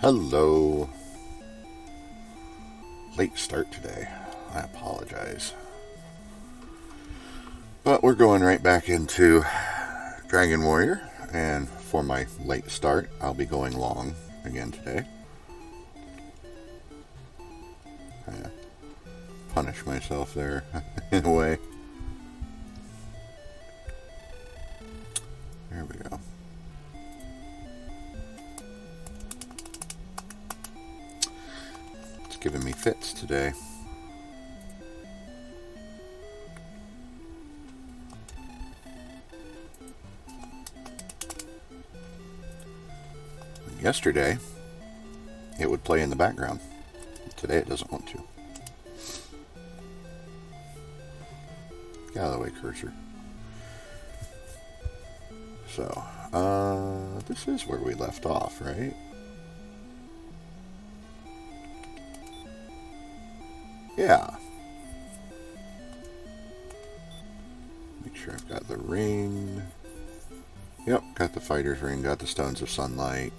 Hello. Late start today. I apologize. But we're going right back into Dragon Warrior, and for my late start, I'll be going long again today. Punish myself there in a way. There we go. It's giving me fits today. Yesterday, it would play in the background. Today it doesn't want to. Get out of the way, cursor. So, this is where we left off, right? Yeah. Make sure I've got the ring. Yep, got the fighter's ring, got the stones of sunlight.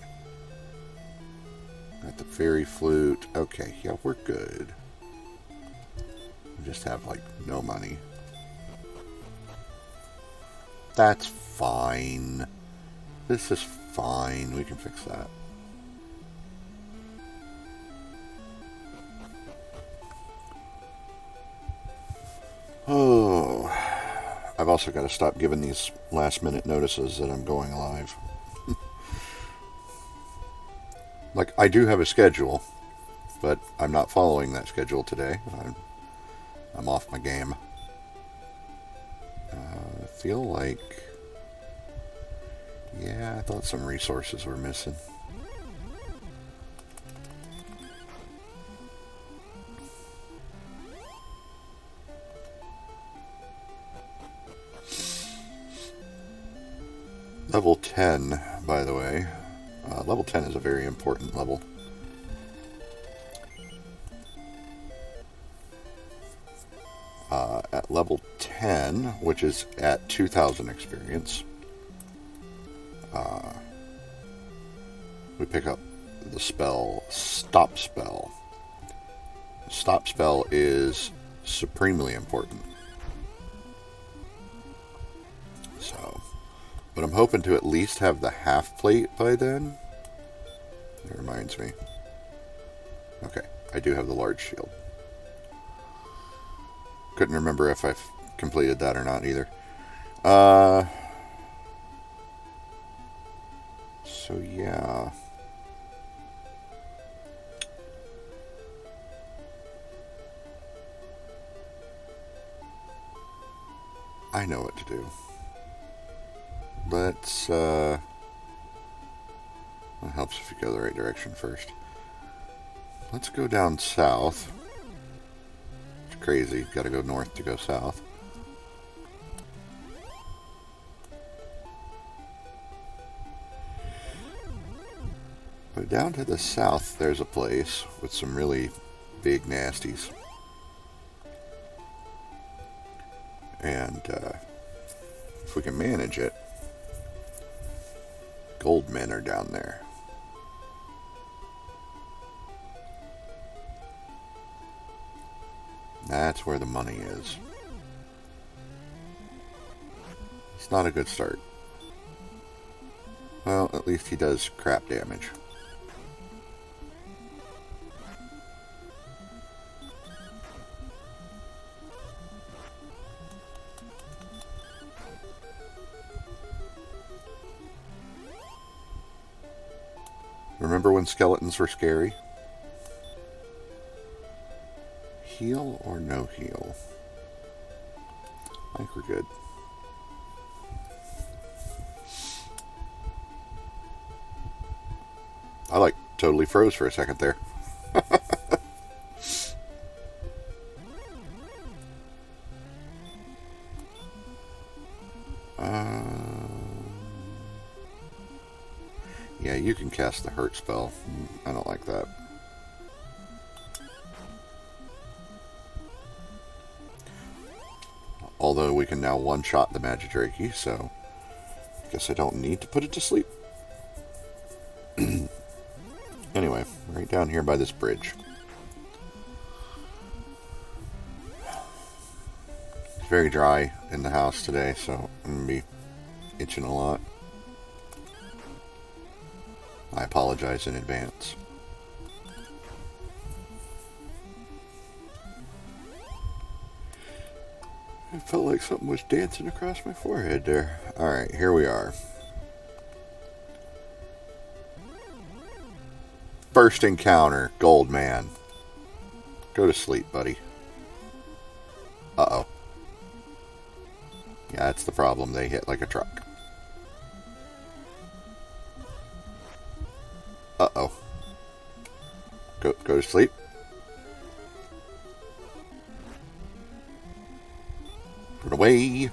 Got the fairy flute. Okay, yeah, we're good. We just have, like, no money. That's fine. This is fine. We can fix that. Oh. I've also got to stop giving these last-minute notices that I'm going live. Like, I do have a schedule, but I'm not following that schedule today. I'm off my game. I feel like... Yeah, I thought some resources were missing. Level 10, by the way. Level 10 is a very important level. At level 10, which is at 2,000 experience, we pick up the spell Stop Spell. Stop Spell is supremely important. So, but I'm hoping to at least have the half plate by then. That reminds me. Okay, I do have the large shield. Couldn't remember if I've completed that or not either. So yeah. I know what to do. Let's, it helps if you go the right direction first. Let's go down south. It's crazy. Gotta go north to go south. But down to the south, there's a place with some really big nasties. And, if we can manage it, gold men are down there. That's where the money is. It's not a good start. Well, at least he does crap damage. Remember when skeletons were scary? Heal or no heal? I think we're good. I like totally froze for a second there. Yeah, you can cast the hurt spell. I don't like that. Although we can now one-shot the Magidrake, so I guess I don't need to put it to sleep. Anyway, right down here by this bridge. It's very dry in the house today, so I'm going to be itching a lot. I apologize in advance. It felt like something was dancing across my forehead there. Alright, here we are. First encounter, Gold Man. Go to sleep, buddy. Uh-oh. Yeah, that's the problem. They hit like a truck. Uh-oh. Go to sleep. Run away.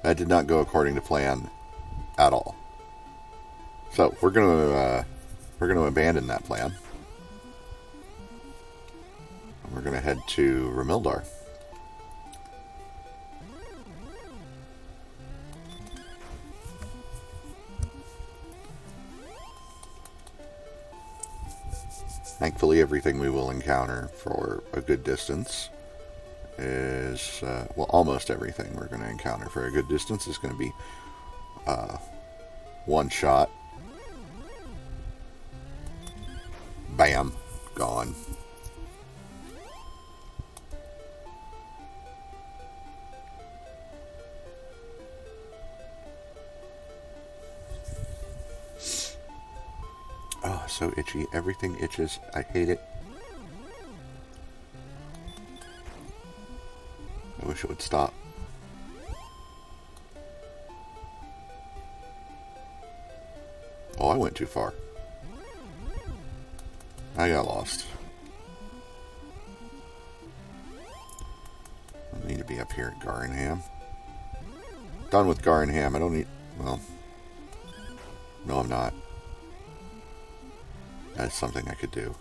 That did not go according to plan at all. So we're gonna abandon that plan. We're gonna head to Ramildar. Thankfully, everything we will encounter for a good distance is, well, almost everything we're going to encounter for a good distance is going to be one shot. Bam. Gone. Oh, so itchy. Everything itches. I hate it. I wish it would stop. Oh, I went too far. I got lost. I need to be up here at Garinham. Done with Garinham. I don't need... Well... No, I'm not. That's something I could do.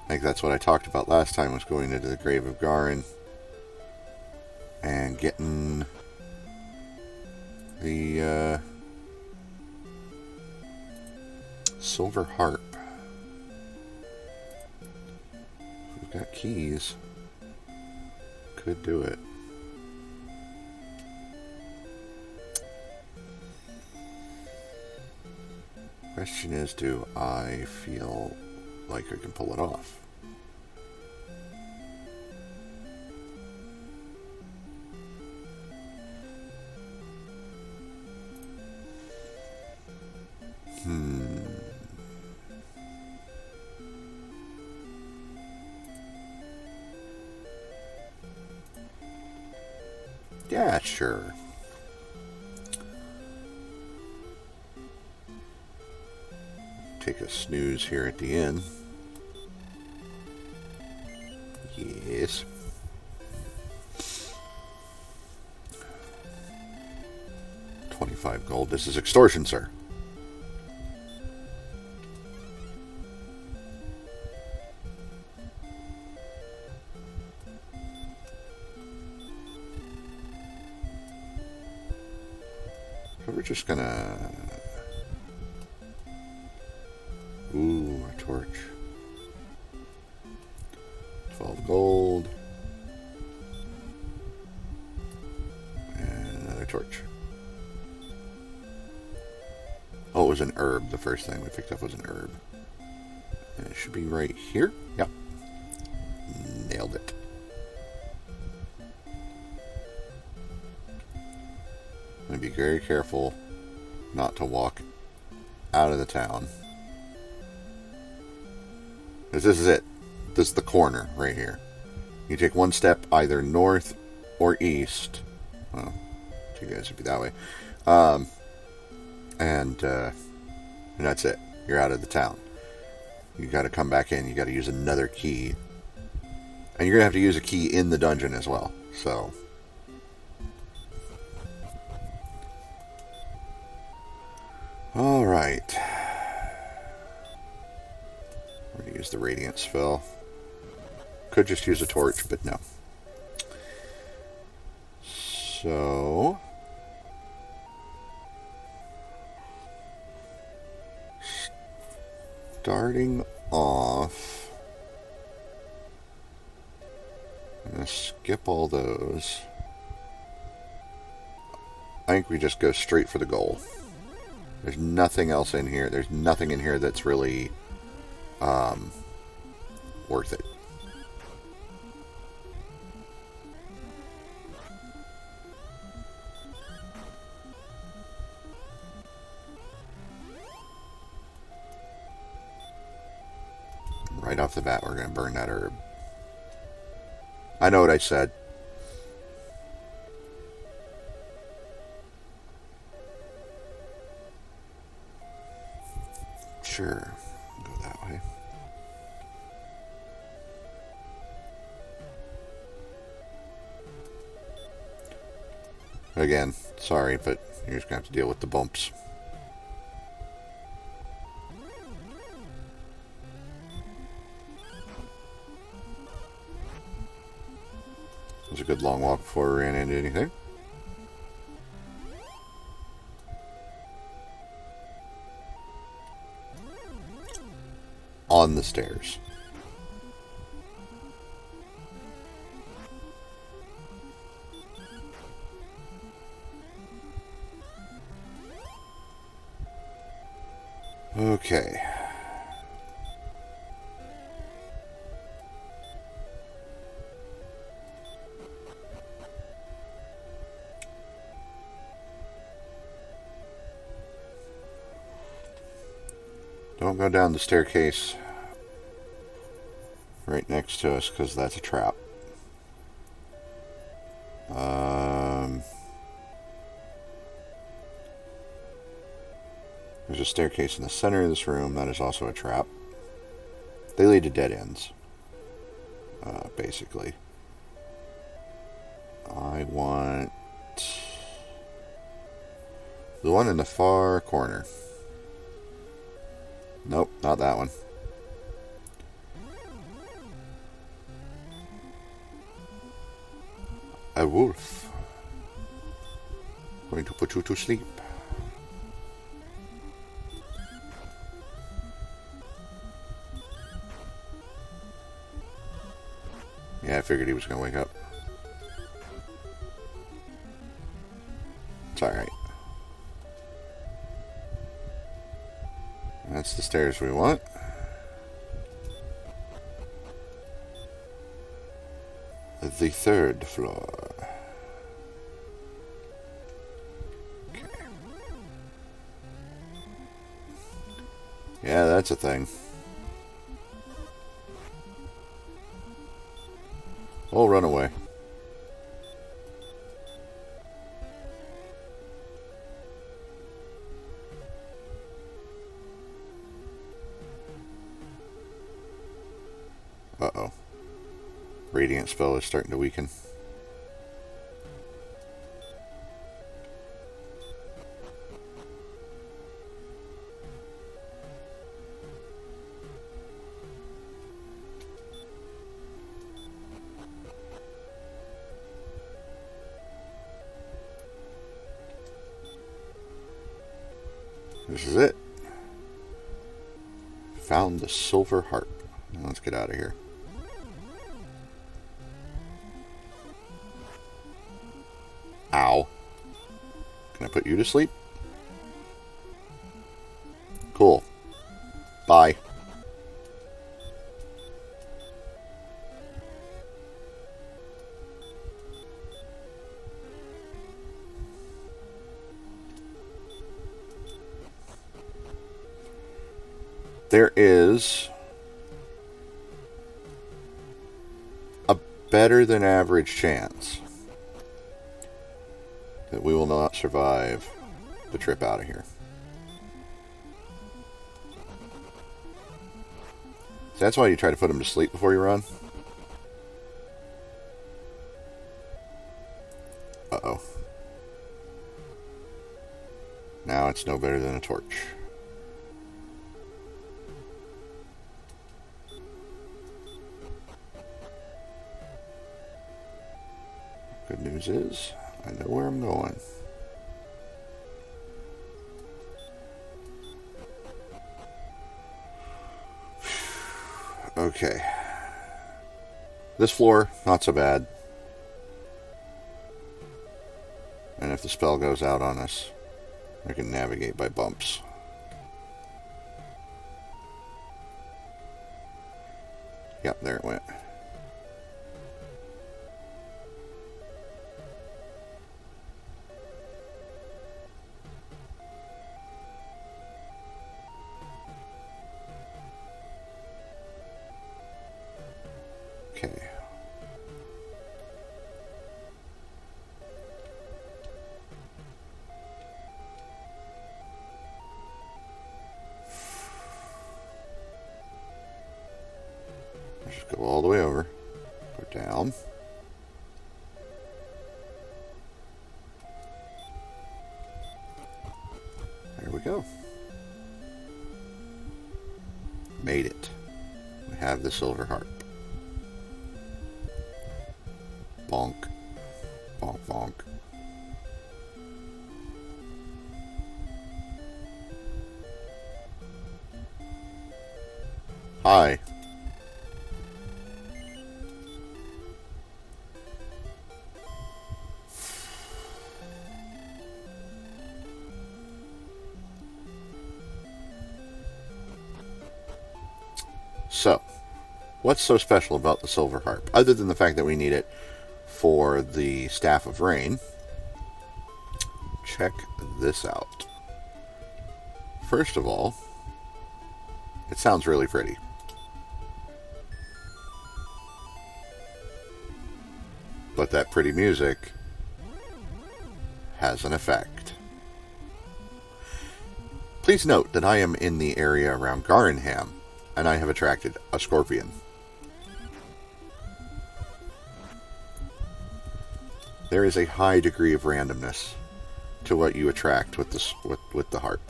I think that's what I talked about last time, was going into the Grave of Garin and getting the Silver Harp. We've got keys. Could do it. Question is, do I feel like I can pull it off? Yeah, sure. Take a snooze here at the end. Yes. $25 gold. This is extortion, sir. So we're just gonna... Ooh, a torch. 12 gold. And another torch. Oh, it was an herb. The first thing we picked up was an herb. And it should be right here. Yep. Nailed it. I'm going to be very careful not to walk out of the town. Because this is it. This is the corner right here. You take one step either north or east. Well, you guys would be that way. And that's it. You're out of the town. You got to come back in. You got to use another key. And you're going to have to use a key in the dungeon as well. So... Alright. We're going to use the Radiant spell. Could just use a torch, but no. So... Starting off... I'm going to skip all those. I think we just go straight for the goal. There's nothing else in here. There's nothing in here that's really worth it. Right off the bat, we're going to burn that herb. I know what I said. Sure, go that way. Again, sorry, but you're just going to have to deal with the bumps. It was a good long walk before we ran into anything. On the stairs. Okay. Don't go down the staircase right next to us, because that's a trap. There's a staircase in the center of this room. That is also a trap. They lead to dead ends, basically. I want the one in the far corner. Nope, not that one. A wolf. Going to put you to sleep. Yeah, I figured he was going to wake up. It's alright. That's the stairs we want. The third floor. Okay. Yeah, that's a thing. Oh, run away. Uh-oh. Radiant spell is starting to weaken. This is it. Found the Silver Harp. Now let's get out of here. Ow. Can I put you to sleep? Cool. Bye. There is better than average chance that we will not survive the trip out of here. So that's why you try to put them to sleep before you run. Uh-oh. Now it's no better than a torch. Good news is, I know where I'm going. Okay. This floor, not so bad. And if the spell goes out on us, I can navigate by bumps. Yep, there it went. Okay. Let's just go all the way over. Go down. There we go. Made it. We have the Silver Harp. Bonk. Bonk, bonk. Hi. So, what's so special about the Silver Harp, other than the fact that we need it for the Staff of Rain? Check this out. First of all, it sounds really pretty. But that pretty music has an effect. Please note that I am in the area around Garinham, and I have attracted a scorpion. There is a high degree of randomness to what you attract with the harp.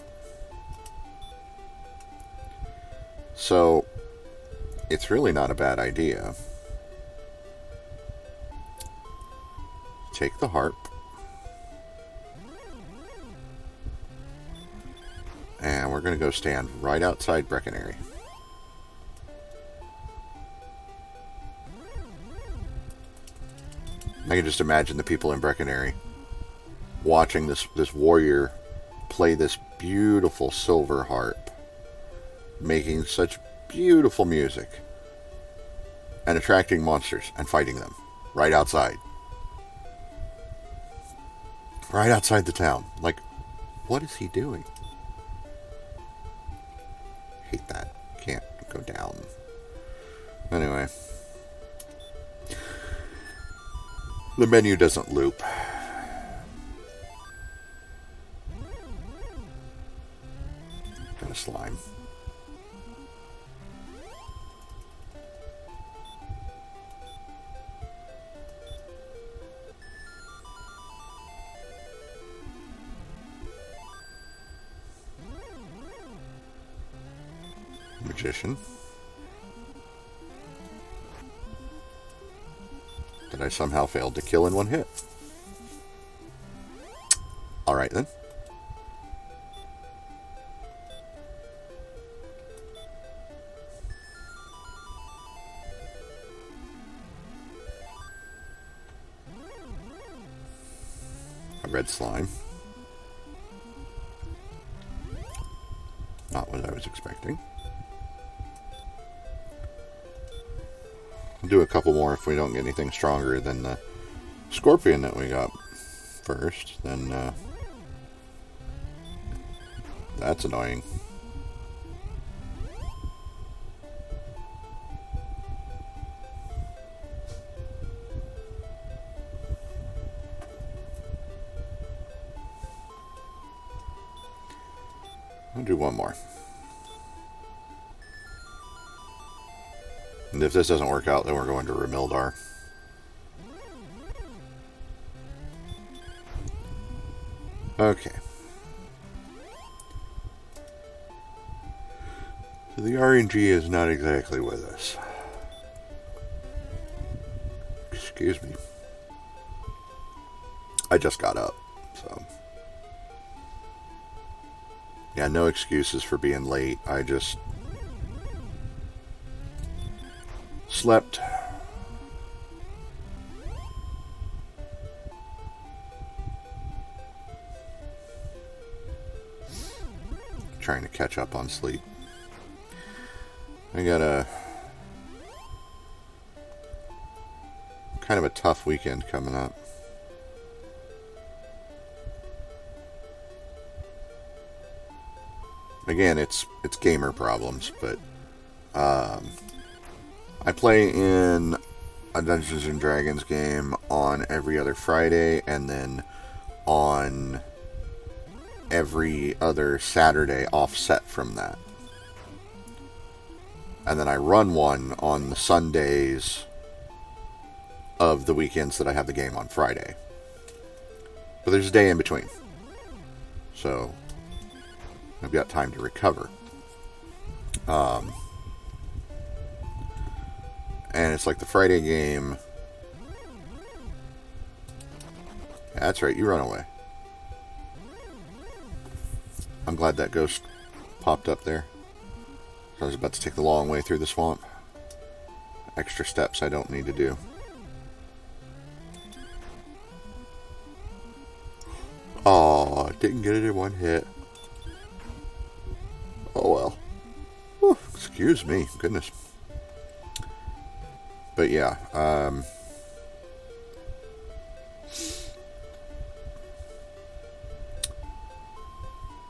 So, it's really not a bad idea. Take the harp. And we're going to go stand right outside Breckenary. I can just imagine the people in Breckenary watching this warrior play this beautiful silver harp, making such beautiful music, and attracting monsters and fighting them right outside. Right outside the town. Like, what is he doing? Hate that. Can't go down. Anyway. The menu doesn't loop. Got a slime. Magician. That I somehow failed to kill in one hit. Alright then. A red slime. Not what I was expecting. I'll do a couple more if we don't get anything stronger than the scorpion that we got first. Then that's annoying. I'll do one more. And if this doesn't work out, then we're going to Remildar. Okay. So the RNG is not exactly with us. Excuse me. I just got up, so... Yeah, no excuses for being late. I just... slept. Trying to catch up on sleep. I got a kind of a tough weekend coming up. Again, it's gamer problems, but I play in a Dungeons and Dragons game on every other Friday, and then on every other Saturday offset from that. And then I run one on the Sundays of the weekends that I have the game on Friday. But there's a day in between. So I've got time to recover. And it's like the Friday game. That's right, you run away. I'm glad that ghost popped up there. I was about to take the long way through the swamp. Extra steps I don't need to do. Oh, didn't get it in one hit. Oh well. Whew, excuse me, goodness. But yeah,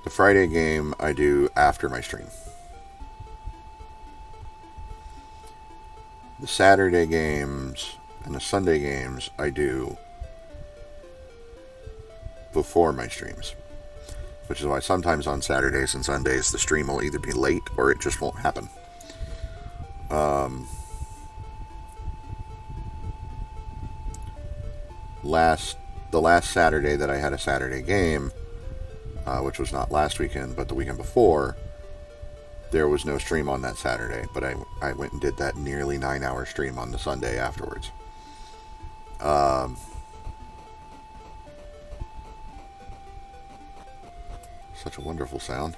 the Friday game I do after my stream. The Saturday games and the Sunday games I do before my streams. Which is why sometimes on Saturdays and Sundays the stream will either be late or it just won't happen. The last Saturday that I had a Saturday game, which was not last weekend but the weekend before, there was no stream on that Saturday, but I went and did that nearly 9-hour stream on the Sunday afterwards. Such a wonderful sound.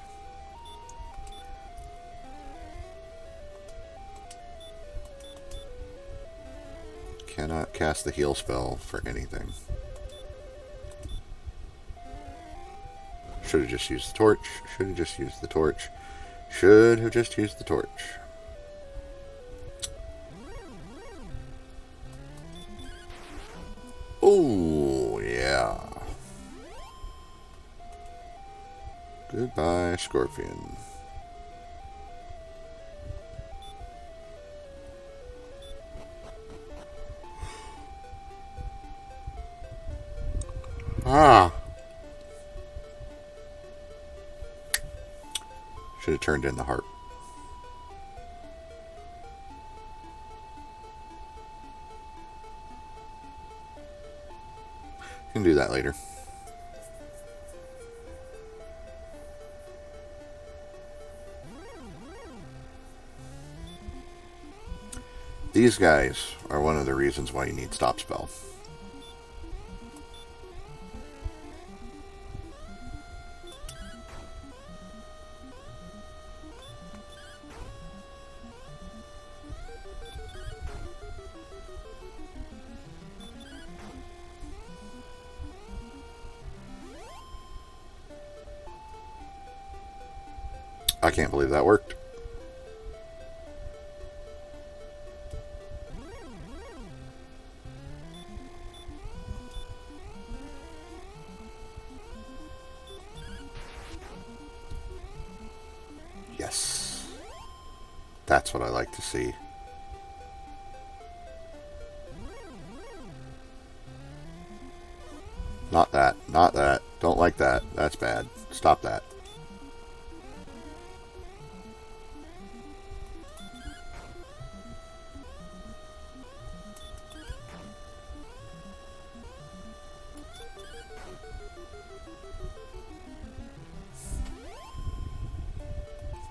Cannot cast the heal spell for anything. Should have just used the torch. Should have just used the torch. Should have just used the torch. Oh, yeah. Goodbye, Scorpion. Ah. Should have turned in the harp. Can do that later. These guys are one of the reasons why you need stop spell. I can't believe that worked. Yes. That's what I like to see. Not that. Not that. Don't like that. That's bad. Stop that.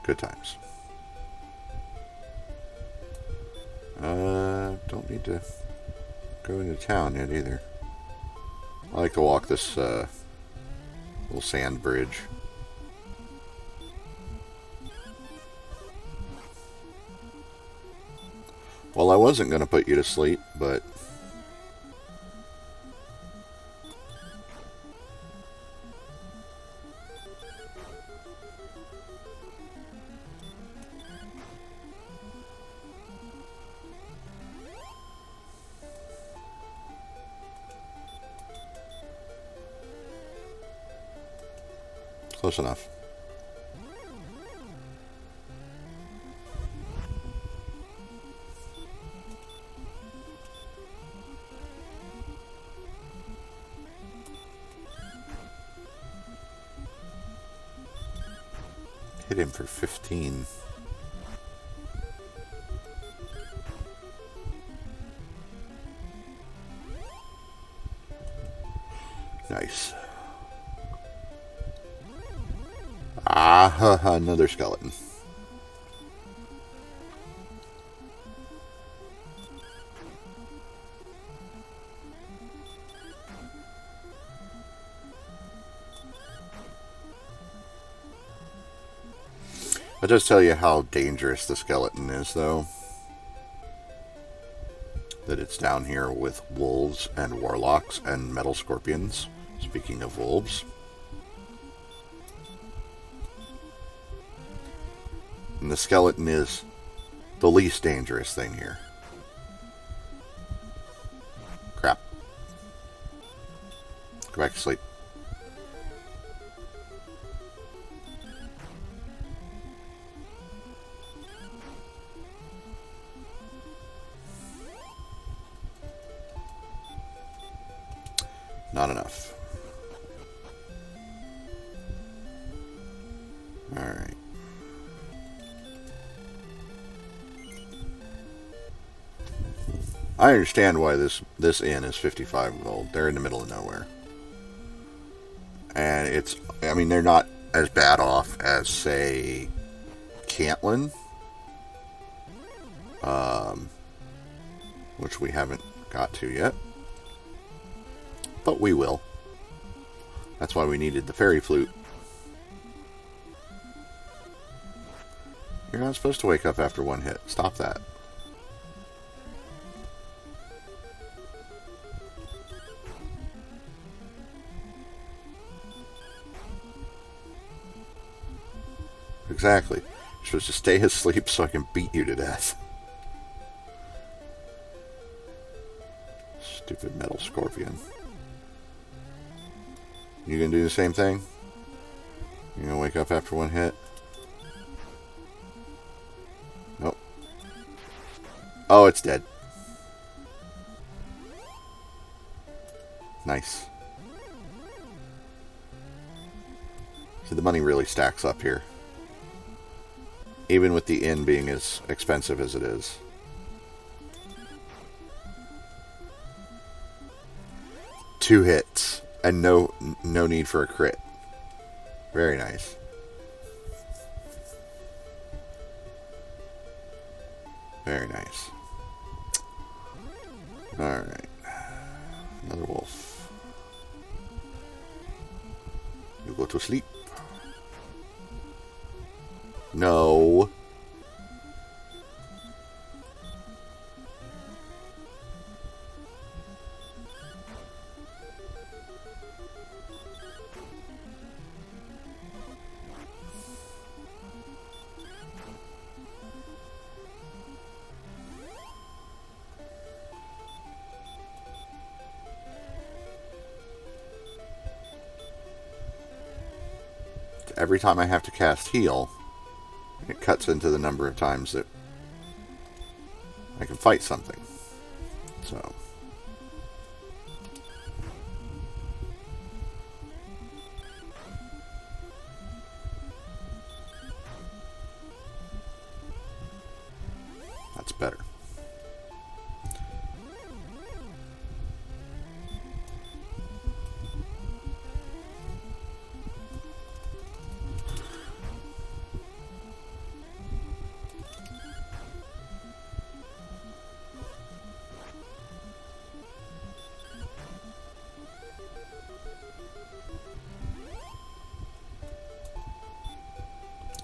Good times. Don't need to go into town yet either. I like to walk this little sand bridge. Well, I wasn't going to put you to sleep, but close enough. Hit him for 15. Nice. Ah, another skeleton. I'll just tell you how dangerous the skeleton is, though. That it's down here with wolves and warlocks and metal scorpions. Speaking of wolves. And the skeleton is the least dangerous thing here. Crap. Go back to sleep. Not enough. Alright. I understand why this inn is 55 gold. They're in the middle of nowhere. And it's, I mean, they're not as bad off as, say, Cantlin. Which we haven't got to yet. But we will. That's why we needed the fairy flute. You're not supposed to wake up after one hit. Stop that. Exactly. You're supposed to stay asleep so I can beat you to death. Stupid metal scorpion. You gonna do the same thing? You gonna wake up after one hit? Nope. Oh, it's dead. Nice. See, the money really stacks up here. Even with the inn being as expensive as it is. Two hits. And no need for a crit. Very nice. Very nice. Alright. Another wolf. You go to sleep. No. Every time I have to cast heal, it cuts into the number of times that I can fight something. So. That's better.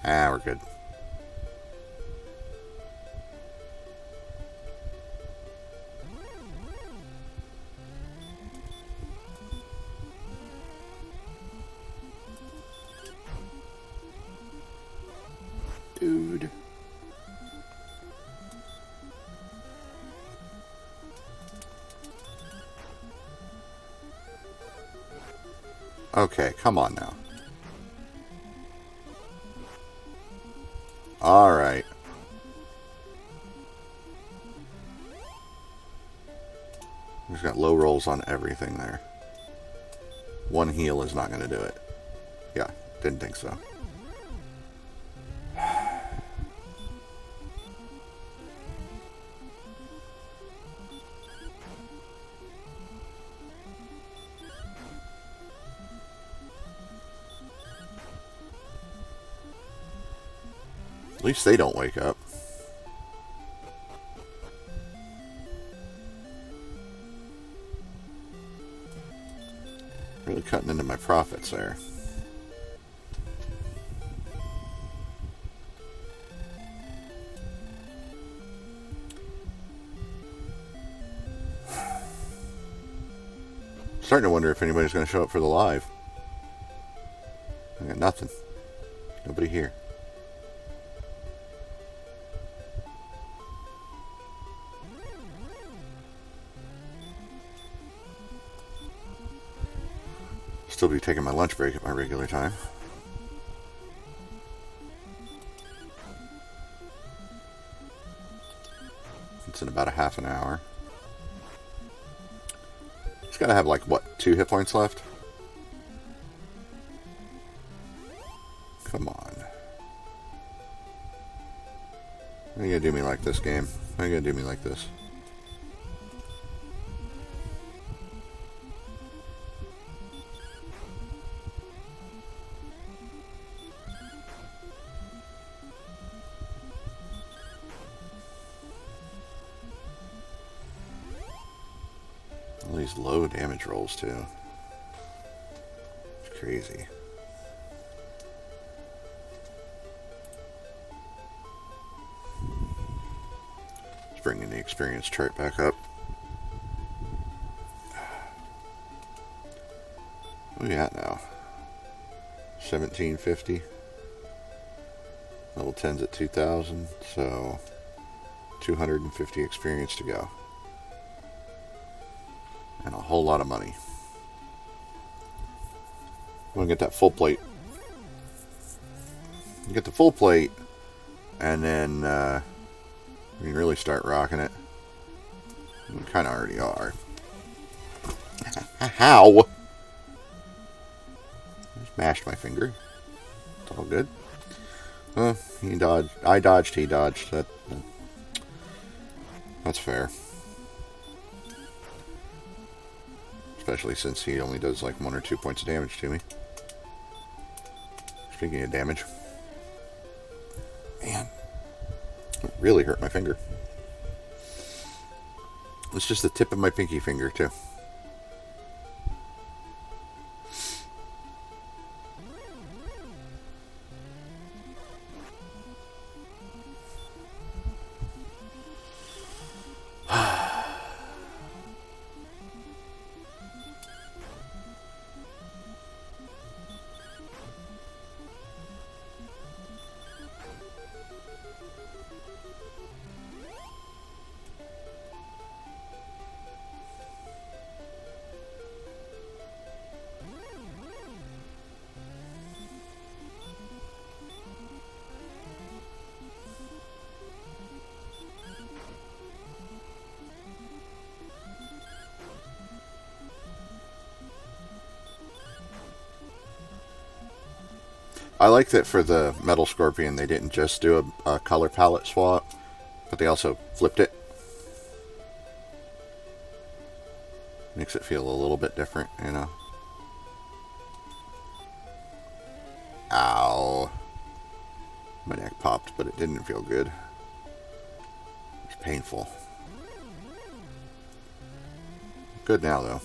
Ah, we're good. Dude. Okay, come on now. Alright. He's got low rolls on everything there. One heal is not going to do it. Yeah, didn't think so. At least they don't wake up. Really cutting into my profits there. Starting to wonder if anybody's going to show up for the live. I got nothing. Nobody here. Still be taking my lunch break at my regular time. It's in about a half an hour. Just gotta have like, what, 2 hit points left? Come on. Why are you gonna do me like this, game? Why are you gonna do me like this? All these low damage rolls too. It's crazy. Let's bring in the experience chart back up. What are we at now? 1750. Level 10's at 2000, so 250 experience to go. And a whole lot of money. I'm gonna get that full plate. Get the full plate, and then we can really start rocking it. We kind of already are. How? Just mashed my finger. It's all good. He dodged. I dodged. He dodged. That's fair. Especially since he only does like 1 or 2 points of damage to me. Speaking of damage. Man. It really hurt my finger. It's just the tip of my pinky finger too. I like that for the Metal Scorpion they didn't just do a color palette swap, but they also flipped it. Makes it feel a little bit different, you know. Ow. My neck popped, but it didn't feel good. It's painful. Good now, though.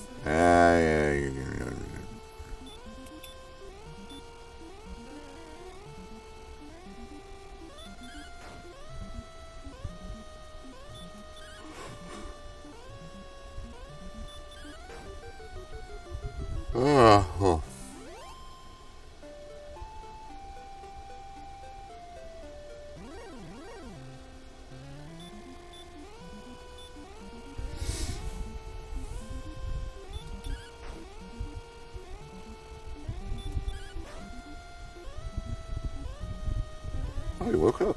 Oh, he woke up.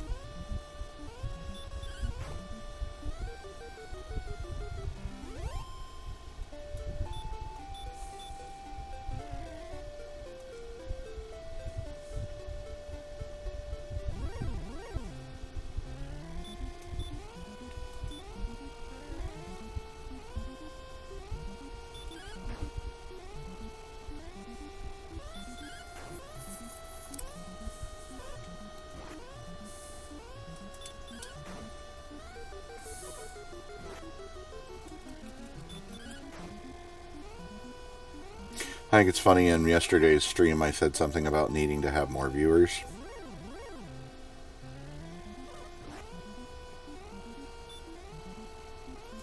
I think it's funny, in yesterday's stream I said something about needing to have more viewers.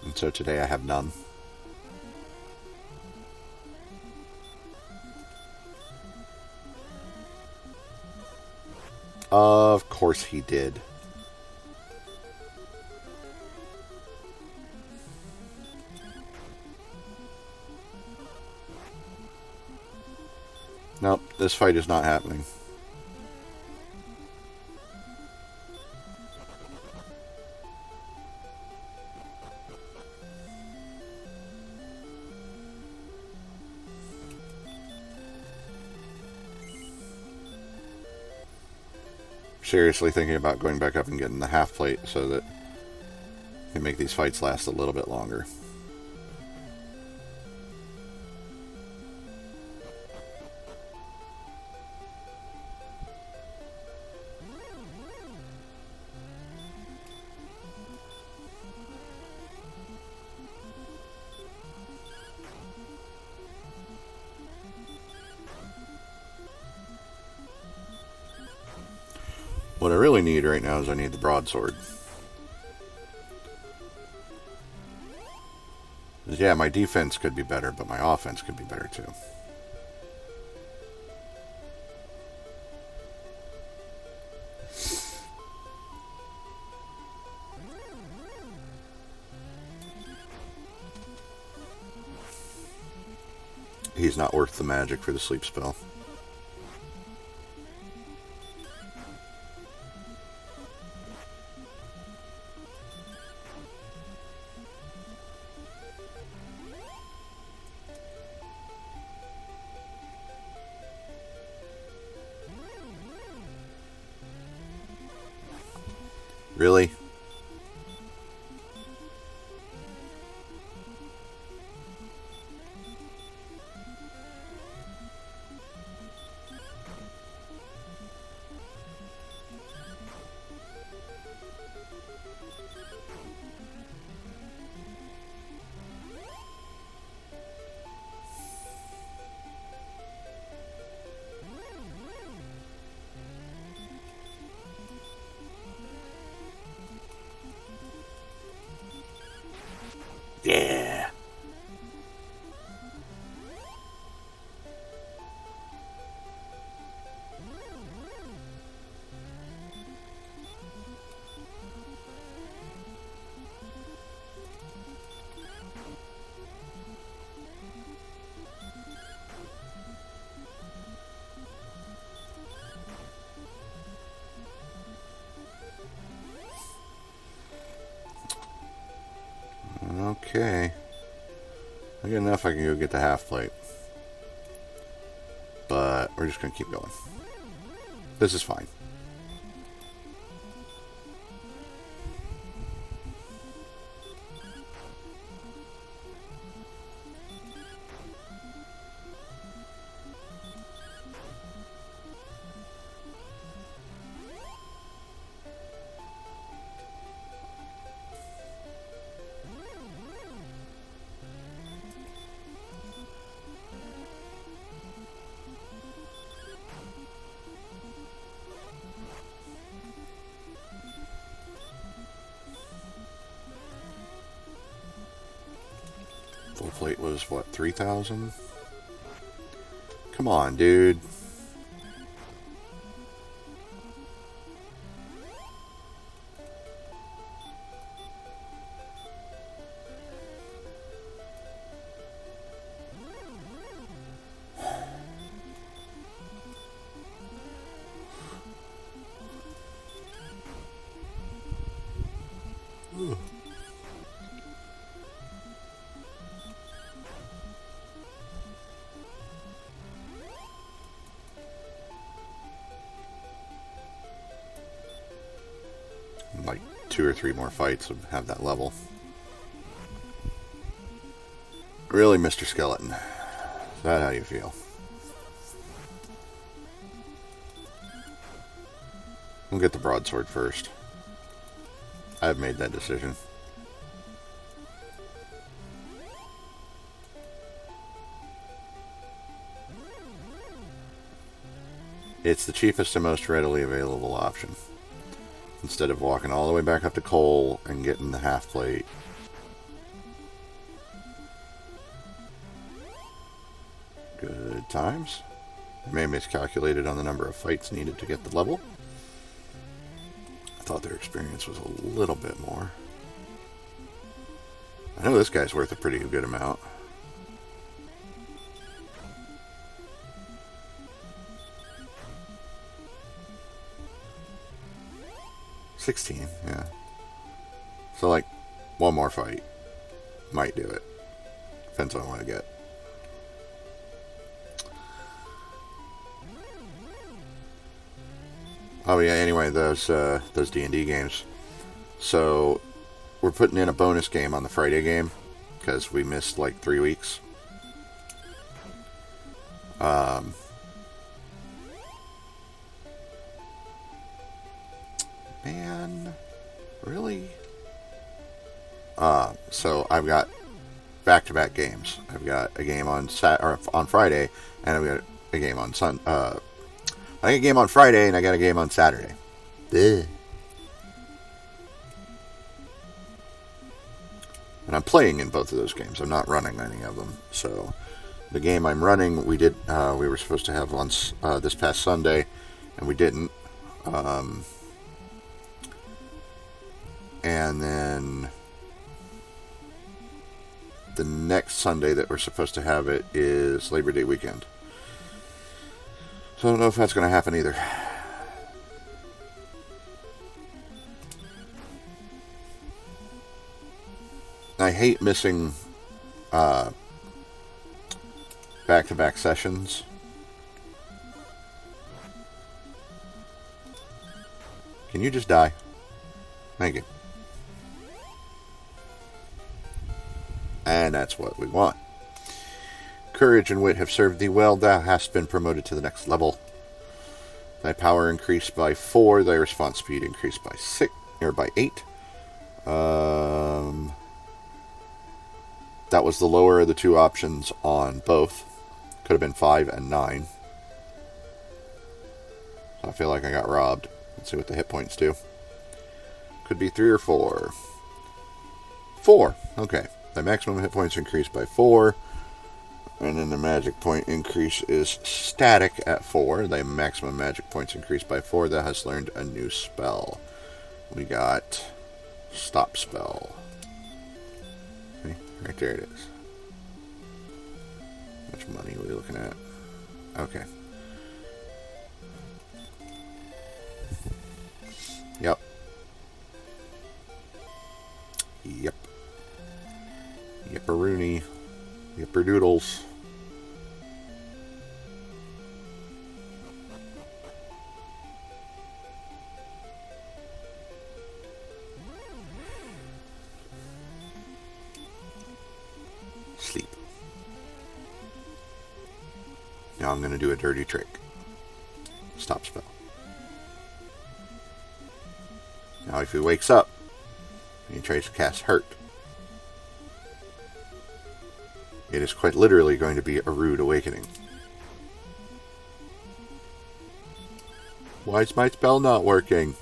And so today I have none. Of course he did. Nope, this fight is not happening. Seriously thinking about going back up and getting the half plate so that we can make these fights last a little bit longer. What I really need right now is I need the broadsword. Yeah, my defense could be better, but my offense could be better too. He's not worth the magic for the sleep spell. Really? Yeah. Okay. I got enough I can go get the half plate. But we're just going to keep going. This is fine. Full plate was what, 3,000? Come on, dude. Like 2 or 3 more fights would have that level. Really, Mr. Skeleton? Is that how you feel? We'll get the broadsword first. I've made that decision. It's the cheapest and most readily available option. Instead of walking all the way back up to coal and getting the half plate. Good times. I may have miscalculated on the number of fights needed to get the level. I thought their experience was a little bit more. I know this guy's worth a pretty good amount. $16, yeah. So like, one more fight might do it. Depends on what I get. Oh yeah, anyway, those D&D games. So, we're putting in a bonus game on the Friday game, because we missed like 3 weeks. Man, really? So I've got back-to-back games. I've got a game on Friday, and I've got a game on I got a game on Friday, and I got a game on Saturday. Ugh. And I'm playing in both of those games. I'm not running any of them. So the game I'm running, we were supposed to have once this past Sunday, and we didn't. And then the next Sunday that we're supposed to have it is Labor Day weekend. So I don't know if that's going to happen either. I hate missing back-to-back sessions. Can you just die? Thank you. And that's what we want. Courage and wit have served thee well. Thou hast been promoted to the next level. Thy power increased by 4. Thy response speed increased by 6 or by 8. That was the lower of the two options on both. Could have been 5 and 9. So I feel like I got robbed. Let's see what the hit points do. Could be 3 or 4. 4. Okay. The maximum hit points increased by 4. And then the magic point increase is static at 4. The maximum magic points increased by 4. That has learned a new spell. We got Stop Spell. Okay, right there it is. How much money are we looking at? Okay. Yep. Yep. Yipperoony. Yipperdoodles. Sleep. Now I'm going to do a dirty trick. Stop spell. Now if he wakes up and he tries to cast Hurt, it is quite literally going to be a rude awakening. Why is my spell not working?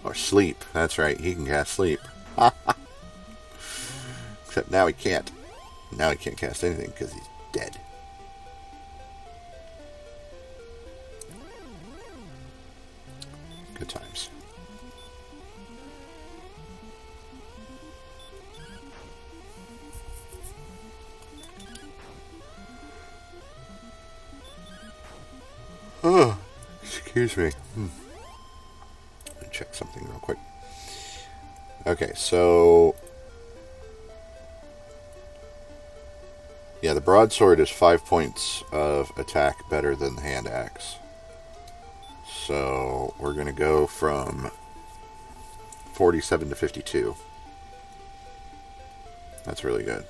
Or sleep. That's right, he can cast sleep. Except now he can't. Now he can't cast anything because he's dead. Good times. Oh, excuse me. Let me check something real quick. Okay, so yeah, the broadsword is 5 points of attack better than the hand axe. So we're going to go from 47 to 52. That's really good.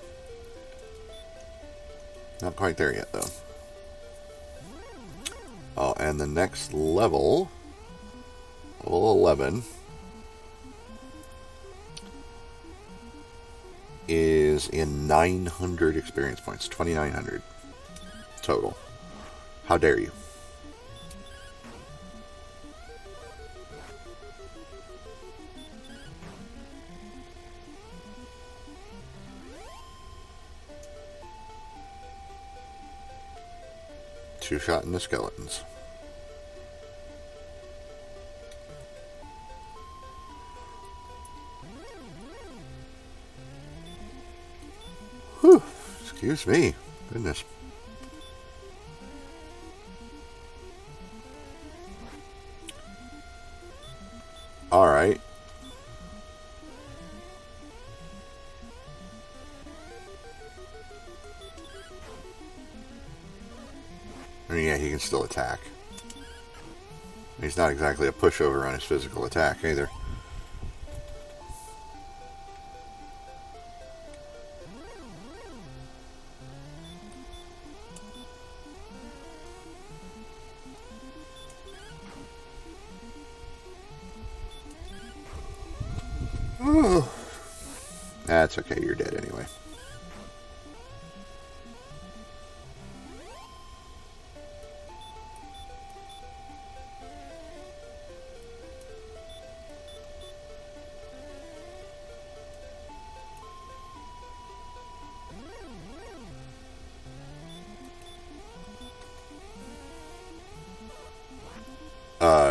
Not quite there yet, though. Oh, and the next level, level 11, is in 900 experience points. 2,900 total. How dare you? Two-shot in the skeletons. Whew. Excuse me. Goodness. Alright. I mean, yeah, he can still attack. He's not exactly a pushover on his physical attack either. Oh. That's okay, you're dead anyway.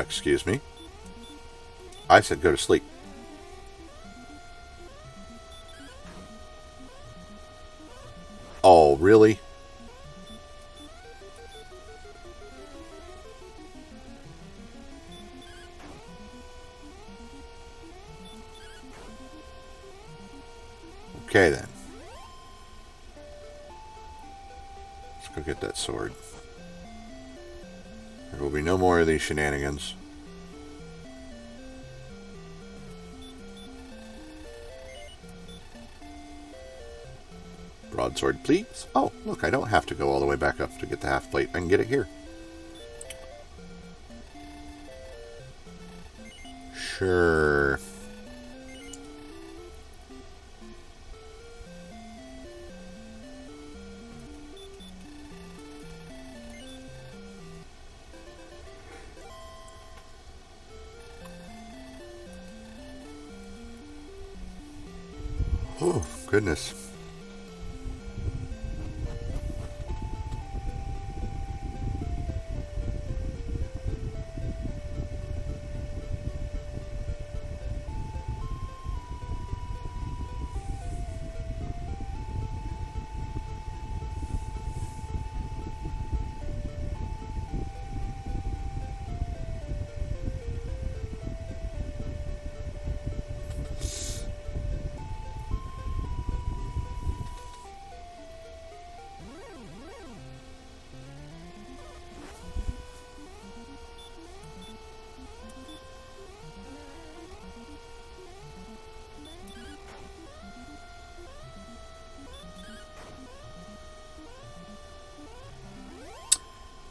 Excuse me. I said go to sleep. Oh, really? Okay, then. Let's go get that sword. There will be no more of these shenanigans. Broadsword, please. Oh, look, I don't have to go all the way back up to get the half plate. I can get it here. Sure. Oh, goodness.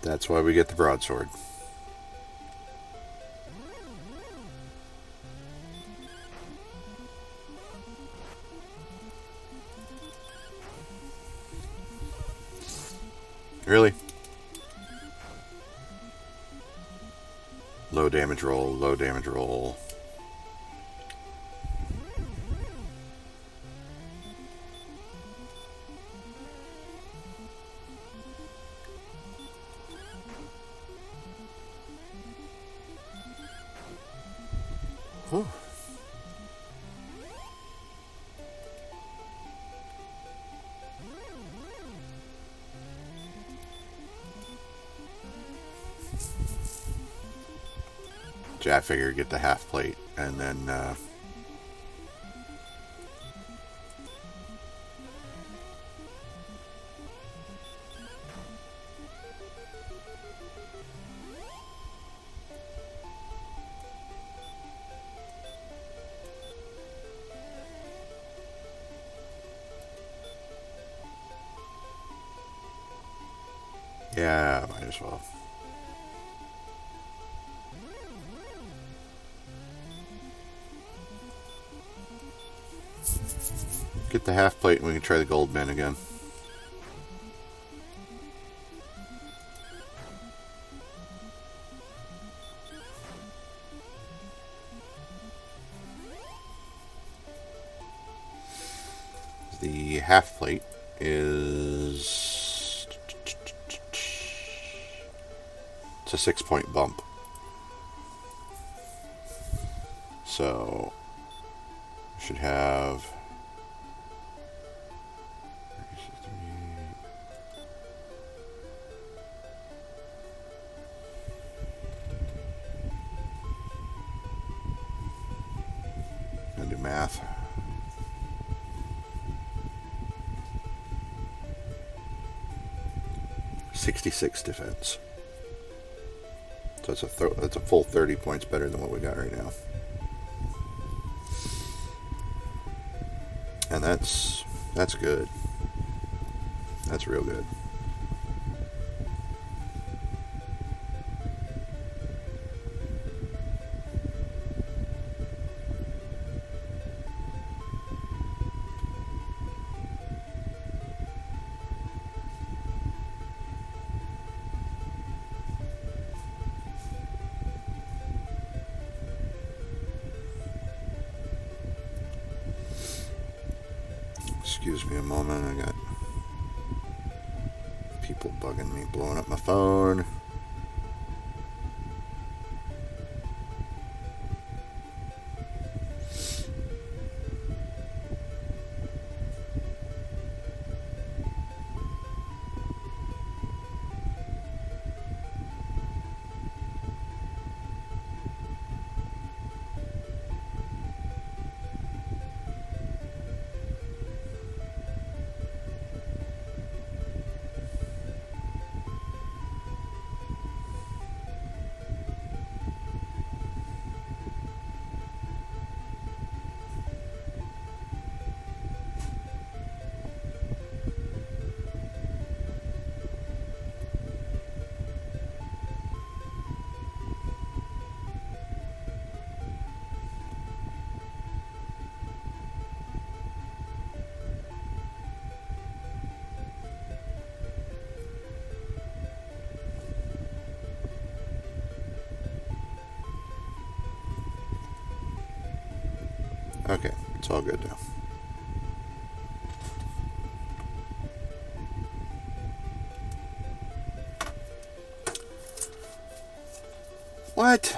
That's why we get the broadsword. Really? Low damage roll, low damage roll. Whew. I figure get the half plate and then Yeah, might as well. Get the half plate and we can try the gold bin again. The half plate is... it's a 6-point bump. So should have... I'll do math. 66 defense. So that's a full 30 points better than what we got right now. And that's good. That's real good. Excuse me a moment, I got people bugging me, blowing up my phone. Okay, it's all good now. What?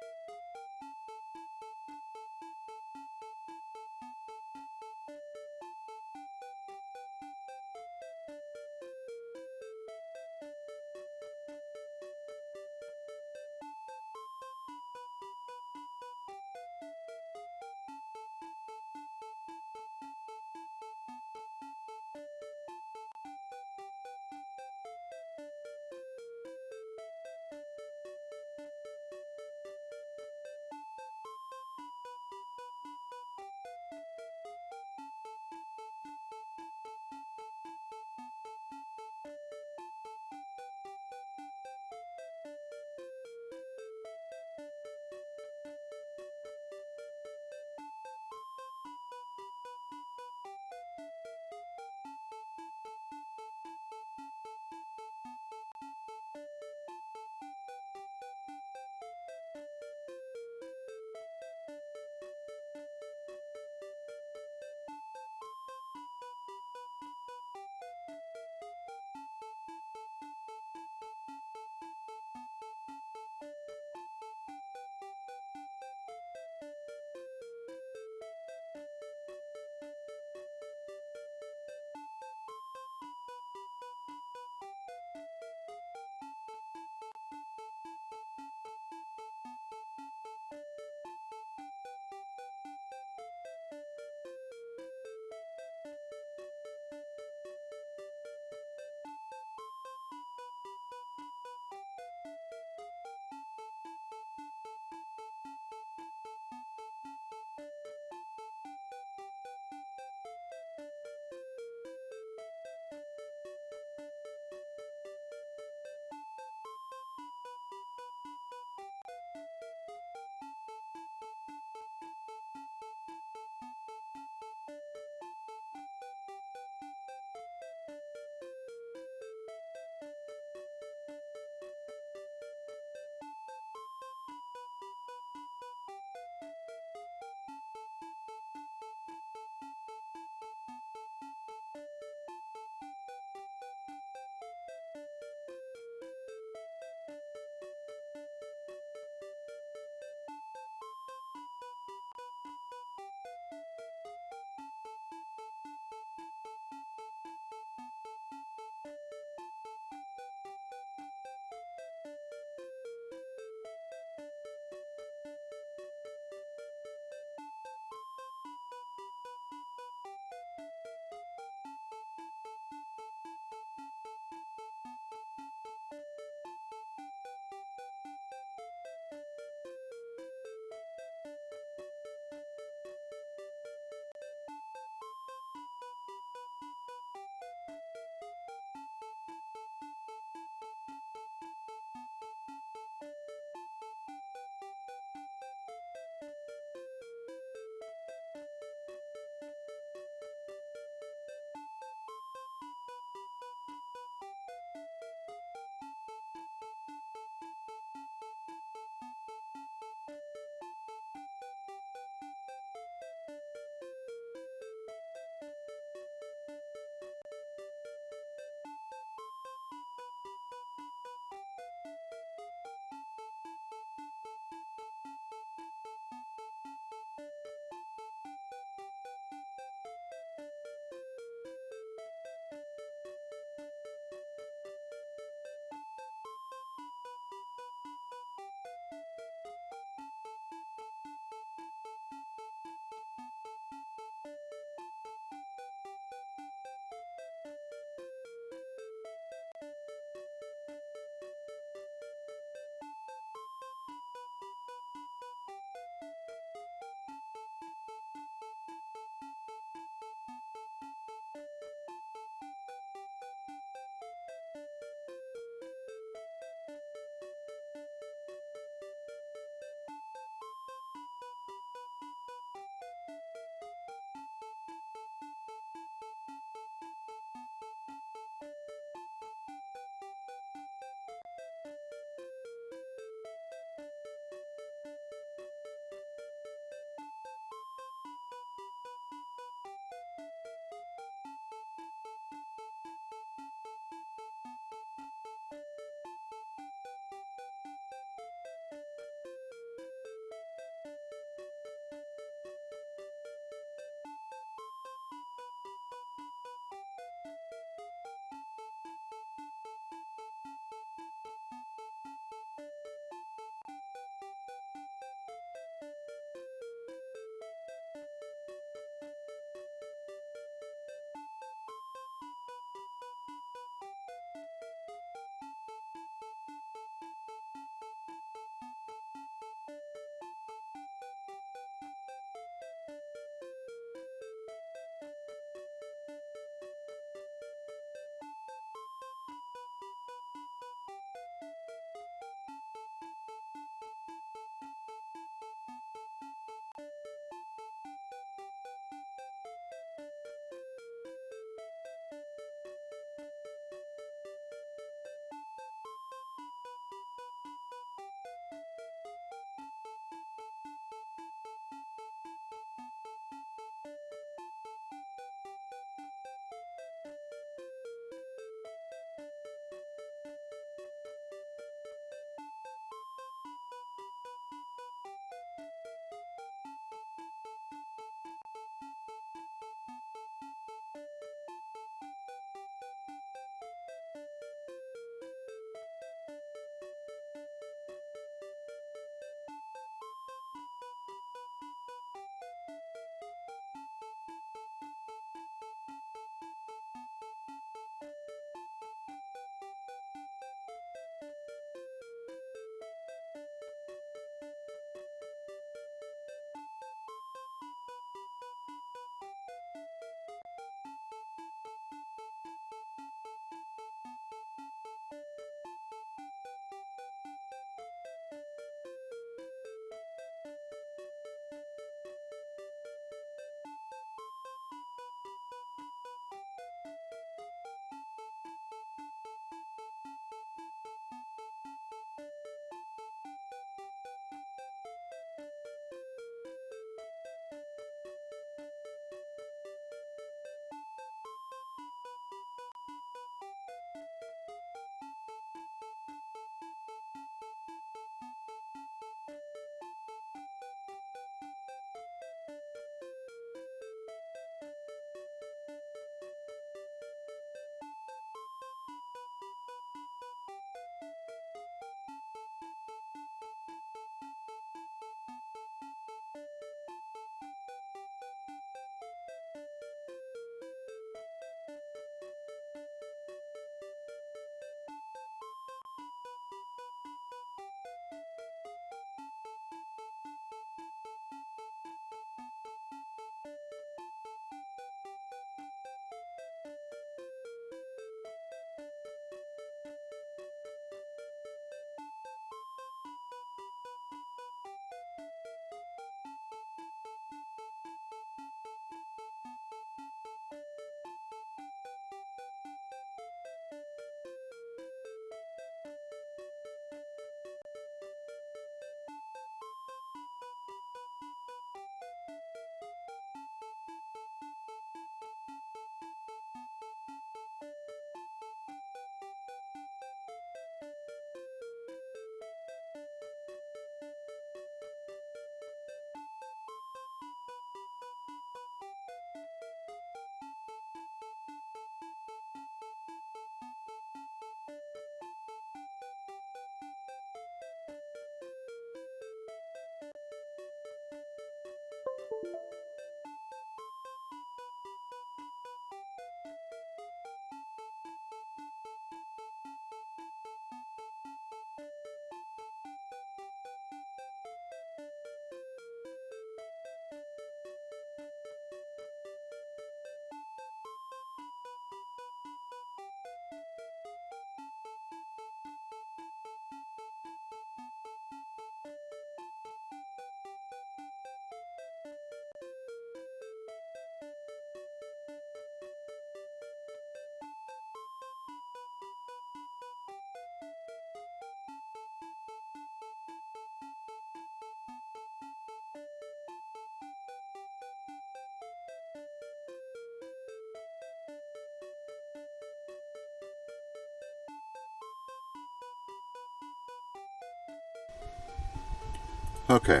Okay.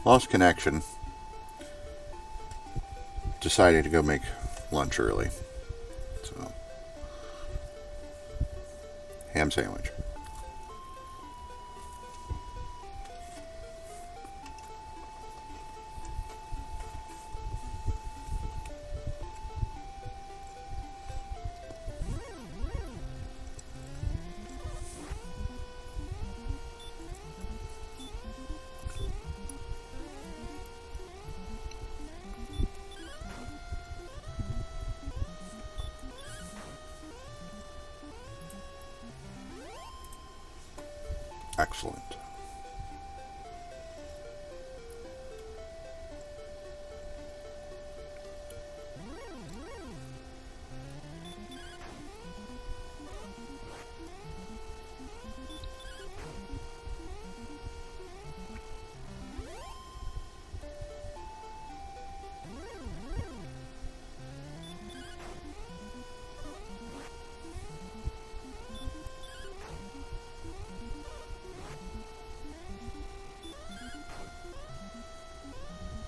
Lost connection. Decided to go make lunch early. So, ham sandwich. Excellent.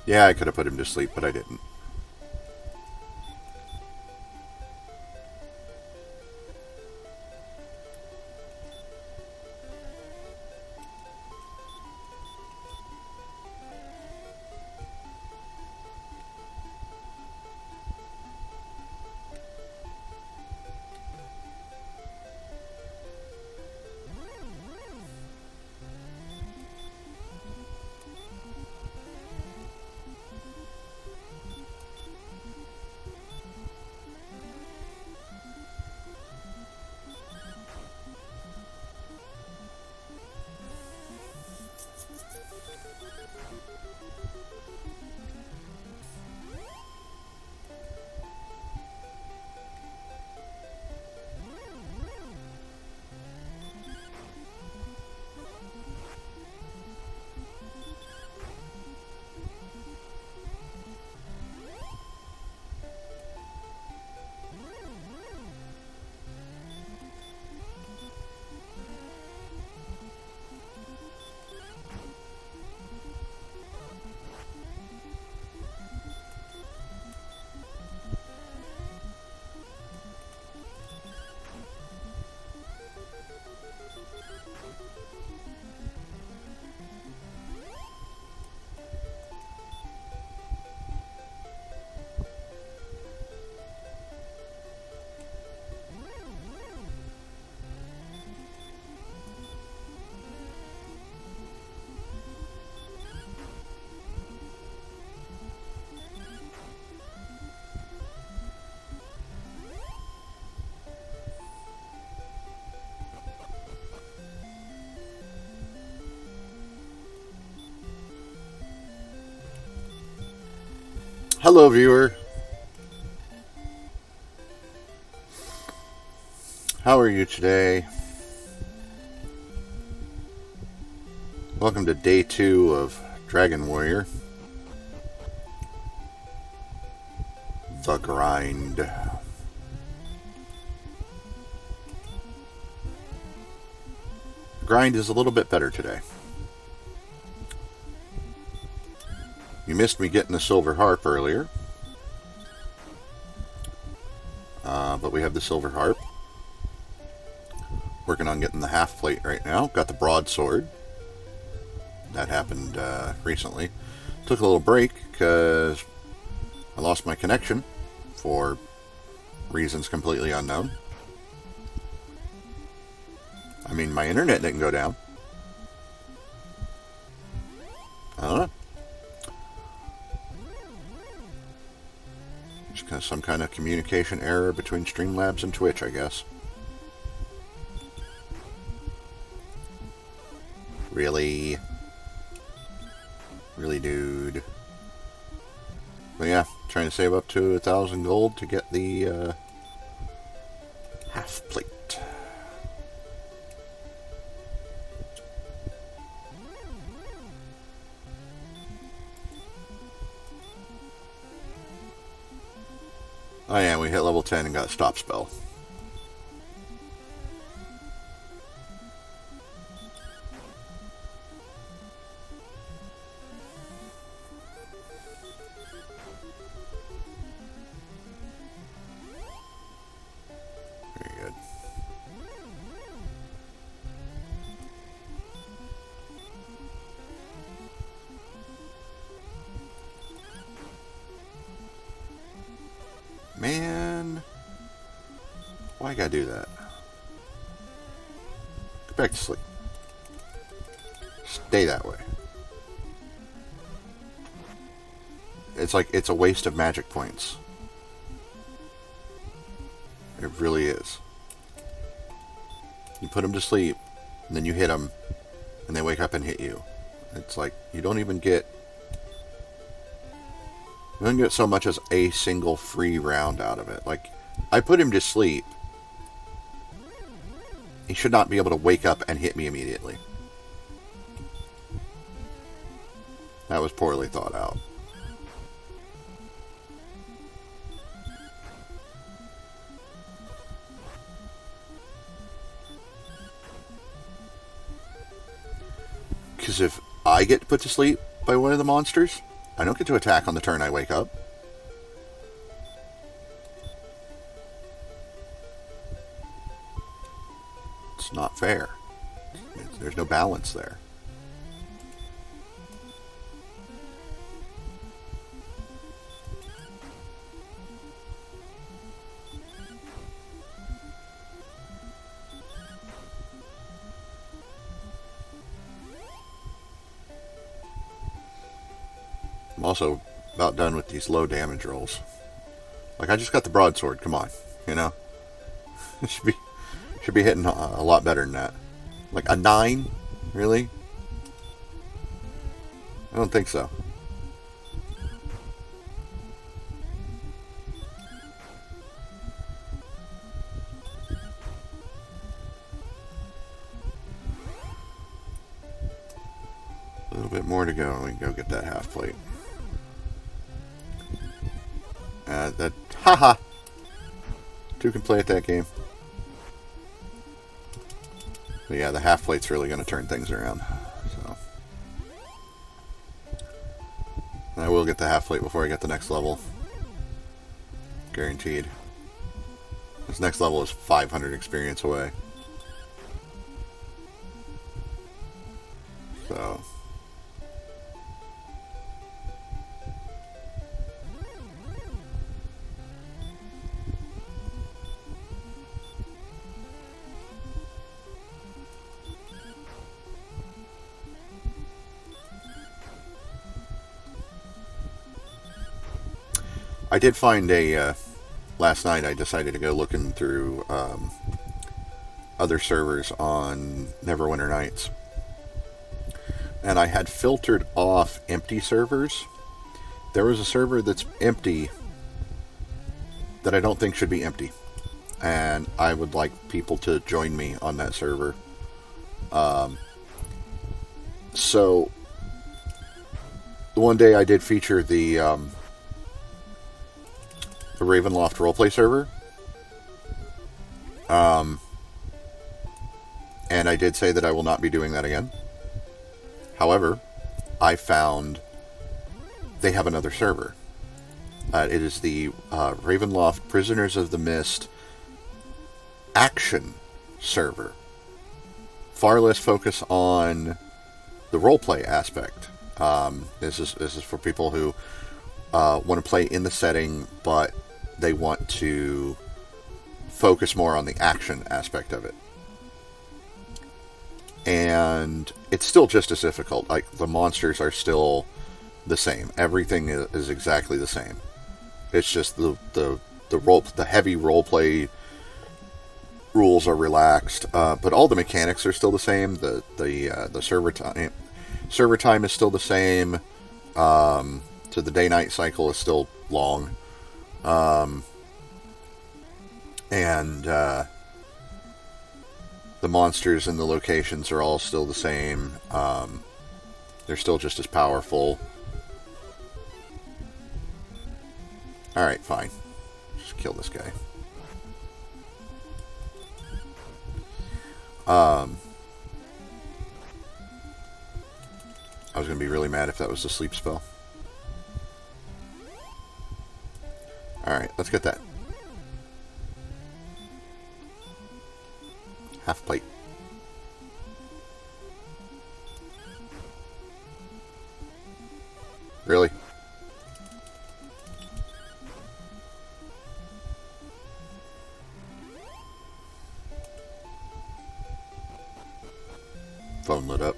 Yeah, I could have put him to sleep, but I didn't. Hello, viewer. How are you today? Welcome to day 2 of Dragon Warrior. The grind. Grind is a little bit better today. You missed me getting the Silver Harp earlier. But we have the Silver Harp. Working on getting the half plate right now. Got the broadsword. That happened recently. Took a little break because I lost my connection for reasons completely unknown. I mean, my internet didn't go down. I don't know. Just some kind of communication error between Streamlabs and Twitch, I guess. Really? Really, dude? But yeah, trying to save up to 1,000 gold to get the half plate. Oh yeah, we hit level 10 and got a stop spell. Why I gotta do that? Go back to sleep. Stay that way. It's like it's a waste of magic points. It really is. You put them to sleep, and then you hit them, and they wake up and hit you. It's like you don't even get... You don't get so much as a single free round out of it. Like, I put him to sleep. He should not be able to wake up and hit me immediately. That was poorly thought out. Because if I get put to sleep by one of the monsters, I don't get to attack on the turn I wake up. It's not fair. There's no balance there. I'm also about done with these low damage rolls. Like, I just got the broadsword, come on, you know? It should be hitting a lot better than that. Like, a 9? Really? I don't think so. A little bit more to go, and we can go get that half plate. Haha! Two can play at that game. But yeah, the half plate's really going to turn things around. So I will get the half plate before I get the next level. Guaranteed. This next level is 500 experience away. So... I did find last night I decided to go looking through other servers on Neverwinter Nights. And I had filtered off empty servers. There was a server that's empty that I don't think should be empty. And I would like people to join me on that server. So, the one day I did feature the Ravenloft roleplay server. And I did say that I will not be doing that again. However, I found they have another server. It is the Ravenloft Prisoners of the Mist action server. Far less focus on the roleplay aspect. This is for people who want to play in the setting, but they want to focus more on the action aspect of it. And it's still just as difficult. Like, the monsters are still the same. Everything is exactly the same. It's just the heavy roleplay rules are relaxed, but all the mechanics are still the same. The server time is still the same. So the day-night cycle is still long. And the monsters and the locations are all still the same. They're still just as powerful. Alright, fine. Just kill this guy. I was going to be really mad if that was a sleep spell. Alright, let's get that. Half plate. Really? Phone lit up.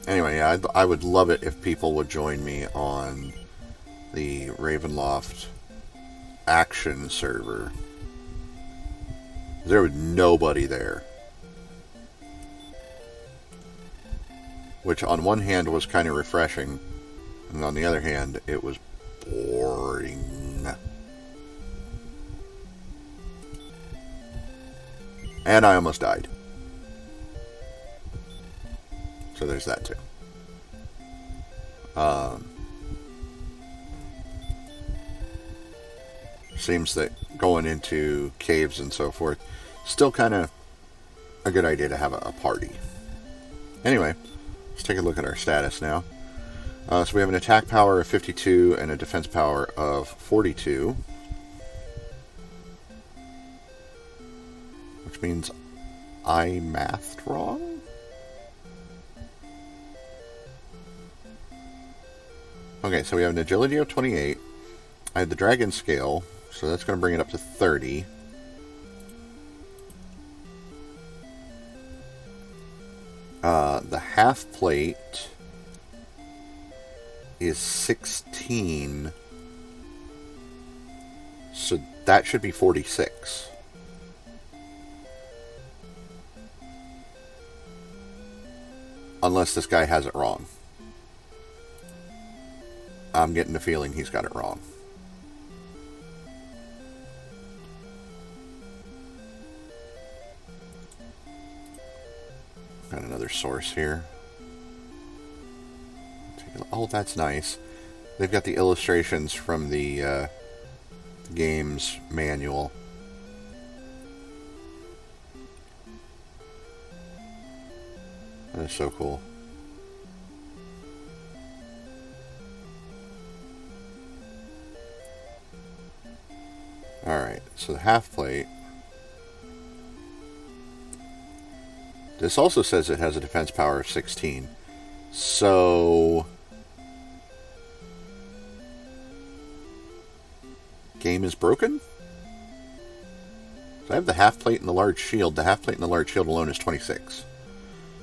Anyway, yeah, I would love it if people would join me on the Ravenloft action server. There was nobody there. Which on one hand was kind of refreshing, and on the other hand, it was boring. And I almost died. So there's that too. Seems that going into caves and so forth, still kind of a good idea to have a party. Anyway, let's take a look at our status now. So we have an attack power of 52 and a defense power of 42. Which means I mathed wrong? Okay, so we have an agility of 28. I have the dragon scale, so that's going to bring it up to 30. The half plate is 16. So that should be 46. Unless this guy has it wrong. I'm getting the feeling he's got it wrong. Got another source here. Oh, that's nice. They've got the illustrations from the game's manual. That is so cool. Alright, so the half plate. This also says it has a defense power of 16. So game is broken? So I have the half plate and the large shield. The half plate and the large shield alone is 26.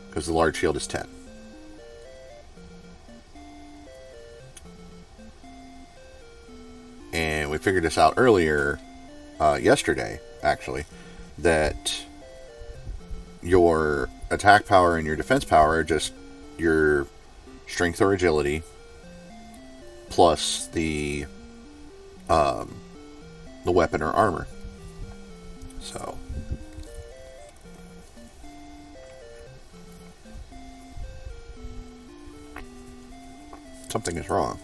Because the large shield is 10. And we figured this out earlier, yesterday, actually, that your attack power and your defense power are just your strength or agility plus the weapon or armor. So something is wrong.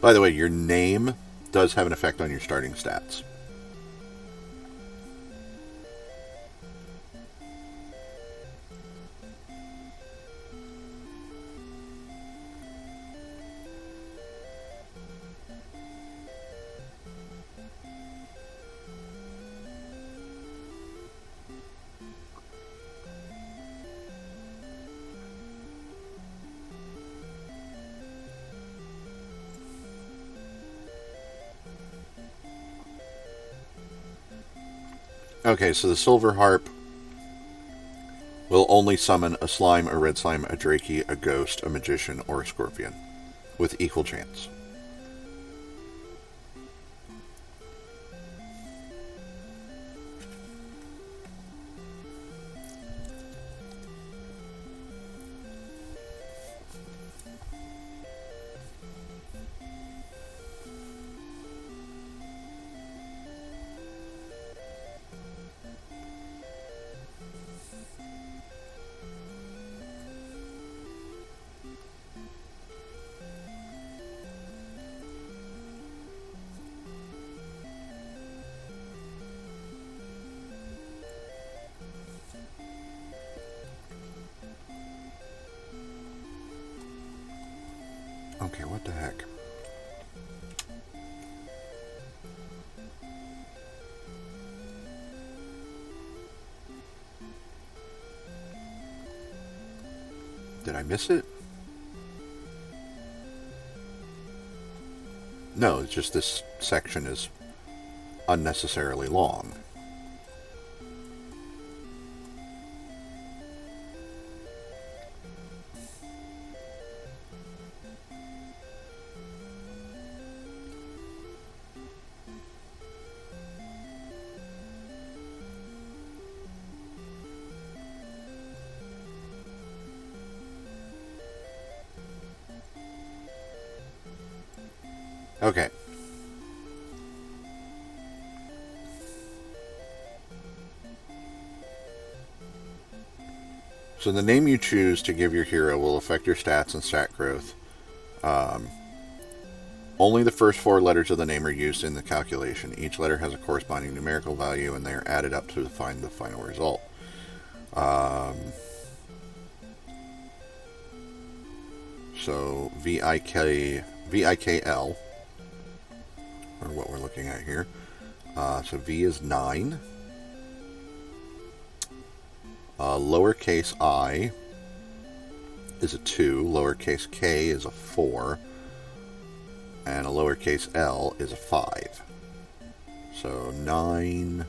By the way, your name does have an effect on your starting stats. Okay, so the Silver Harp will only summon a slime, a red slime, a drakey, a ghost, a magician, or a scorpion with equal chance. Did I miss it? No, it's just this section is unnecessarily long. Okay. So the name you choose to give your hero will affect your stats and stat growth. Only the first 4 letters of the name are used in the calculation. Each letter has a corresponding numerical value, and they are added up to find the final result. So VIKL, or what we're looking at here. So V is 9. Lowercase I is a 2. Lowercase k is a 4. And a lowercase l is a 5. So 9,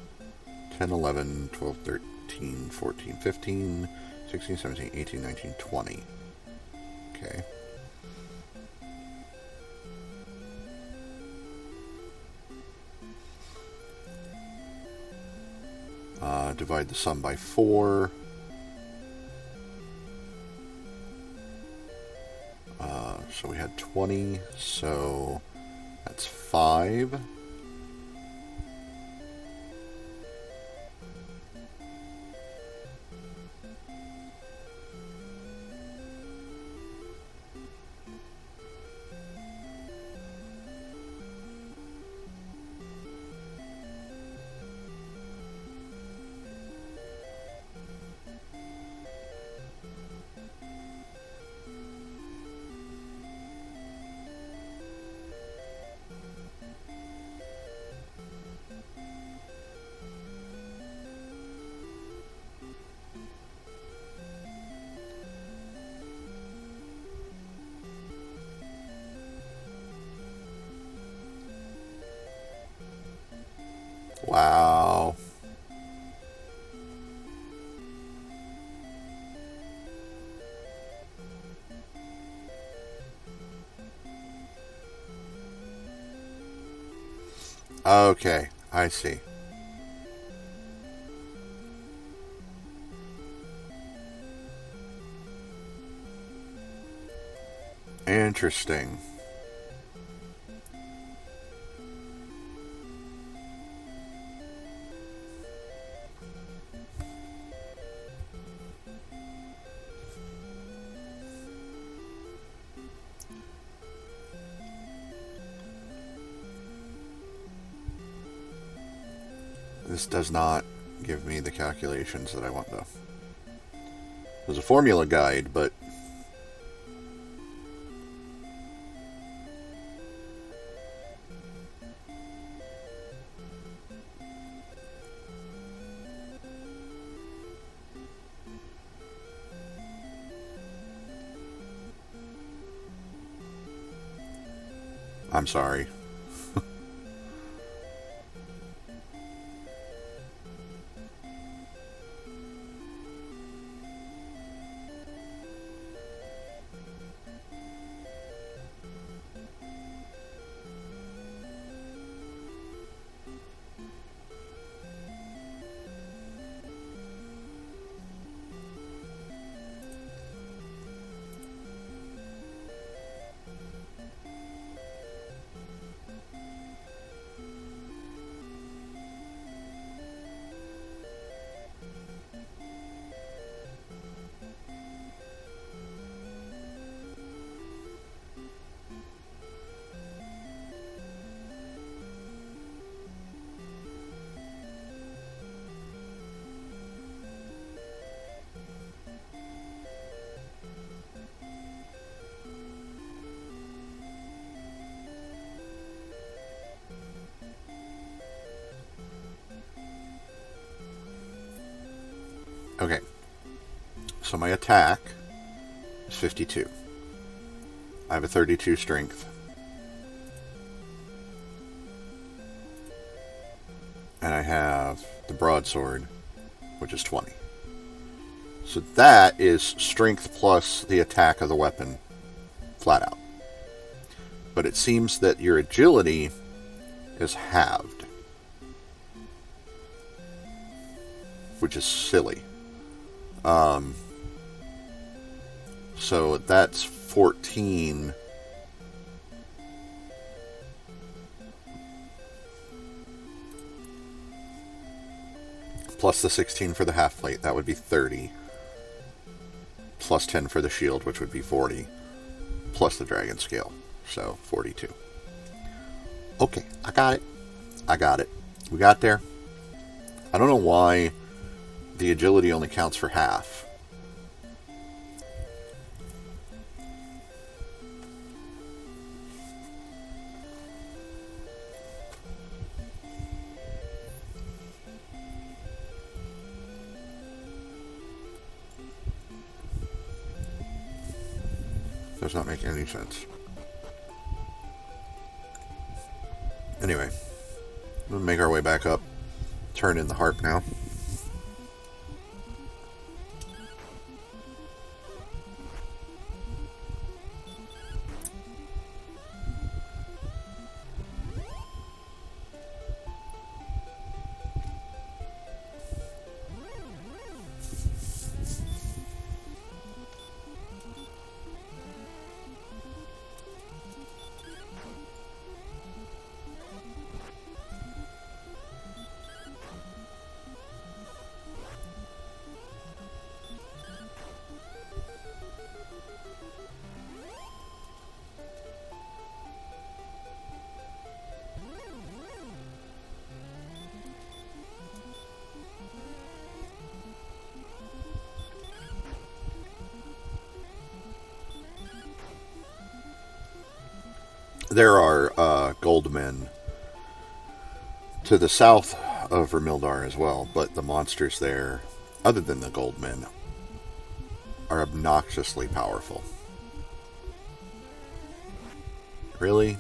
10, 11, 12, 13, 14, 15, 16, 17, 18, 19, 20. Okay. Divide the sum by 4. So we had 20, so that's 5. Wow. Okay, I see. Interesting. This does not give me the calculations that I want, though. There's a formula guide, but I'm sorry. Okay. So my attack is 52. I have a 32 strength. And I have the broadsword, which is 20. So that is strength plus the attack of the weapon, flat out. But it seems that your agility is halved, which is silly. So that's 14. Plus the 16 for the half plate, that would be 30. Plus 10 for the shield, which would be 40. Plus the dragon scale, so 42. Okay, I got it. I got it. We got there. I don't know why the agility only counts for half. Does not make any sense. Anyway, we'll make our way back up. Turn in the harp now. There are gold men to the south of Vermildar as well, but the monsters there, other than the gold men, are obnoxiously powerful. Really?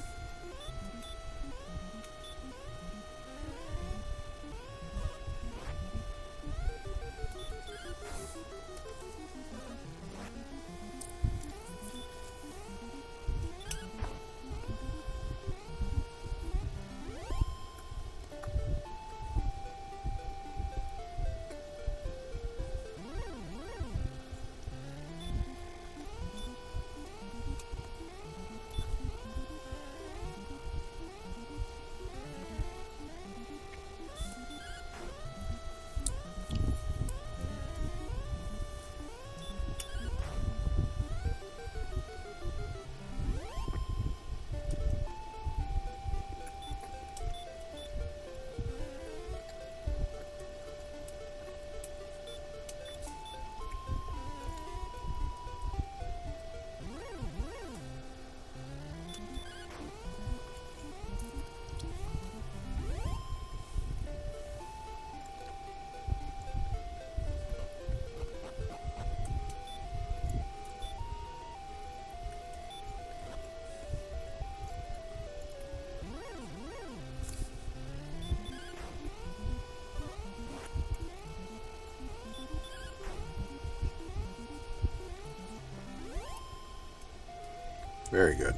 Very good.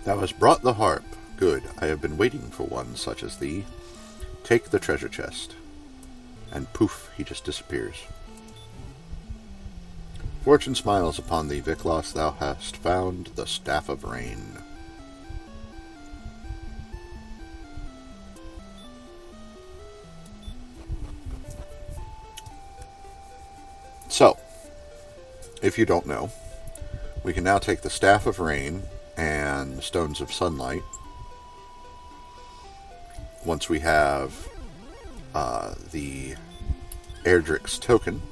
Thou hast brought the harp. Good, I have been waiting for one such as thee. Take the treasure chest. And poof, he just disappears. Fortune smiles upon thee, Viklos. Thou hast found the Staff of Rain. So, if you don't know, we can now take the Staff of Rain and the Stones of Sunlight. Once we have the Erdrick's token,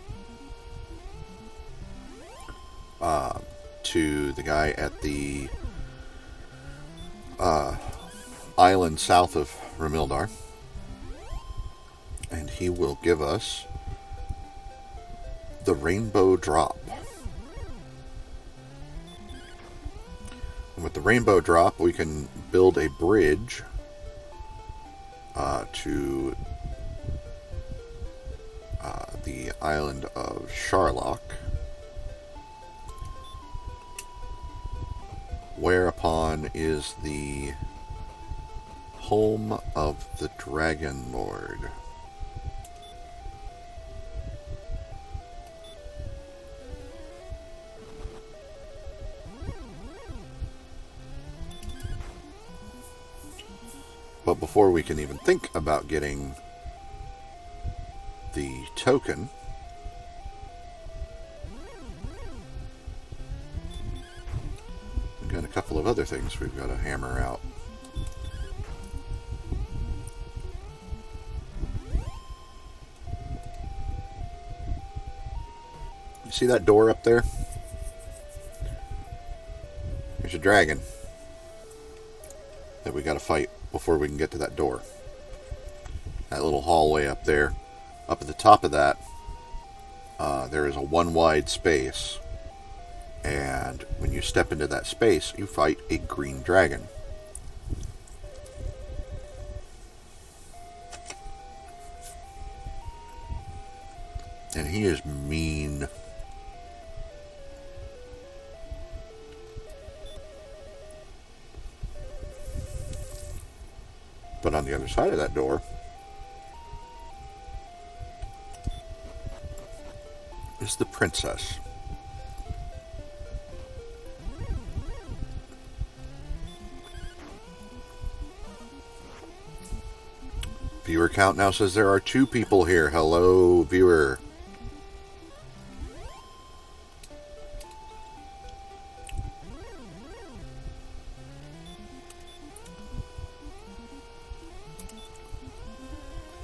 to the guy at the island south of Ramildar, and he will give us the Rainbow Drop. And with the Rainbow Drop, we can build a bridge to the island of Sharlock, whereupon is the home of the Dragon Lord. But before we can even think about getting the token, we've got a couple of other things we've got to hammer out. You see that door up there? There's a dragon that we got to fight before we can get to that door. That little hallway up there. Up at the top of that, there is a one wide space. And when you step into that space, you fight a green dragon. And he is mean. But on the other side of that door is the princess. Viewer count now says there are 2 people here. Hello, viewer.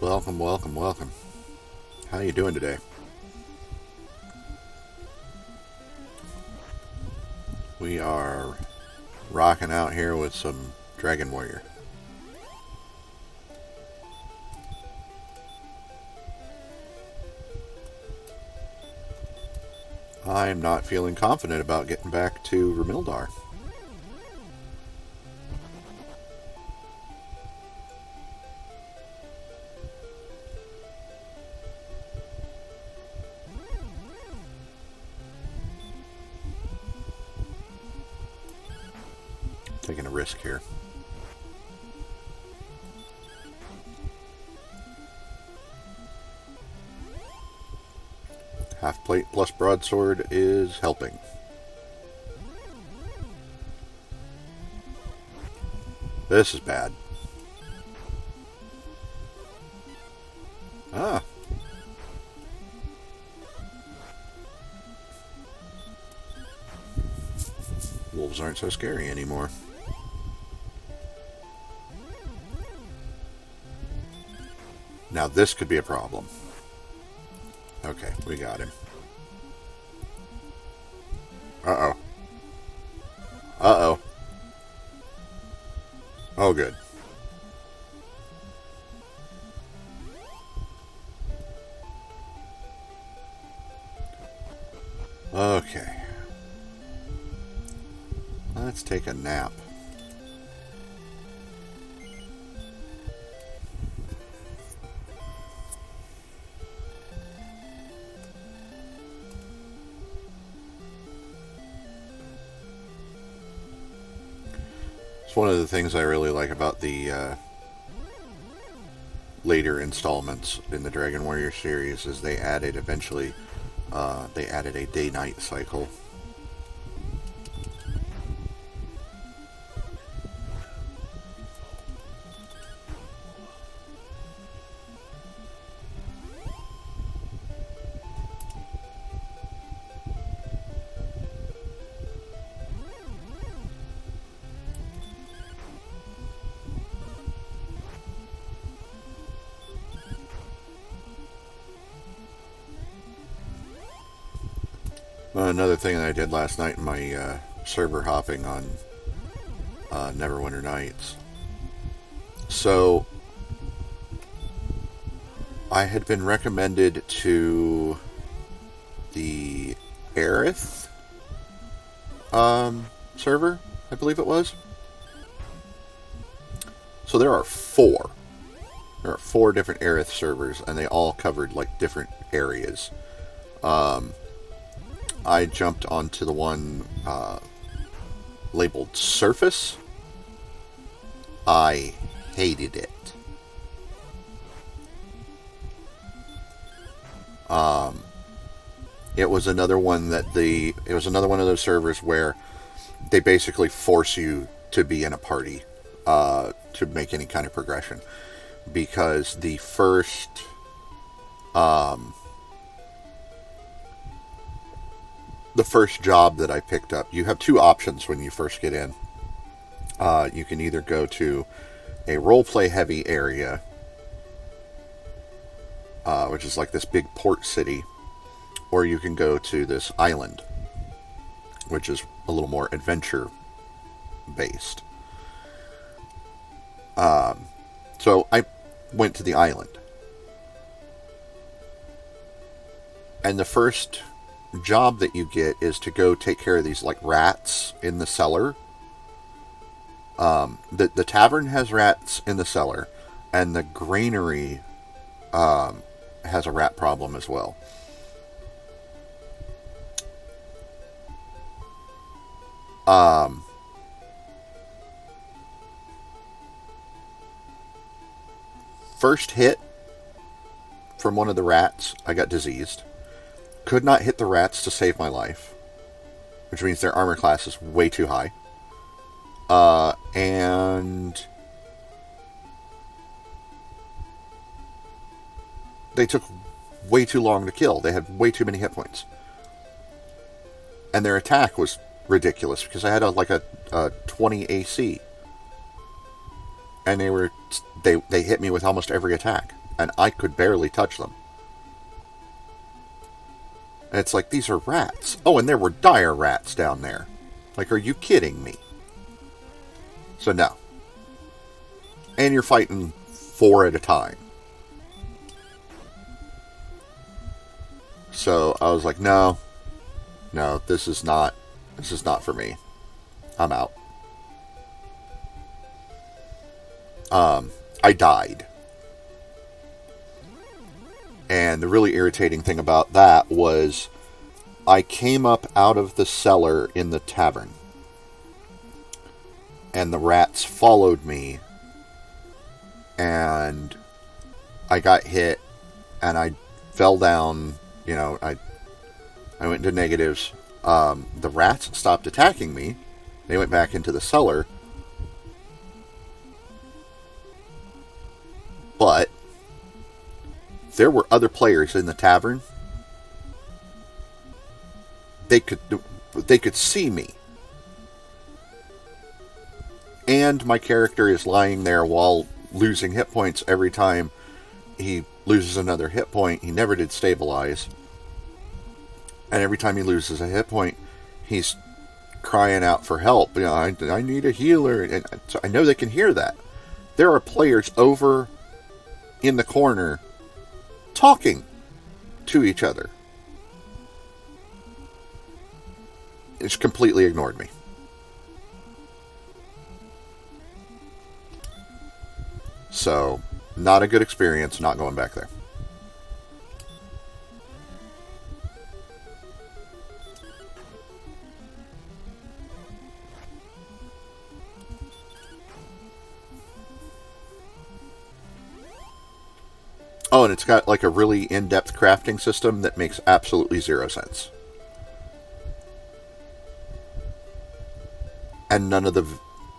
Welcome, welcome, welcome. How you doing today? We are rocking out here with some Dragon Warrior. I'm not feeling confident about getting back to Ramildar. Taking a risk here. Half plate plus broadsword is helping. This is bad. Ah. Wolves aren't so scary anymore. Now this could be a problem. Okay, we got him. Uh-oh. Uh-oh. Oh, good. Okay. Let's take a nap. It's one of the things I really like about the later installments in the Dragon Warrior series is they added eventually they added a day-night cycle. Another thing that I did last night in my server hopping on Neverwinter Nights. So, I had been recommended to the Aerith server, I believe it was. So there are four. There are four different Aerith servers, and they all covered like different areas. I jumped onto the one labeled Surface. I hated it. It was another one it was another one of those servers where they basically force you to be in a party to make any kind of progression, because the first job that I picked up, you have two options when you first get in. You can either go to a roleplay heavy area, which is like this big port city, or you can go to this island, which is a little more adventure based. So I went to the island. And the first job that you get is to go take care of these like rats in the cellar. The tavern has rats in the cellar, and the granary has a rat problem as well. First hit from one of the rats, I got diseased. Could not hit the rats to save my life, which means their armor class is way too high. And they took way too long to kill. They had way too many hit points. And their attack was ridiculous because I had a 20 AC. And they hit me with almost every attack, and I could barely touch them. And it's like, these are rats. Oh, and there were dire rats down there. Like, are you kidding me? So no. And you're fighting 4 at a time. So I was like, no, this is not for me. I'm out. I died. And the really irritating thing about that was I came up out of the cellar in the tavern, and the rats followed me, and I got hit, and I fell down. I went into negatives. The rats stopped attacking me. They went back into the cellar. But there were other players in the tavern. They could see me. And my character is lying there while losing hit points every time he loses another hit point. He never did stabilize. And every time he loses a hit point, he's crying out for help. I need a healer. And so I know they can hear that. There are players over in the corner talking to each other. It's completely ignored me. So, not a good experience, not going back there. Oh, and it's got like a really in-depth crafting system that makes absolutely zero sense. And none of the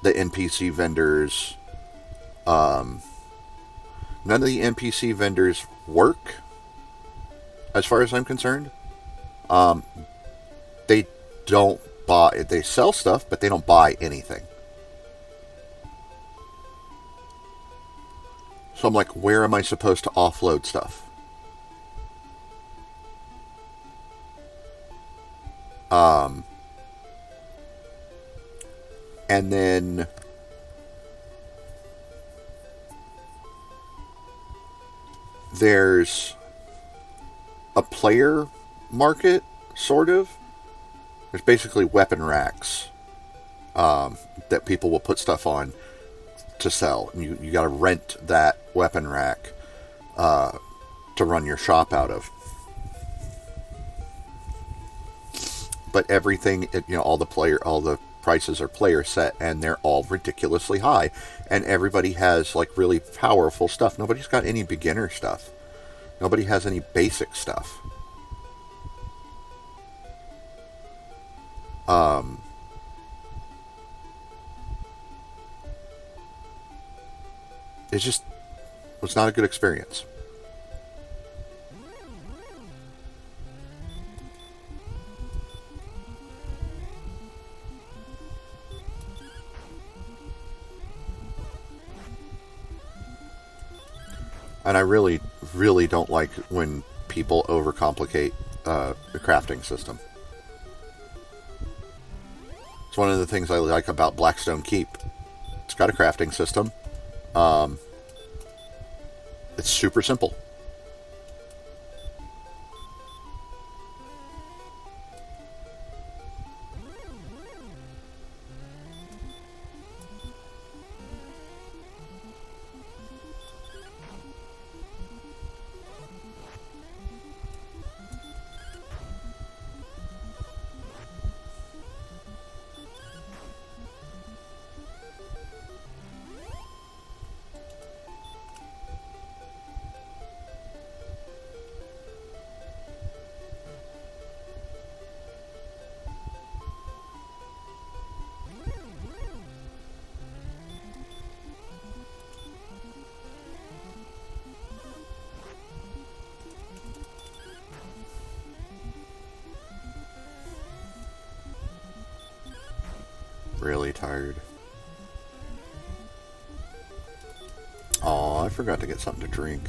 NPC vendors, um, none of the NPC vendors work, as far as I'm concerned. Um, they don't buy. They sell stuff, but they don't buy anything. So I'm like, where am I supposed to offload stuff? Um, and then there's a player market, sort of. There's basically weapon racks that people will put stuff on to sell. And you got to rent that weapon rack to run your shop out of. But everything, all the prices are player set, and they're all ridiculously high. And everybody has like really powerful stuff. Nobody's got any beginner stuff. Nobody has any basic stuff. It just was not a good experience. And I really, really don't like when people overcomplicate the crafting system. It's one of the things I like about Blackstone Keep. It's got a crafting system. Um, it's super simple. Really tired. Oh, I forgot to get something to drink.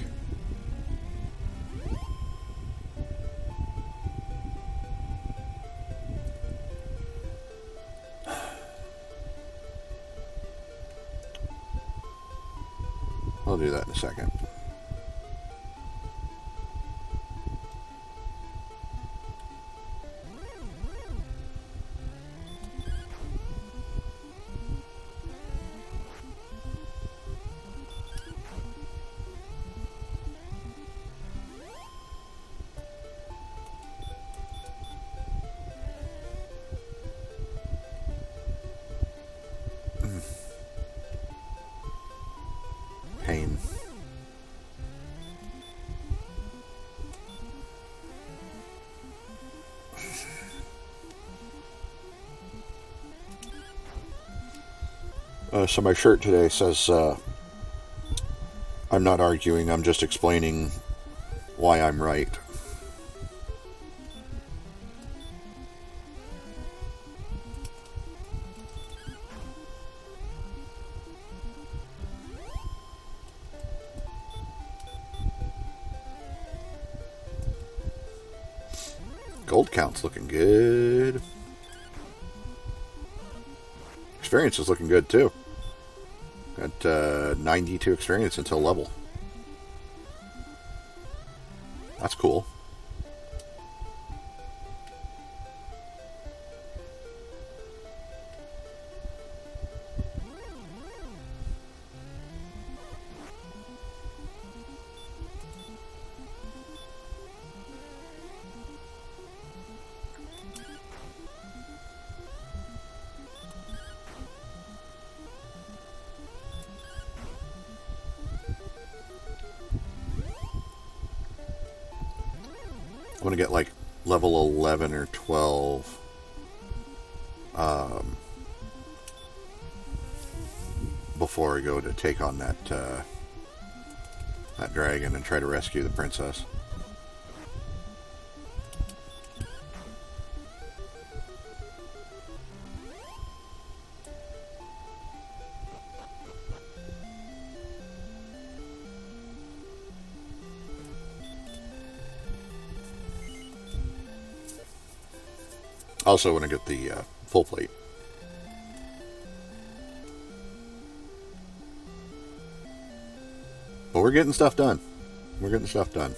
I'll do that in a second. Pain. So my shirt today says, I'm not arguing, I'm just explaining why I'm right. Gold count's looking good. Experience is looking good too. Got 92 experience until level. That's cool. want to get like level 11 or 12 before I go to take on that dragon and try to rescue the princess. Also want to get the full plate. But we're getting stuff done. We're getting stuff done.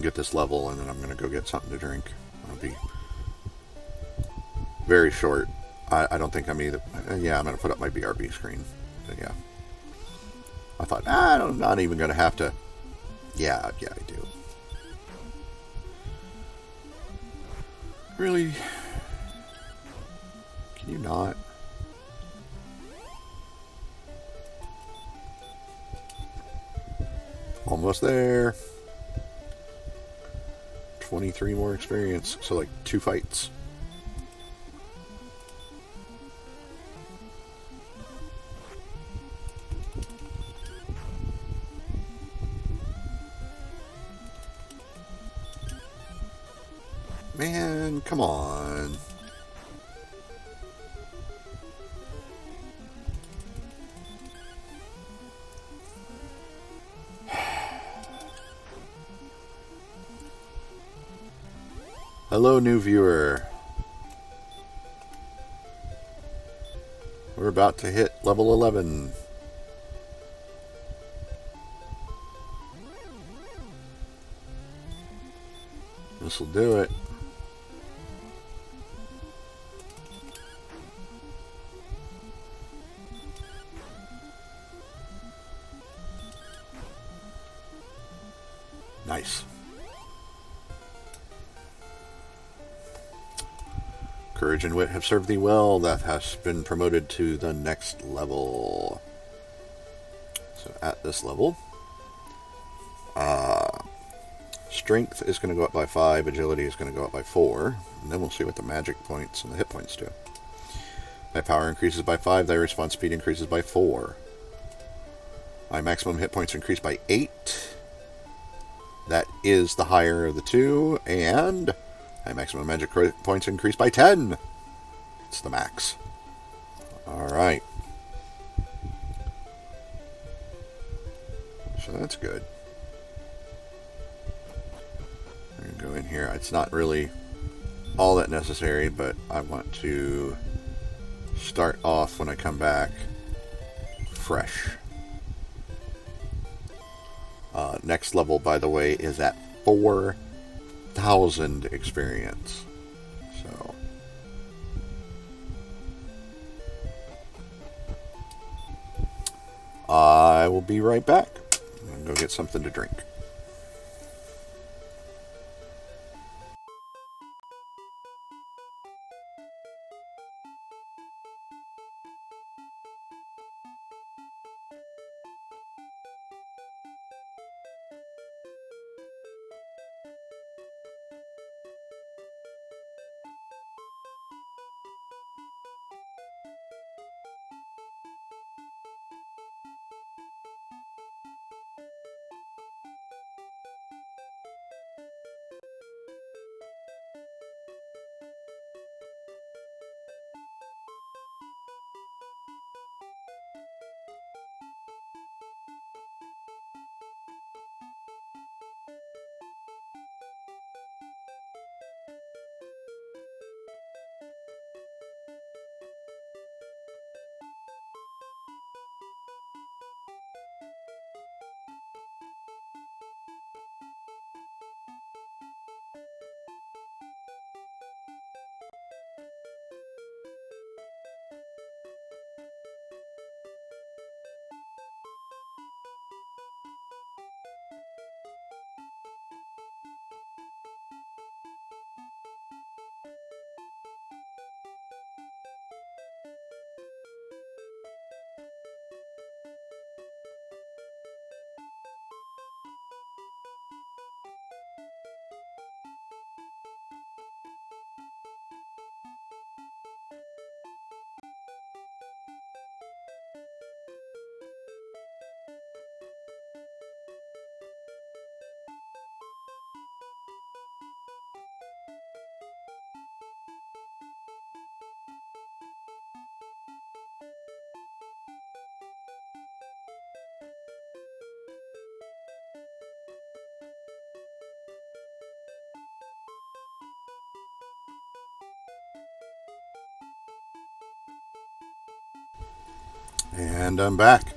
Get this level, and then I'm going to go get something to drink. I'll be very short. I don't think I'm either. Yeah, I'm going to put up my BRB screen. But yeah. I thought, I'm not even going to have to. Yeah, I do. Really? Can you not? Almost there. 23 more experience, so like 2 fights. Man, come on. Hello, new viewer. We're about to hit level 11. This will do it. Nice. Courage and wit have served thee well. That has been promoted to the next level. So at this level, strength is going to go up by 5, agility is going to go up by 4, and then we'll see what the magic points and the hit points do. Thy power increases by 5, thy response speed increases by 4. Thy maximum hit points increase by 8. That is the higher of the two, and thy maximum magic points increase by 10. It's the max. Alright. So that's good. I'm going to go in here. It's not really all that necessary, but I want to start off when I come back fresh. Next level, by the way, is at 4,000 experience. So I will be right back. I'm going to go get something to drink. And I'm back.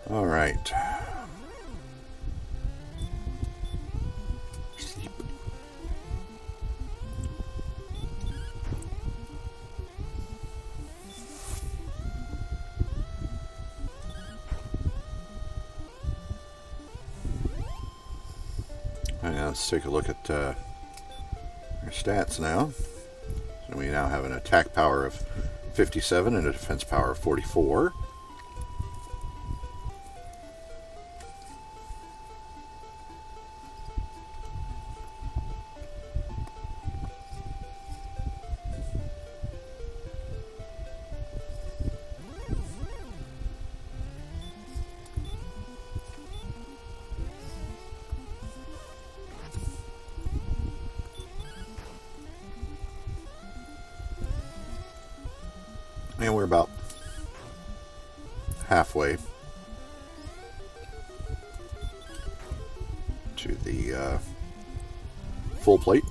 All right. Sleep. Let's take a look at our stats now. So we now have an attack power of 57 and a defense power of 44. And we're about halfway to the full plate.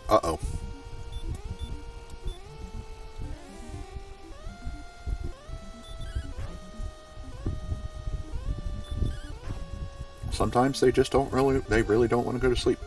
Uh-oh. Sometimes they just really don't want to go to sleep.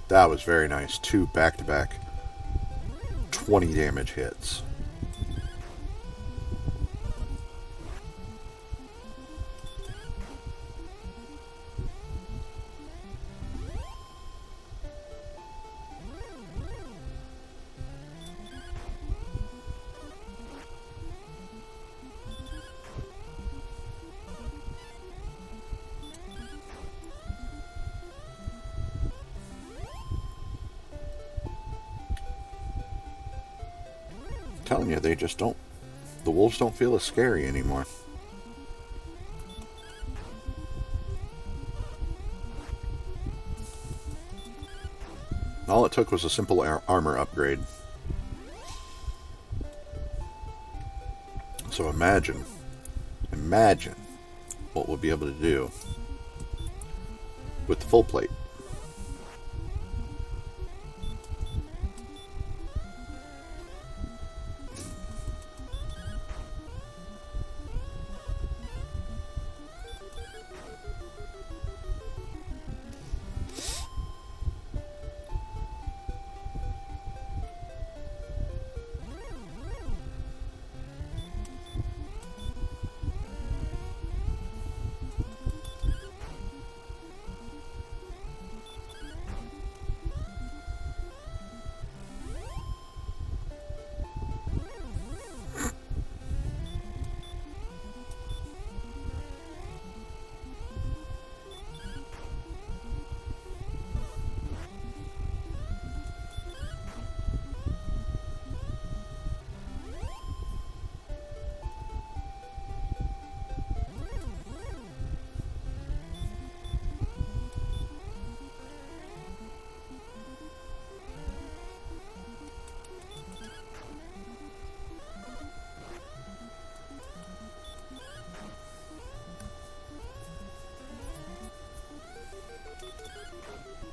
That was very nice. 2 back-to-back 20 damage hits. Telling you, they just don't. The wolves don't feel as scary anymore. All it took was a simple armor upgrade. So imagine what we'll be able to do with the full plate.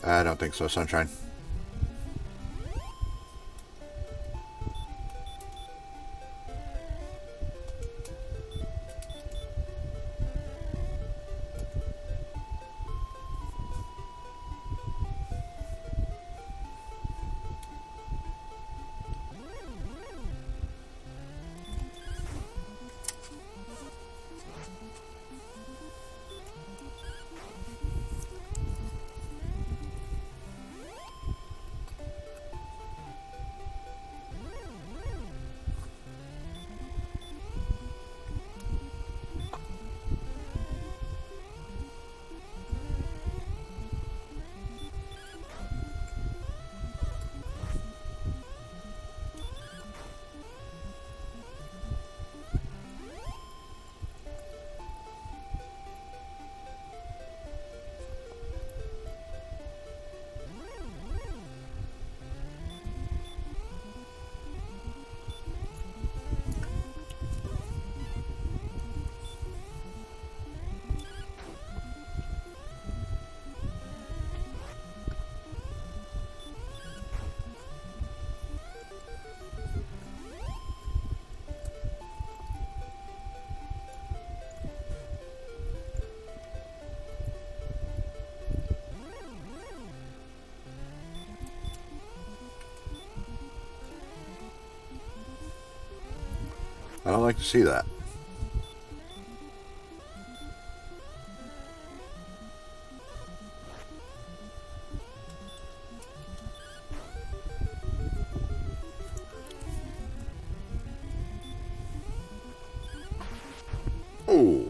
I don't think so, Sunshine. like to see that. Oh.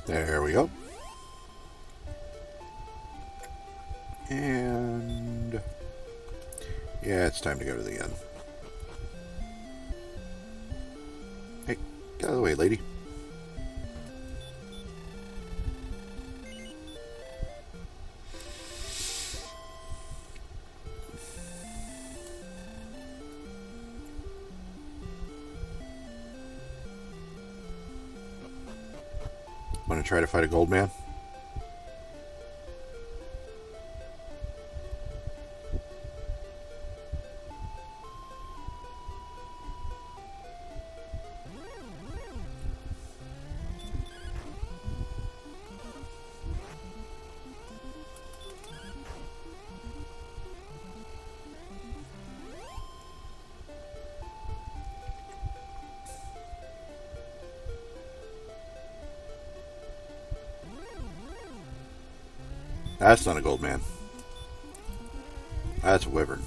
There we go. And yeah, it's time to go to the end. Hey, get out of the way, lady. Want to try to fight a gold man? That's not a gold man. That's a wyvern.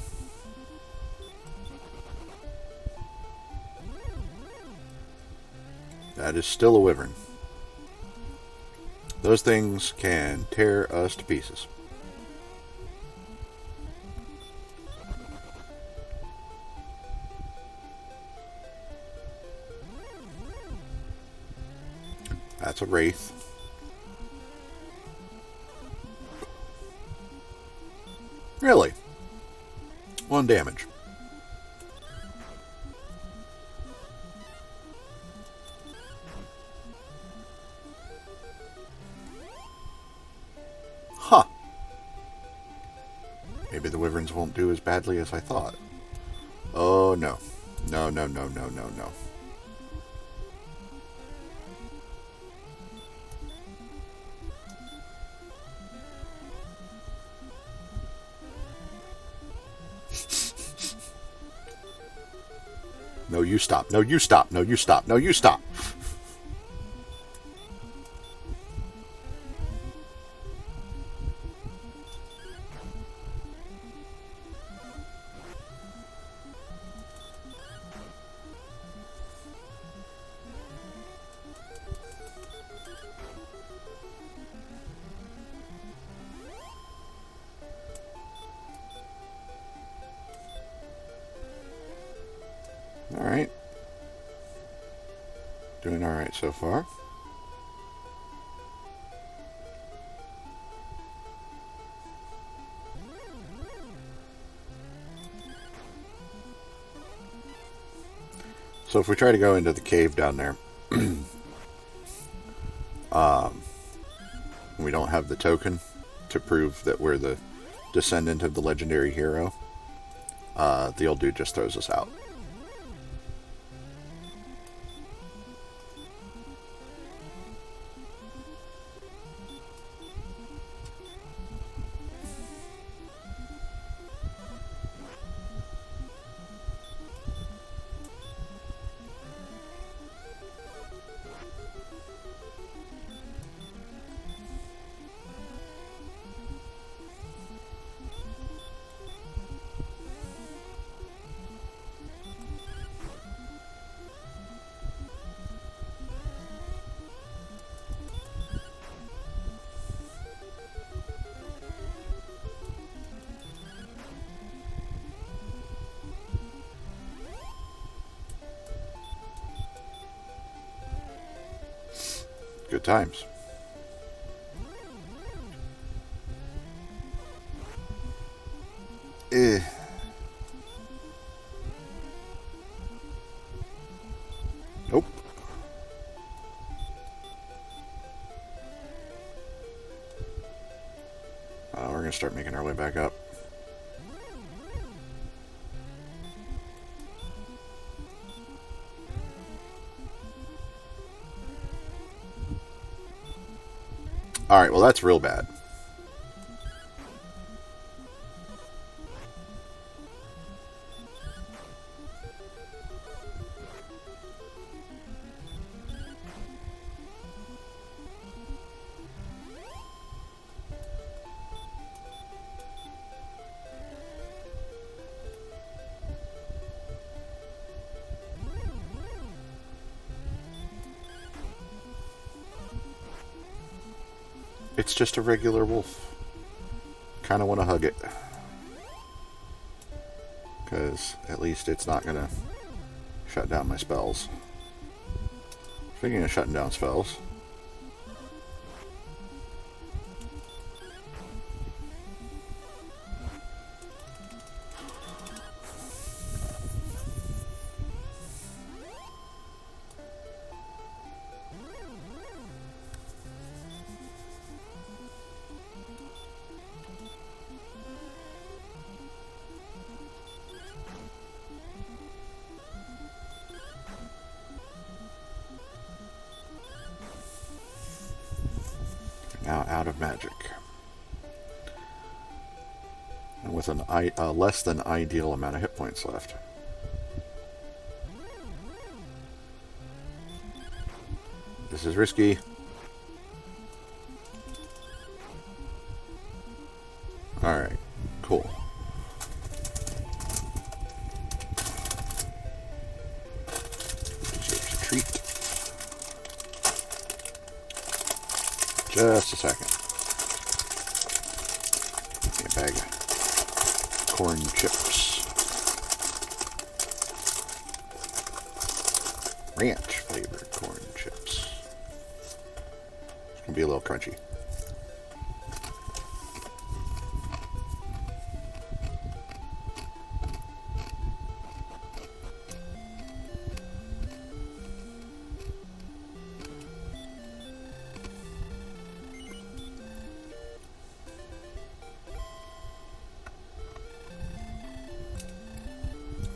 That is still a wyvern. Those things can tear us to pieces. That's a wraith. Really? 1 damage. Huh. Maybe the wyverns won't do as badly as I thought. Oh, no. No, no, no, no, no, no. No, you stop. No, you stop. No, you stop. No, you stop. All right. Doing all right so far. So if we try to go into the cave down there, we don't have the token to prove that we're the descendant of the legendary hero, the old dude just throws us out. Good times. Nope. We're going to start making our way back up. Alright, well that's real bad. It's just a regular wolf. Kind of want to hug it. Because at least it's not going to shut down my spells. Speaking of shutting down spells. Now out of magic. And with a less than ideal amount of hit points left. This is risky. Alright, cool. Deserves a treat. Just a second. Give me a bag of corn chips. Ranch flavored corn chips. It's gonna be a little crunchy.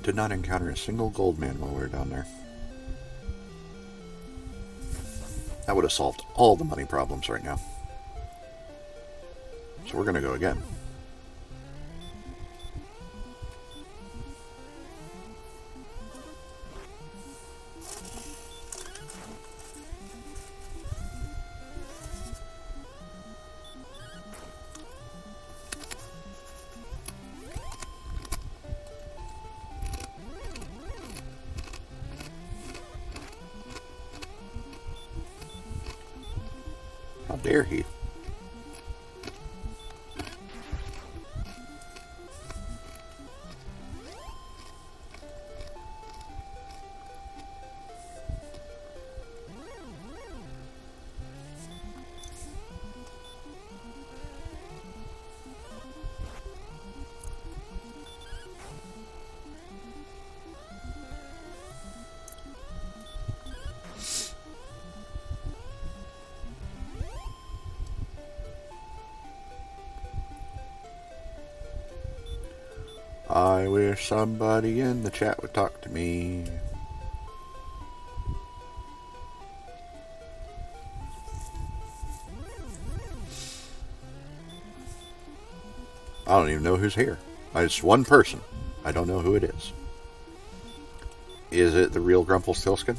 Did not encounter a single gold man while we were down there. That would have solved all the money problems right now. So we're going to go again. How dare he? I wish somebody in the chat would talk to me. I don't even know who's here. It's one person. I don't know who it is. Is it the real Grumpelstiltskin?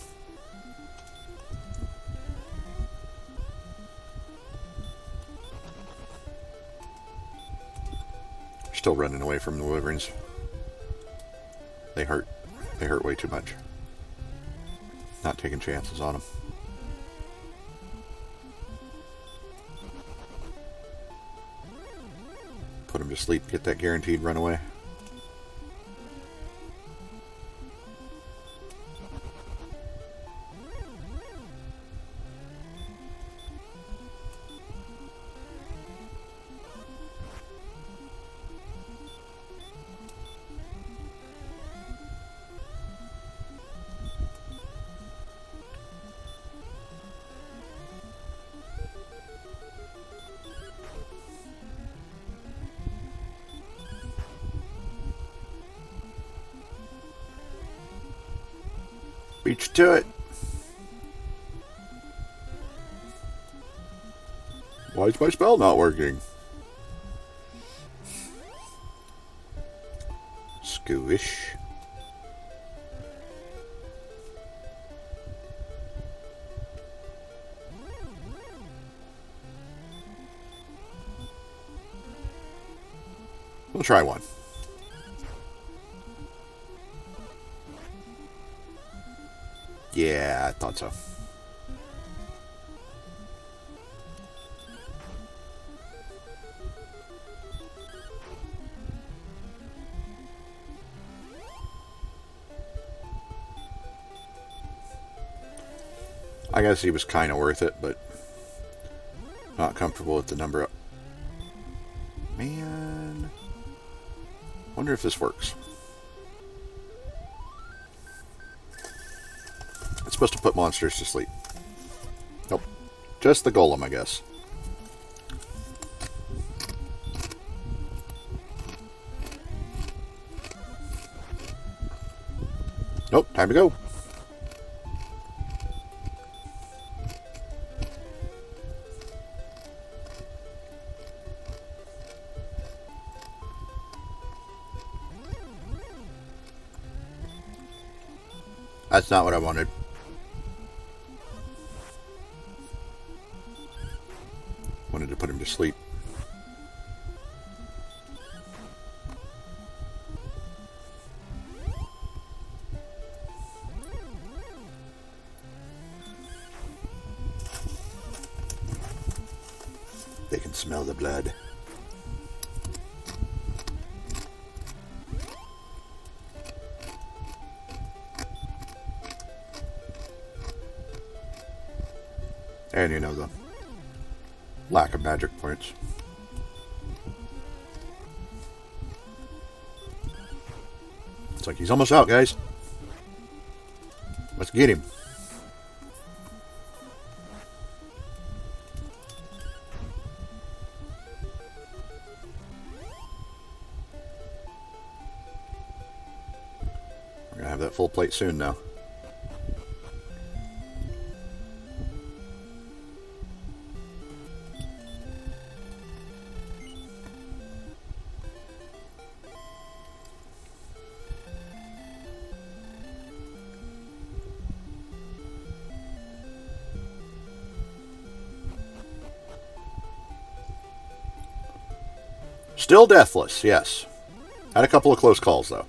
Still running away from the wyverns. They hurt. They hurt way too much. Not taking chances on them. Put them to sleep. Get that guaranteed runaway. Beat you to it. Why is my spell not working? Squish. We'll try one. Yeah, I thought so. I guess he was kind of worth it, but not comfortable with the number up. Man, wonder if this works. It's supposed to put monsters to sleep. Nope. Just the golem, I guess. Nope, time to go. That's not what I wanted. Wanted to put him to sleep. They can smell the blood. And you know the lack of magic points. It's like he's almost out, guys. Let's get him. We're gonna have that full plate soon now. Still deathless, yes. Had a couple of close calls, though.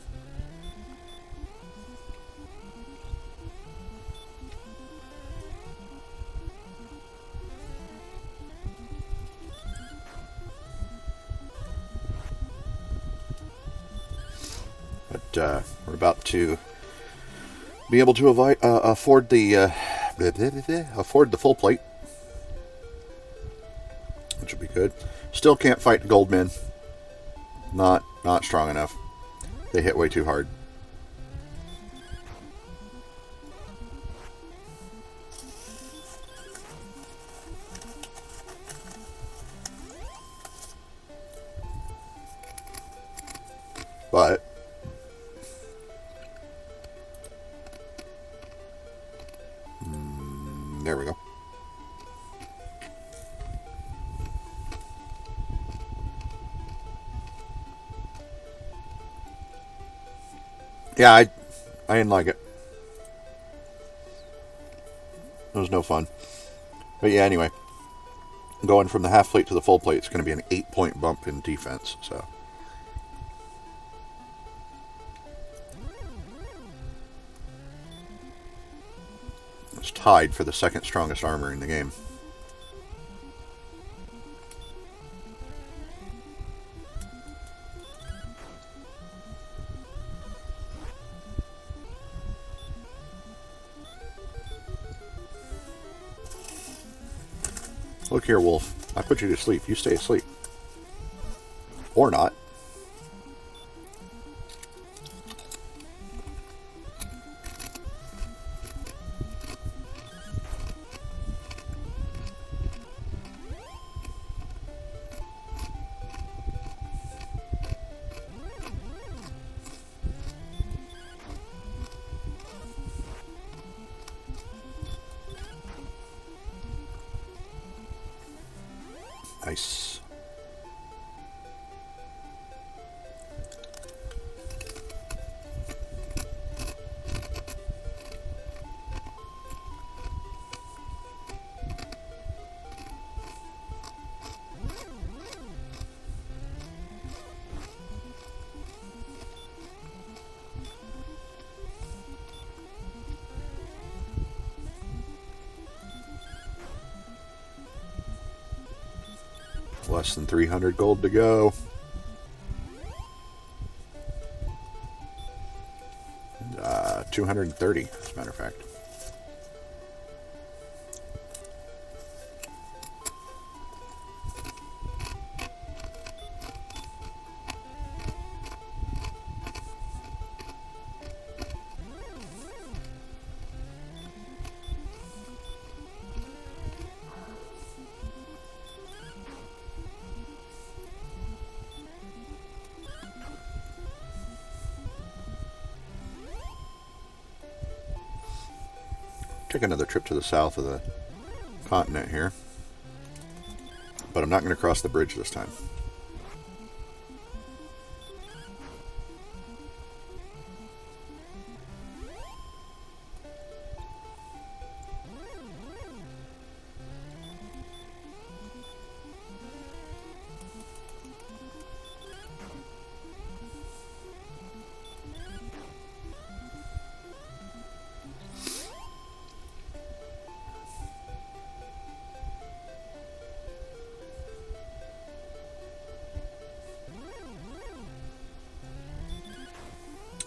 But we're about to be able to afford the full plate, which will be good. Still can't fight the Goldmen. Not strong enough. They hit way too hard. But there we go. Yeah, I didn't like it. It was no fun. But yeah, anyway. Going from the half plate to the full plate is going to be an 8-point bump in defense, so. It's tied for the second strongest armor in the game. Look here, Wolf. I put you to sleep. You stay asleep. Or not. Nice. Less than 300 gold to go. 230, as a matter of fact. Take another trip to the south of the continent here. But I'm not going to cross the bridge this time.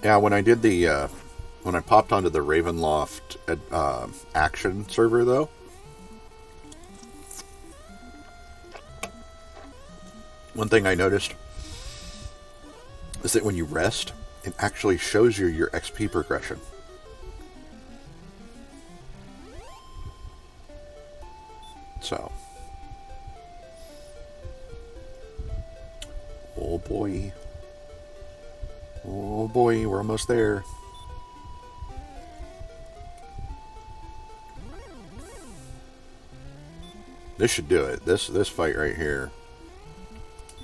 Yeah, when I did the when I popped onto the Ravenloft action server, though, one thing I noticed is that when you rest, it actually shows you your XP progression. So, oh boy. Oh boy, we're almost there. This should do it. This fight right here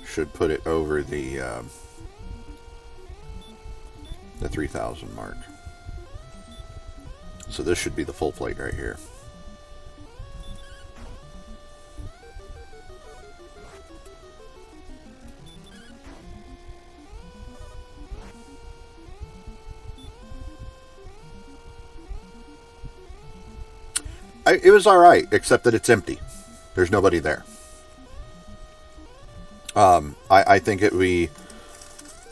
should put it over the 3,000 mark. So this should be the full plate right here. It was alright, except that it's empty. There's nobody there. I think it would be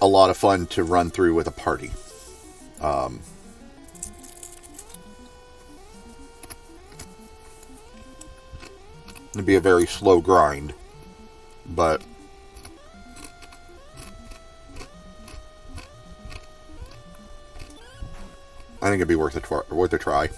a lot of fun to run through with a party. It'd be a very slow grind, but I think it'd be worth a try.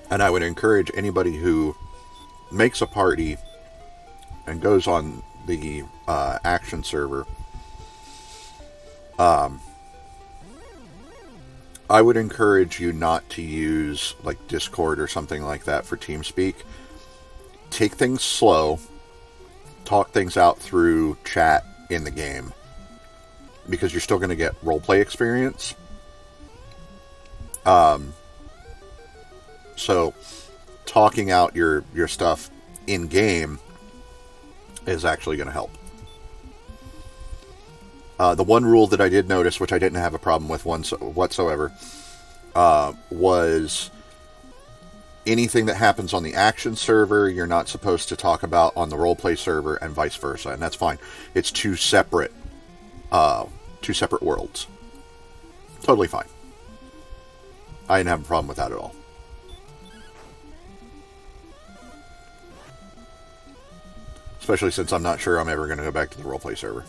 And I would encourage anybody who makes a party and goes on the action server, I would encourage you not to use like Discord or something like that for TeamSpeak. Take things slow, talk things out through chat in the game, because you're still going to get roleplay experience. So, talking out your stuff in-game is actually going to help. The one rule that I did notice, which I didn't have a problem with whatsoever, was anything that happens on the action server, you're not supposed to talk about on the roleplay server, and vice versa, and that's fine. It's two separate worlds. Totally fine. I didn't have a problem with that at all. Especially since I'm not sure I'm ever going to go back to the roleplay server.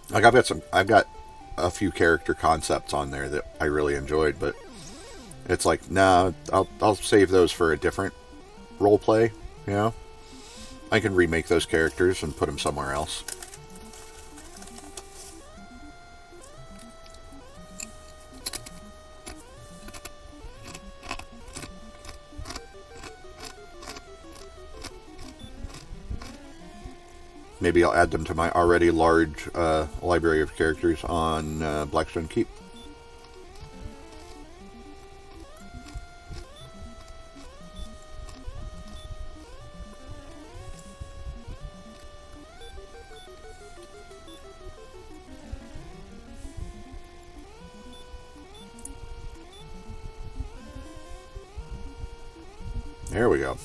Like I've got a few character concepts on there that I really enjoyed, but it's like, nah, I'll save those for a different roleplay. You know, I can remake those characters and put them somewhere else. Maybe I'll add them to my already large library of characters on Blackstone Keep. There we go.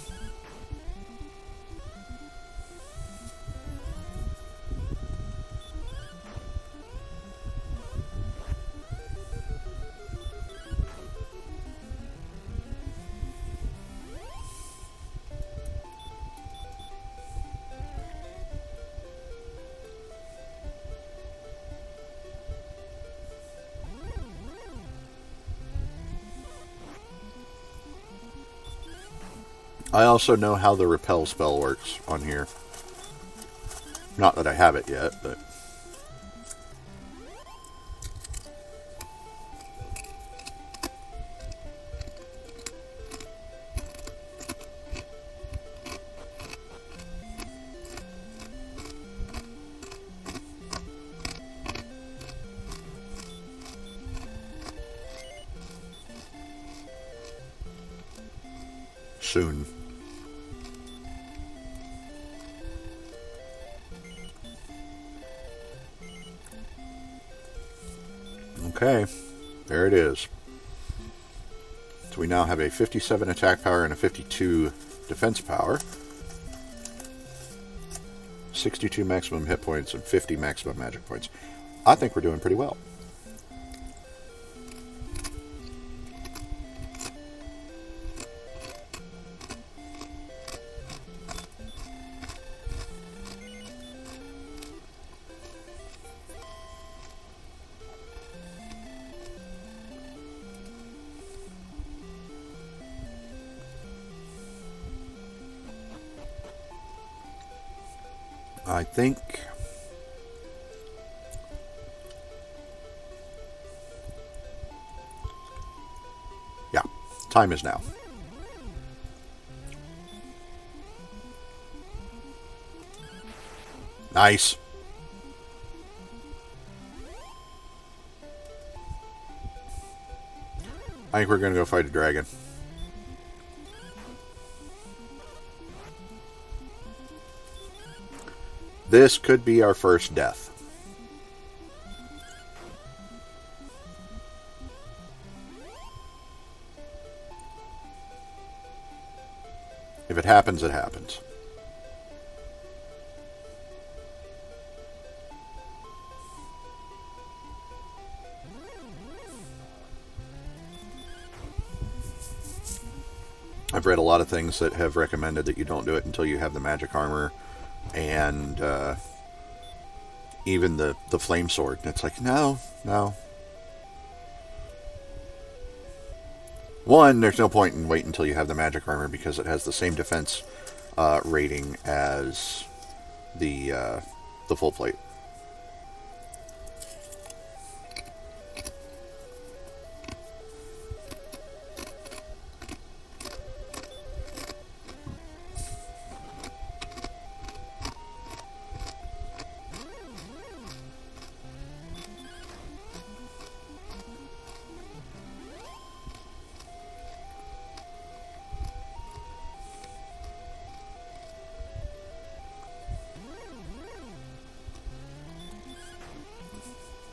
I also know how the repel spell works on here. Not that I have it yet, but... soon. Okay, there it is. So we now have a 57 attack power and a 52 defense power. 62 maximum hit points and 50 maximum magic points. I think we're doing pretty well. I think yeah, time is now. Nice. I think we're going to go fight a dragon. This could be our first death. If it happens, it happens. I've read a lot of things that have recommended that you don't do it until you have the magic armor and even the flame sword. And it's like, no. One, there's no point in waiting until you have the magic armor because it has the same defense rating as the full plate.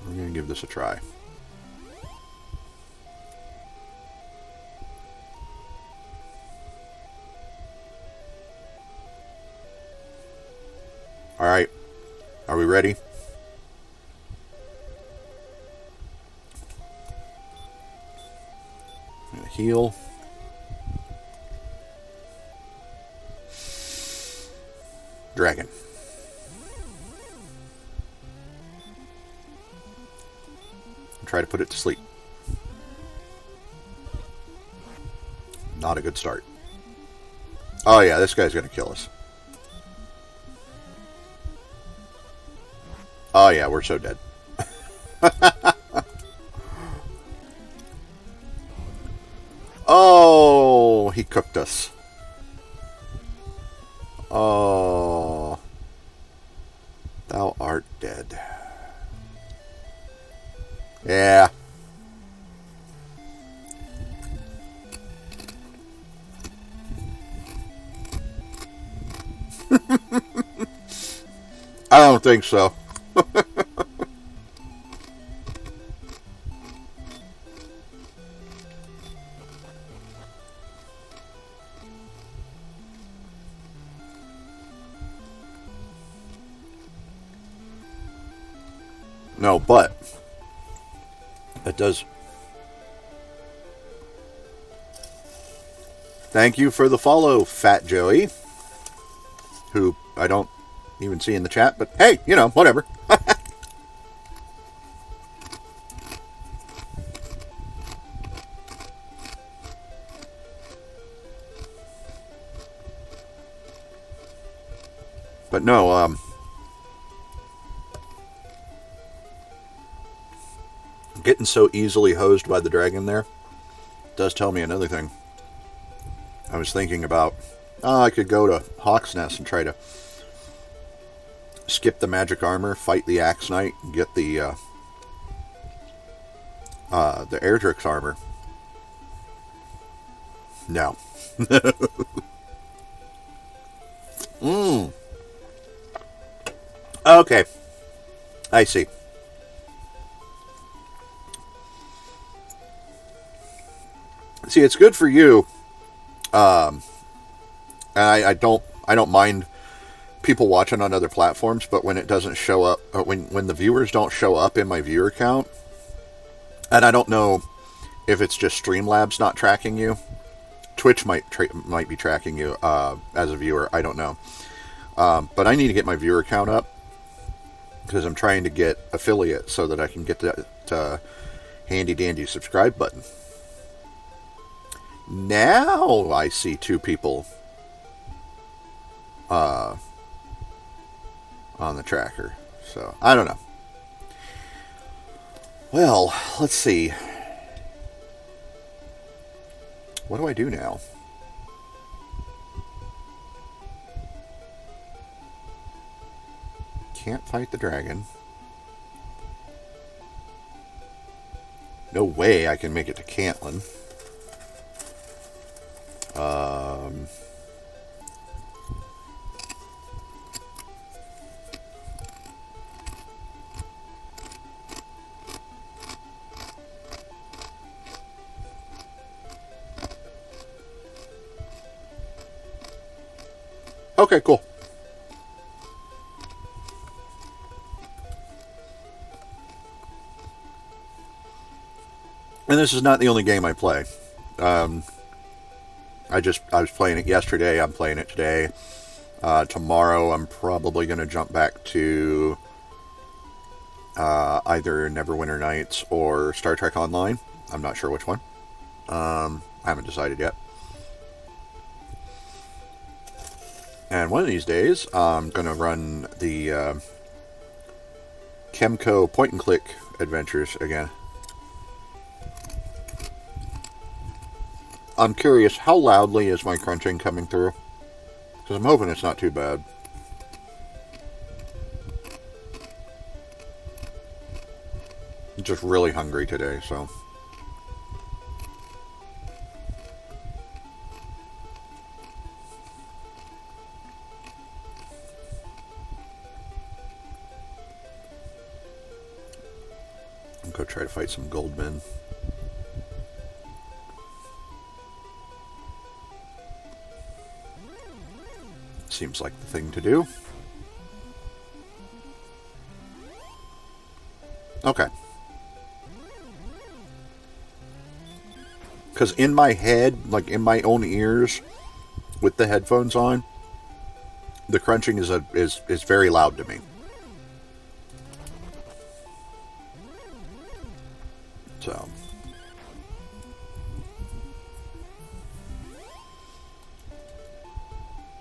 We're going to give this a try. All right. Are we ready? I'm going to heal. Dragon. Try to put it to sleep. Not a good start. Oh yeah, this guy's gonna kill us. Oh yeah, we're so dead. Oh, he cooked us. Oh. Yeah. I don't think so. No, but it does. Thank you for the follow, Fat Joey, who I don't even see in the chat, but hey, you know, whatever. But no, getting so easily hosed by the dragon there does tell me another thing. I was thinking about, I could go to Hawk's Nest and try to skip the magic armor, fight the Axe Knight, and get the Erdrick's armor. No. Okay. I see. See, it's good for you. And I don't mind people watching on other platforms, but when it doesn't show up, when the viewers don't show up in my viewer count, and I don't know if it's just Streamlabs not tracking you. Twitch might be tracking you as a viewer. I don't know. But I need to get my viewer count up because I'm trying to get affiliate so that I can get that handy dandy subscribe button. Now I see 2 people on the tracker. So, I don't know. Well, let's see. What do I do now? Can't fight the dragon. No way I can make it to Cantlin. Okay, cool. And this is not the only game I play. I was playing it yesterday. I'm playing it today. Tomorrow, I'm probably going to jump back to either Neverwinter Nights or Star Trek Online. I'm not sure which one. I haven't decided yet. And one of these days, I'm going to run the Chemco point-and-click adventures again. I'm curious, how loudly is my crunching coming through? Because I'm hoping it's not too bad. I'm just really hungry today, so... I'm going to try to fight some goldmen. Seems like the thing to do. Okay. Because in my head, like in my own ears, with the headphones on, the crunching is very loud to me. So...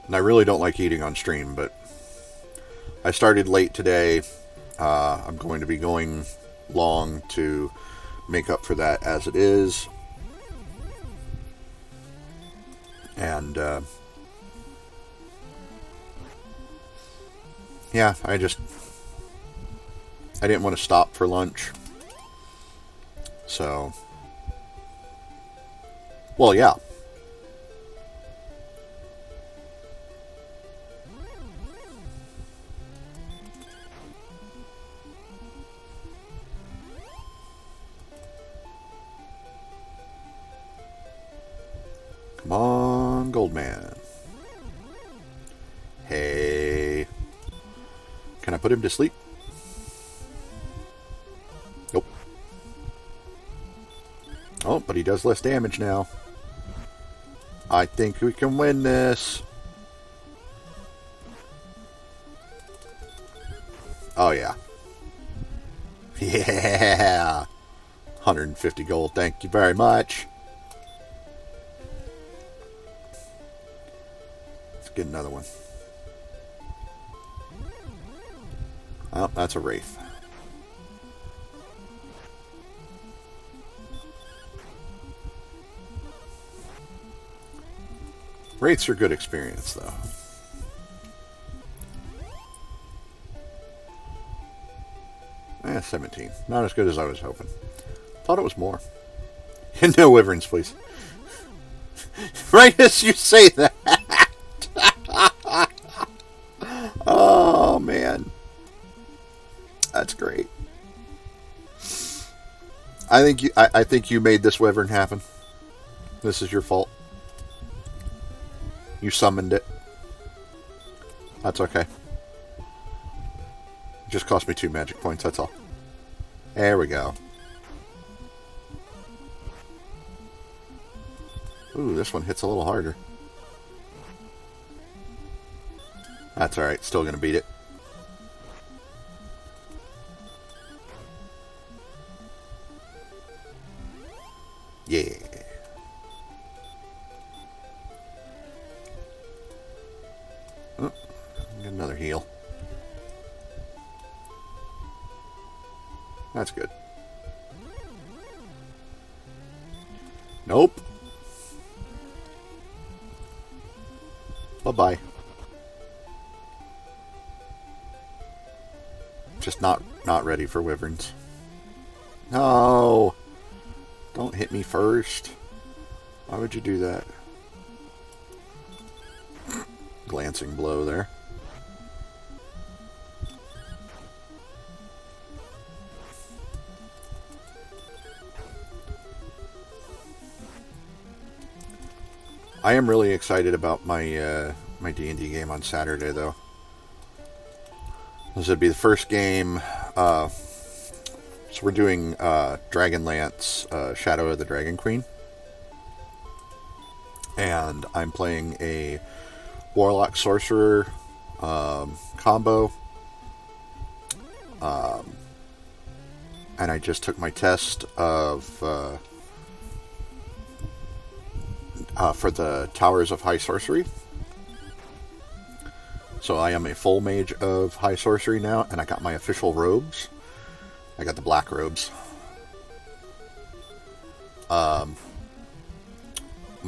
And I really don't like eating on stream, but I started late today. I'm going to be going long to make up for that as it is. And, yeah, I didn't want to stop for lunch. So, well, yeah. Come on, Goldman. Hey. Can I put him to sleep? Nope. Oh, but he does less damage now. I think we can win this. Oh, yeah. Yeah. 150 gold. Thank you very much. Let's get another one. Oh, that's a wraith. Wraiths are good experience, though. Eh, 17. Not as good as I was hoping. Thought it was more. No wyverns, please. Right as you say that. Oh, man. That's great. I think you made this wyvern happen. This is your fault. You summoned it. That's okay. It just cost me 2 magic points, that's all. There we go. Ooh, this one hits a little harder. That's alright, still gonna beat it. Yeah. Oh, get another heal. That's good. Nope. Bye-bye. Just not ready for wyverns. No. Don't hit me first. Why would you do that? Glancing blow there. I am really excited about my my D&D game on Saturday, though. This would be the first game. So we're doing Dragonlance, Shadow of the Dragon Queen, and I'm playing a Warlock Sorcerer combo. And I just took my test of for the Towers of High Sorcery. So I am a full mage of High Sorcery now, and I got my official robes. I got the black robes. My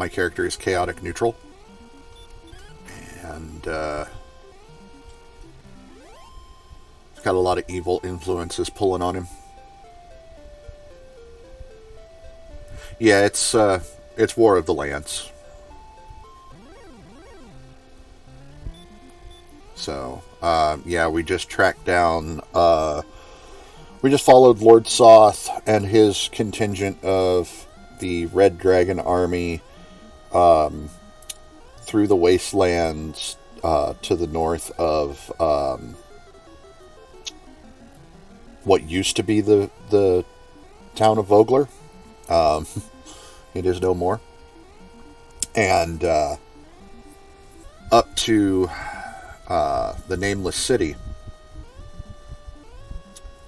character is chaotic neutral. And he's got a lot of evil influences pulling on him. Yeah, it's War of the Lance. So, yeah, we just tracked down, we just followed Lord Soth and his contingent of the Red Dragon army, through the wastelands, to the north of, what used to be the town of Vogler. It is no more. And, up to the Nameless City.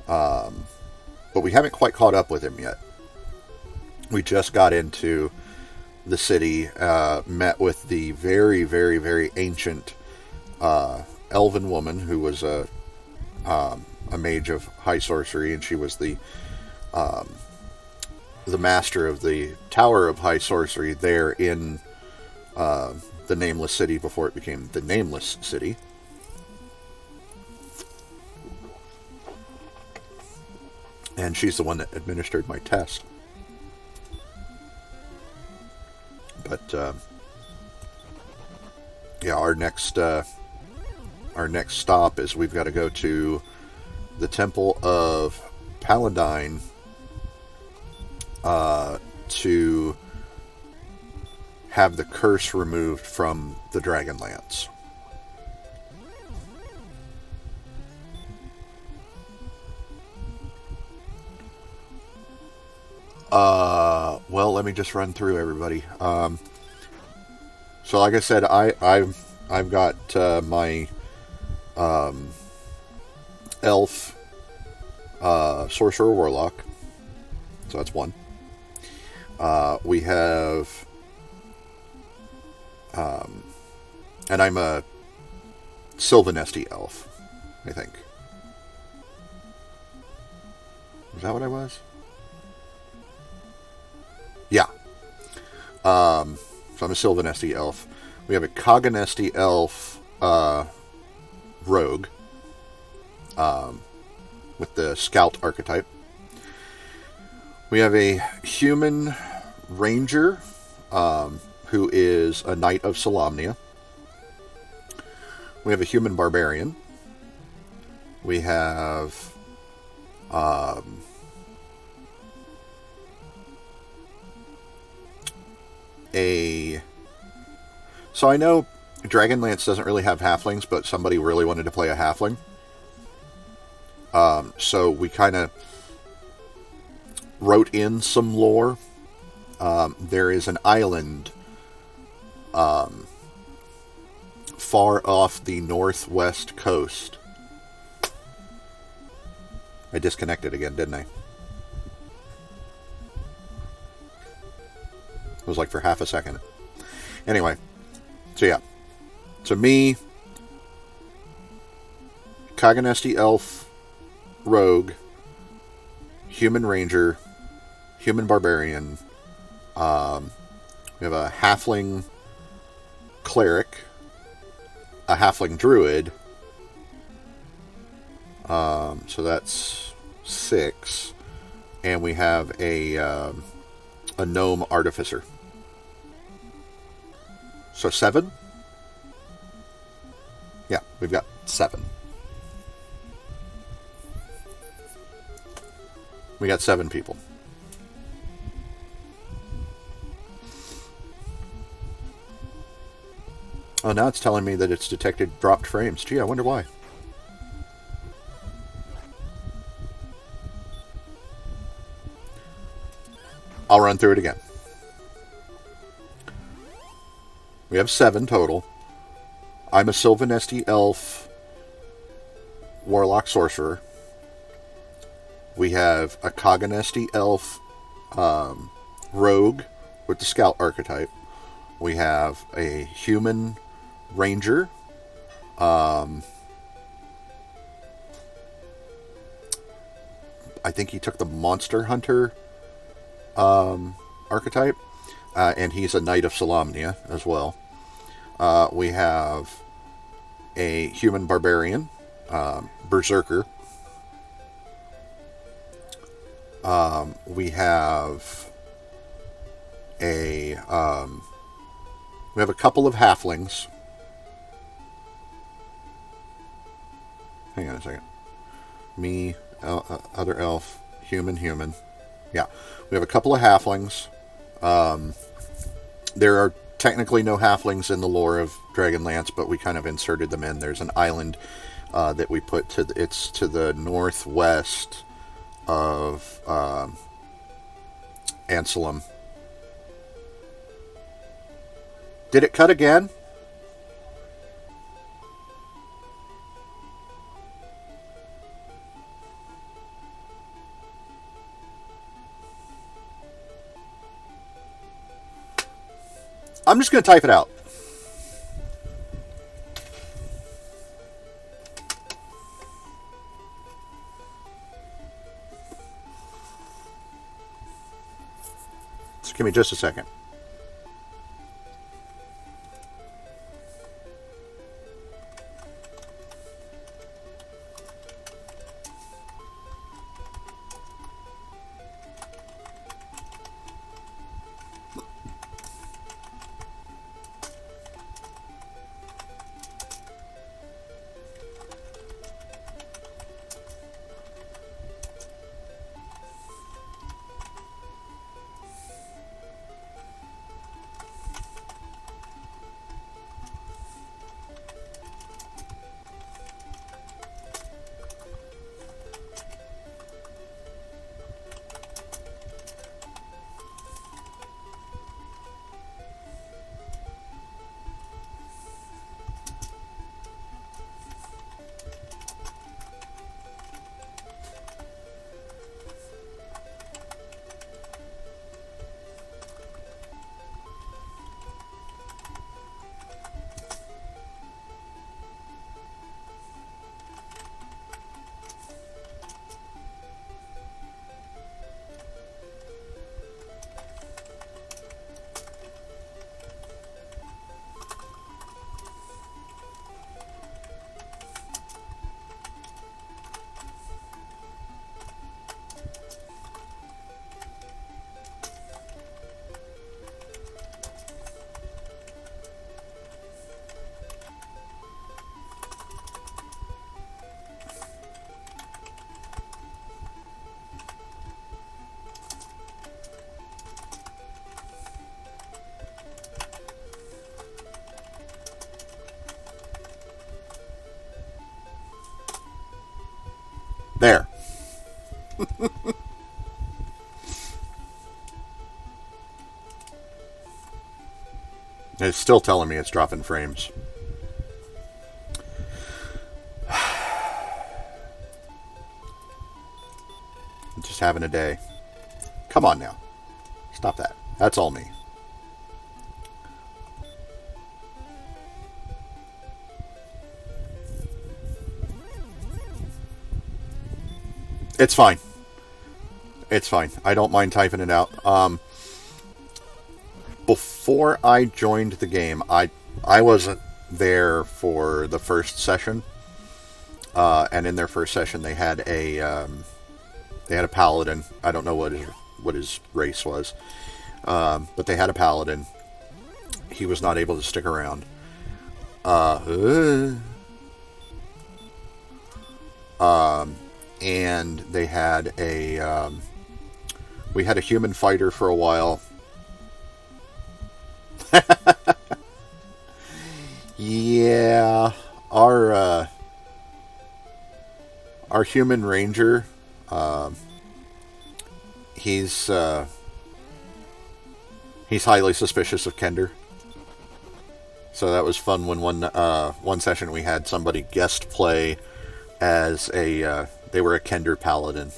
But we haven't quite caught up with him yet. We just got into the city, met with the very, very, very ancient elven woman who was a mage of high sorcery, and she was the master of the Tower of High Sorcery there in the Nameless City before it became the Nameless City. And she's the one that administered my test. But yeah, our next stop is we've got to go to the Temple of Paladine to have the curse removed from the Dragonlance. Well, let me just run through everybody. So like I said, I've got my elf sorcerer warlock. So that's one. We have and I'm a Sylvanesty elf, I think. Is that what I was? Yeah. So I'm a Sylvanesty elf. We have a Cogonesty elf rogue with the scout archetype. We have a human ranger who is a knight of Solamnia. We have a human barbarian. We have so I know Dragonlance doesn't really have halflings, but somebody really wanted to play a halfling. So we kind of wrote in some lore. There is an island far off the northwest coast. I disconnected again, didn't I? It was like for half a second. Anyway, so yeah. So me, Cogonesty elf, rogue, human ranger, human barbarian. We have a halfling cleric, a halfling druid. So that's 6, and we have a gnome artificer. So 7. Yeah, we've got 7. We got 7 people. Oh, now it's telling me that it's detected dropped frames. Gee, I wonder why. I'll run through it again. We have 7 total. I'm a Sylvanesty elf warlock sorcerer. We have a Cogonesty elf rogue with the scout archetype. We have a human ranger. I think he took the monster hunter archetype. And he's a knight of Solamnia as well. We have a human barbarian, berserker. We have a couple of halflings. Hang on a second. Me, other elf, human. Yeah, we have a couple of halflings. There are technically no halflings in the lore of Dragonlance, but we kind of inserted them in. There's an island that we put it's to the northwest of Anselm. Did it cut again? I'm just going to type it out. Just give me just a second. There. It's still telling me it's dropping frames. I'm just having a day. Come on now. Stop that. That's all me. It's fine. It's fine. I don't mind typing it out. Before I joined the game, I wasn't there for the first session, and in their first session they had a paladin. I don't know what his race was, but they had a paladin. He was not able to stick around. And they had we had a human fighter for a while. Yeah, our human ranger, he's he's highly suspicious of Kender. So that was fun when one session we had somebody guest play as they were a Kender paladin,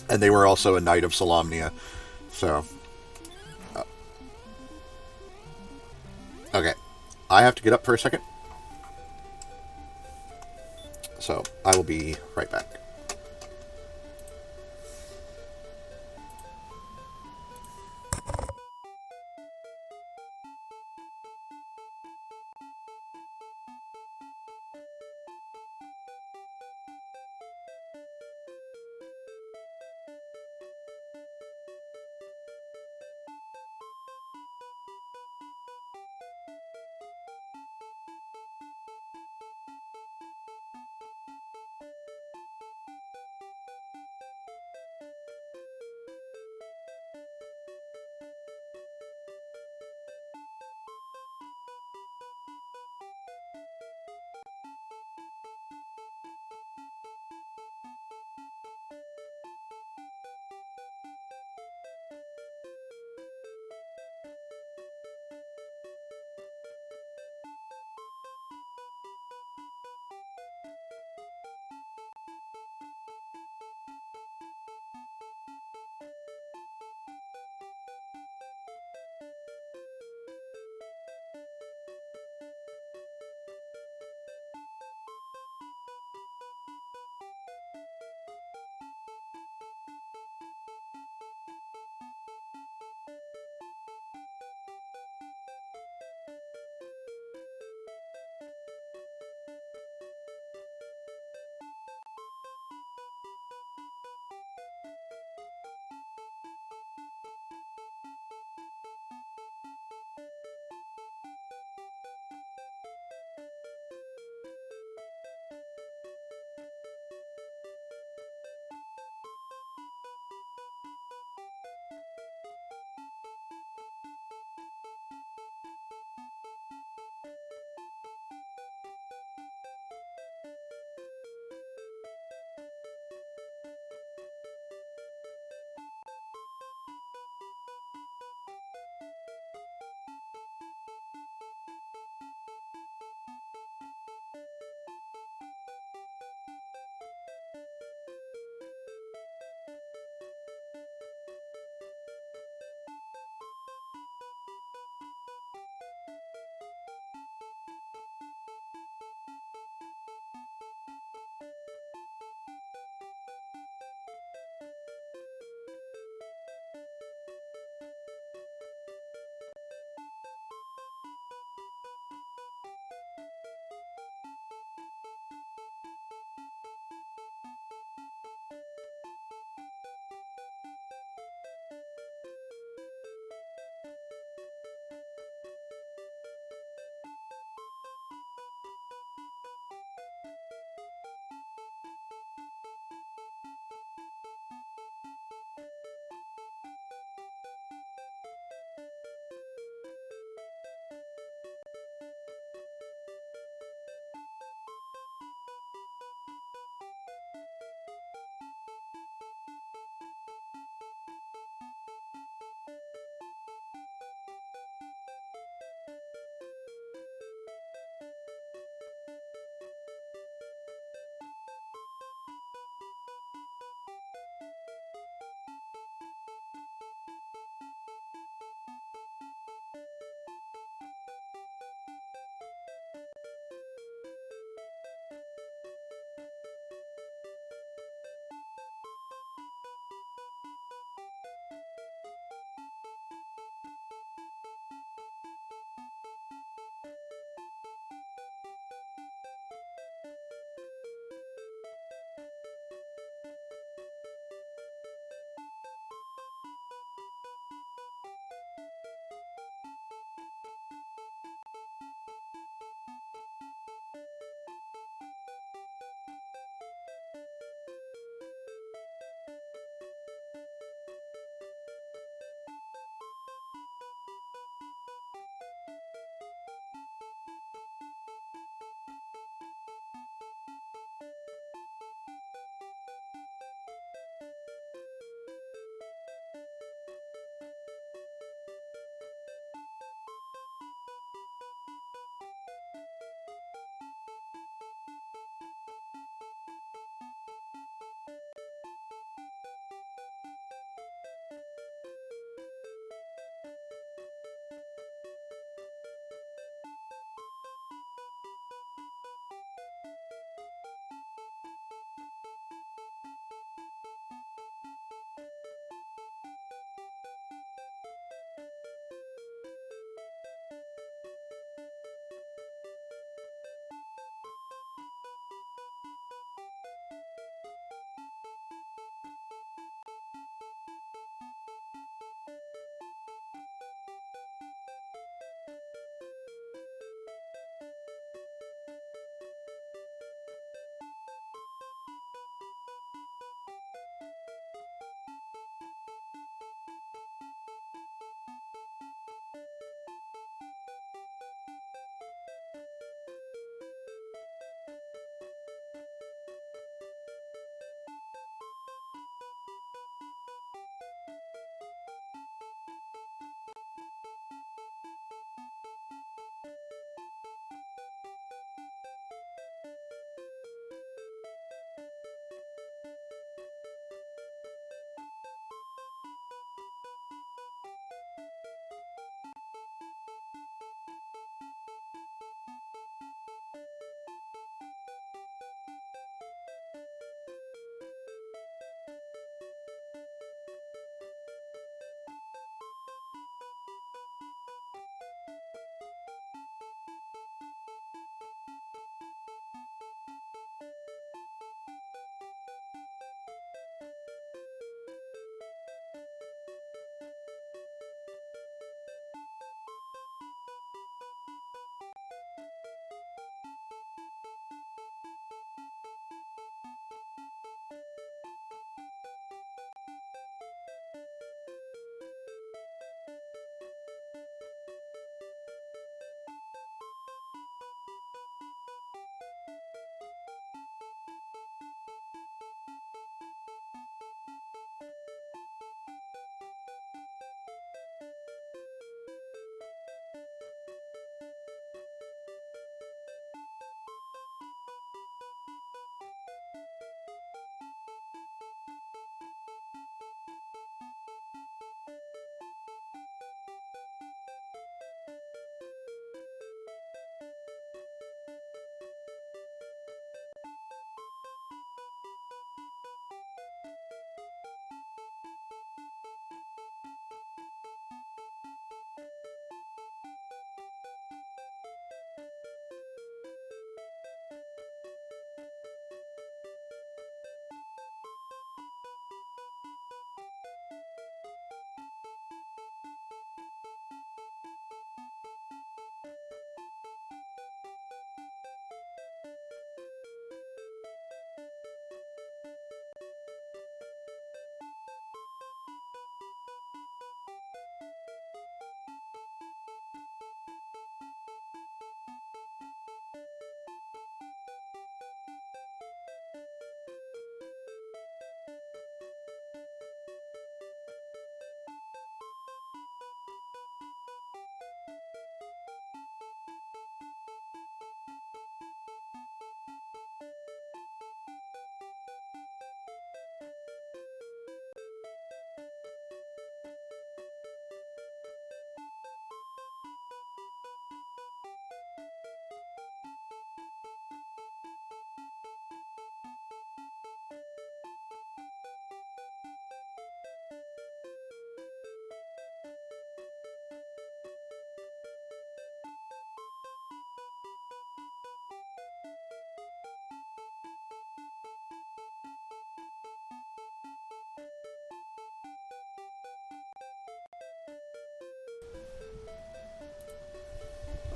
and they were also a knight of Solamnia. So okay, I have to get up for a second, so I will be right back.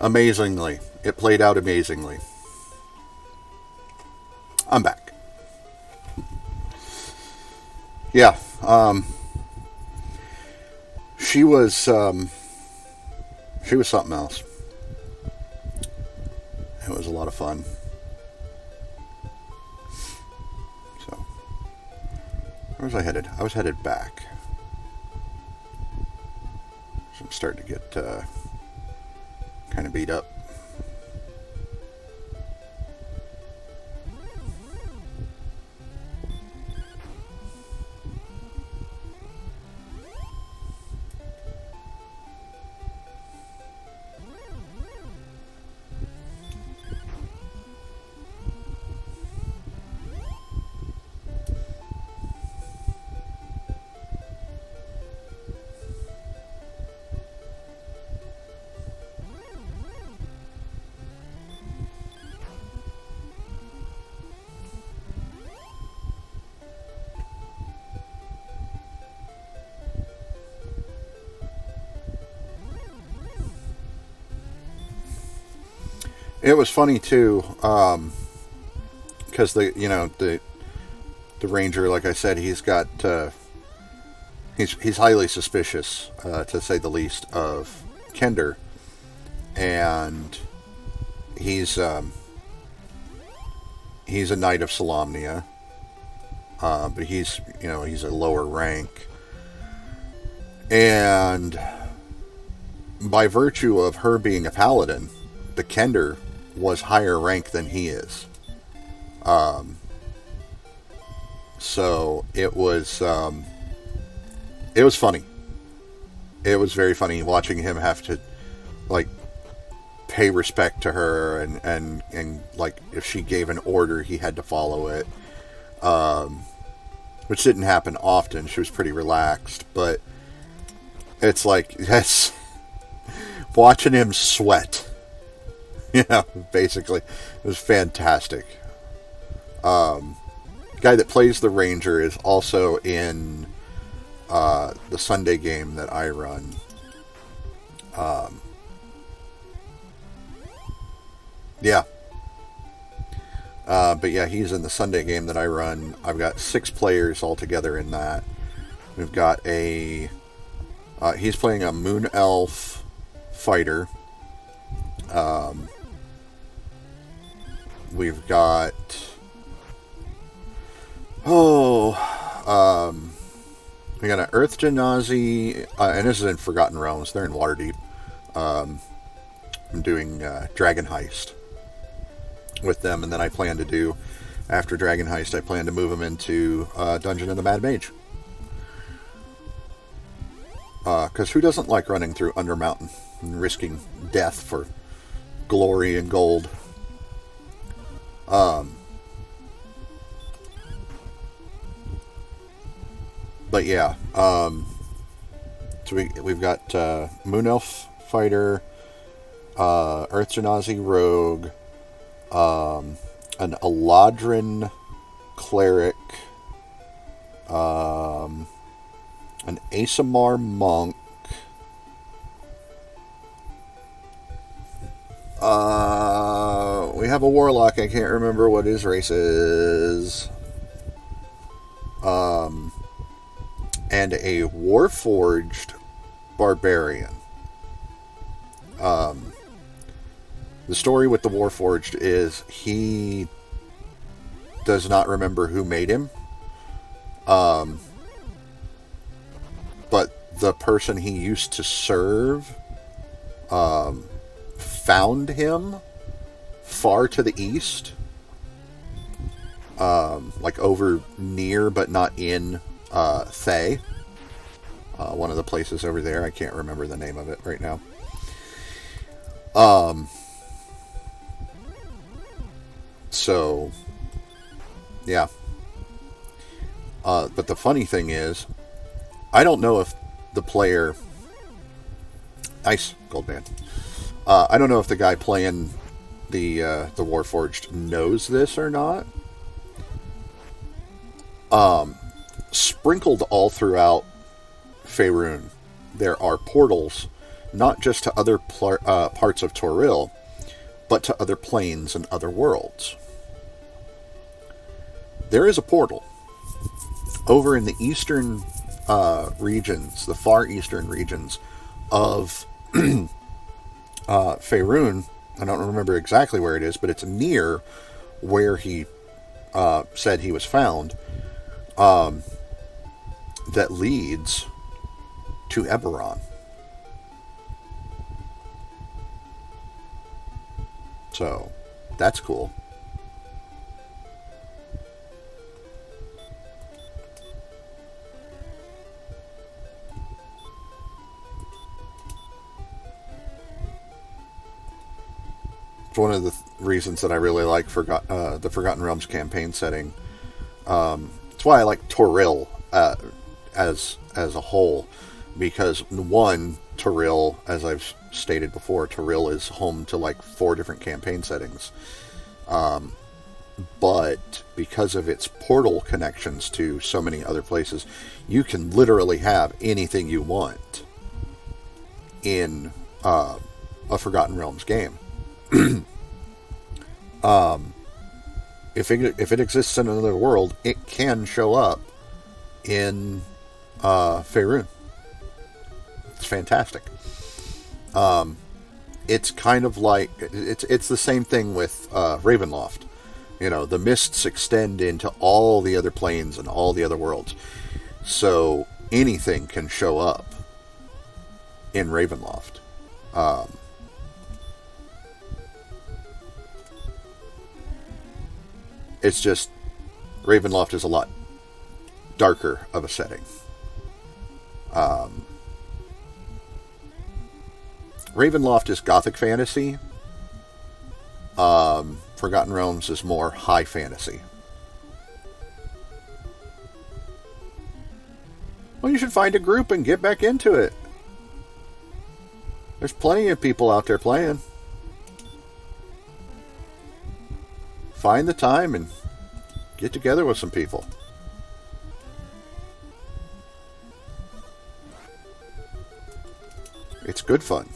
Amazingly. It played out amazingly. I'm back. Yeah. She was something else. It was a lot of fun. So, where was I headed? I was headed back. So I'm starting to get kind of beat up. It was funny too, because the ranger, like I said, he's got he's highly suspicious, to say the least, of Kender, and he's a knight of Solamnia, but he's a lower rank, and by virtue of her being a paladin, the Kender was higher rank than he is. So it was funny. It was very funny watching him have to like pay respect to her, and like if she gave an order, he had to follow it. Which didn't happen often. She was pretty relaxed, but it's like that's watching him sweat. Basically, it was fantastic. The guy that plays the ranger is also in the Sunday game that I run. Yeah. But yeah, he's in the Sunday game that I run. I've got 6 players altogether in that. We've got he's playing a Moon Elf fighter. We've got we got an Earth Genasi, and this is in Forgotten Realms. They're in Waterdeep. I'm doing Dragon Heist with them, and then I plan to do, after Dragon Heist, I plan to move them into Dungeon of the Mad Mage. Because who doesn't like running through Undermountain and risking death for glory and gold? But yeah, so we've got Moon Elf fighter, Earth Genasi rogue, an Eladrin cleric, an Asimar monk, we have a warlock. I can't remember what his race is. And a warforged barbarian. The story with the warforged is he does not remember who made him. But the person he used to serve found him far to the east, like over near but not in Thay, one of the places over there. I can't remember the name of it right now. So yeah, but the funny thing is, I don't know if the player, nice gold band, I don't know if the guy playing the Warforged knows this or not. Sprinkled all throughout Faerun, there are portals not just to other parts of Toril, but to other planes and other worlds. There is a portal over in the eastern regions, the far eastern regions of Faerun. I don't remember exactly where it is, but it's near where he said he was found, that leads to Eberron. So, that's cool. It's one of the reasons that I really like the Forgotten Realms campaign setting. It's why I like Toril as a whole, because one, Toril, as I've stated before, Toril is home to like 4 different campaign settings. But because of its portal connections to so many other places, you can literally have anything you want in a Forgotten Realms game. If it exists in another world, it can show up in Faerun. It's fantastic. It's kind of like it's the same thing with Ravenloft. You know, the mists extend into all the other planes and all the other worlds, so anything can show up in Ravenloft. It's just Ravenloft is a lot darker of a setting. Ravenloft is gothic fantasy. Forgotten Realms is more high fantasy. Well, you should find a group and get back into it. There's plenty of people out there playing. Find the time and get together with some people. It's good fun.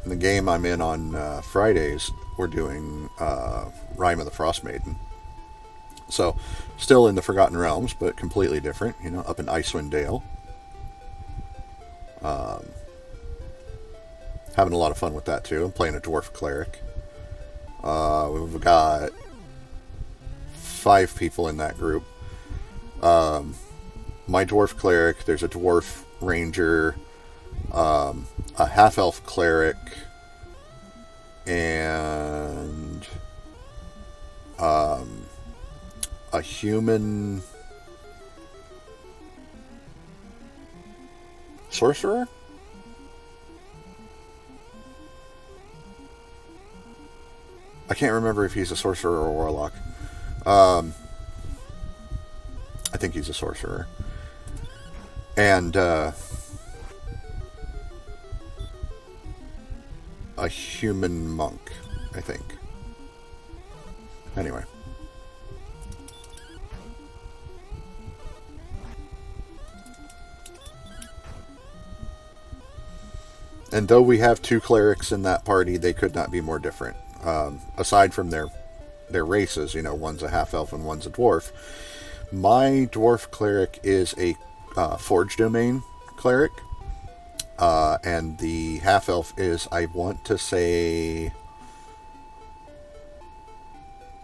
In the game I'm in on Fridays, we're doing Rime of the Frost Maiden. So, still in the Forgotten Realms, but completely different, you know, up in Icewind Dale. Having a lot of fun with that, too. I'm playing a dwarf cleric. We've got 5 people in that group. My dwarf cleric, there's a dwarf ranger, a half-elf cleric, and a human sorcerer? I can't remember if he's a sorcerer or a warlock. I think he's a sorcerer. And a human monk, I think. Anyway. And though we have 2 clerics in that party, they could not be more different. Aside from their races, you know, one's a half-elf and one's a dwarf. My dwarf cleric is a forge domain cleric. And the half-elf is, I want to say,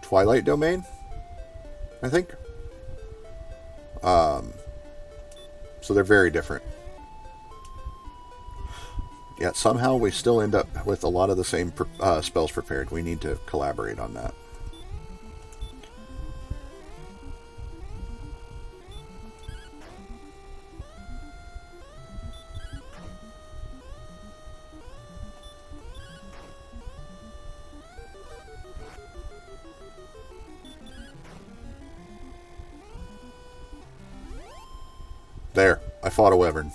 Twilight Domain, I think. So they're very different. Yet somehow we still end up with a lot of the same spells prepared. We need to collaborate on that. There. I fought a wyvern.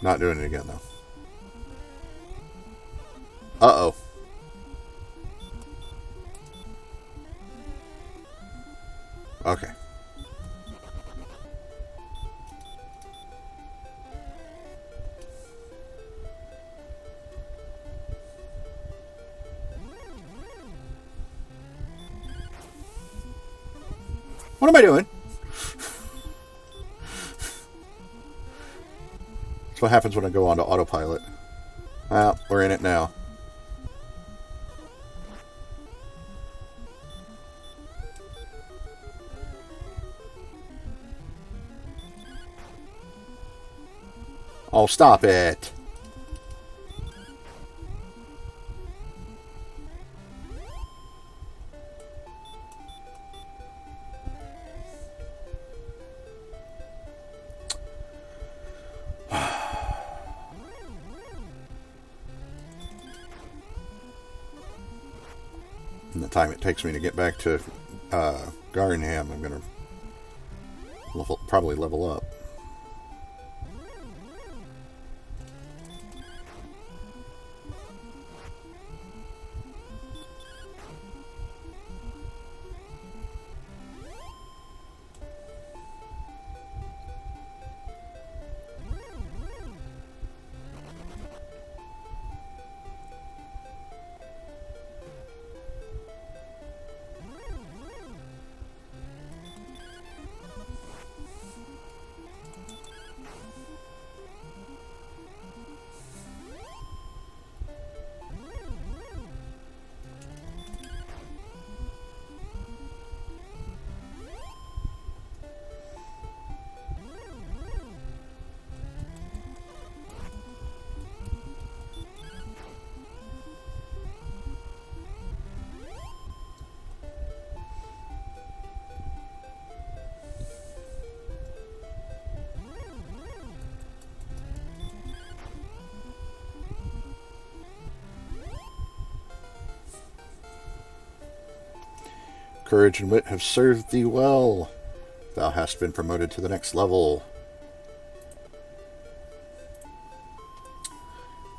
Not doing it again, though. Uh-oh. Okay. What am I doing? That's what happens when I go onto autopilot. Well, we're in it now. Oh, stop it. And the time it takes me to get back to Garinham, I'm going to probably level up. Courage and wit have served thee well. Thou hast been promoted to the next level.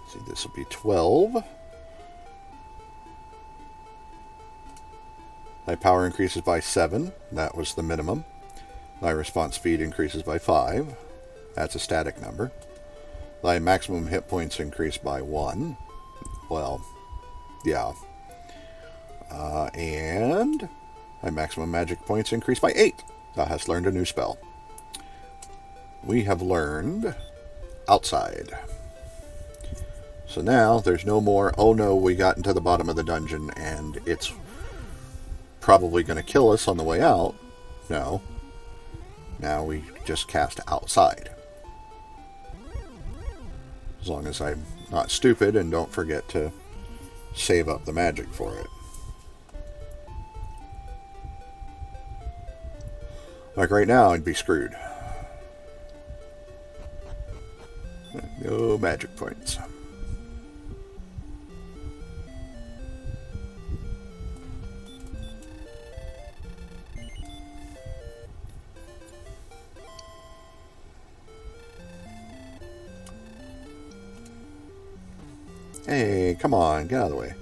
Let's see, this will be 12. Thy power increases by 7. That was the minimum. Thy response speed increases by 5. That's a static number. Thy maximum hit points increase by 1. Well, yeah. And thy maximum magic points increase by 8. Thou hast learned a new spell. We have learned Outside. So now there's no more, oh no, we got into the bottom of the dungeon and it's probably going to kill us on the way out. No. Now we just cast Outside. As long as I'm not stupid and don't forget to save up the magic for it. Like right now, I'd be screwed. No magic points. Hey, come on, get out of the way.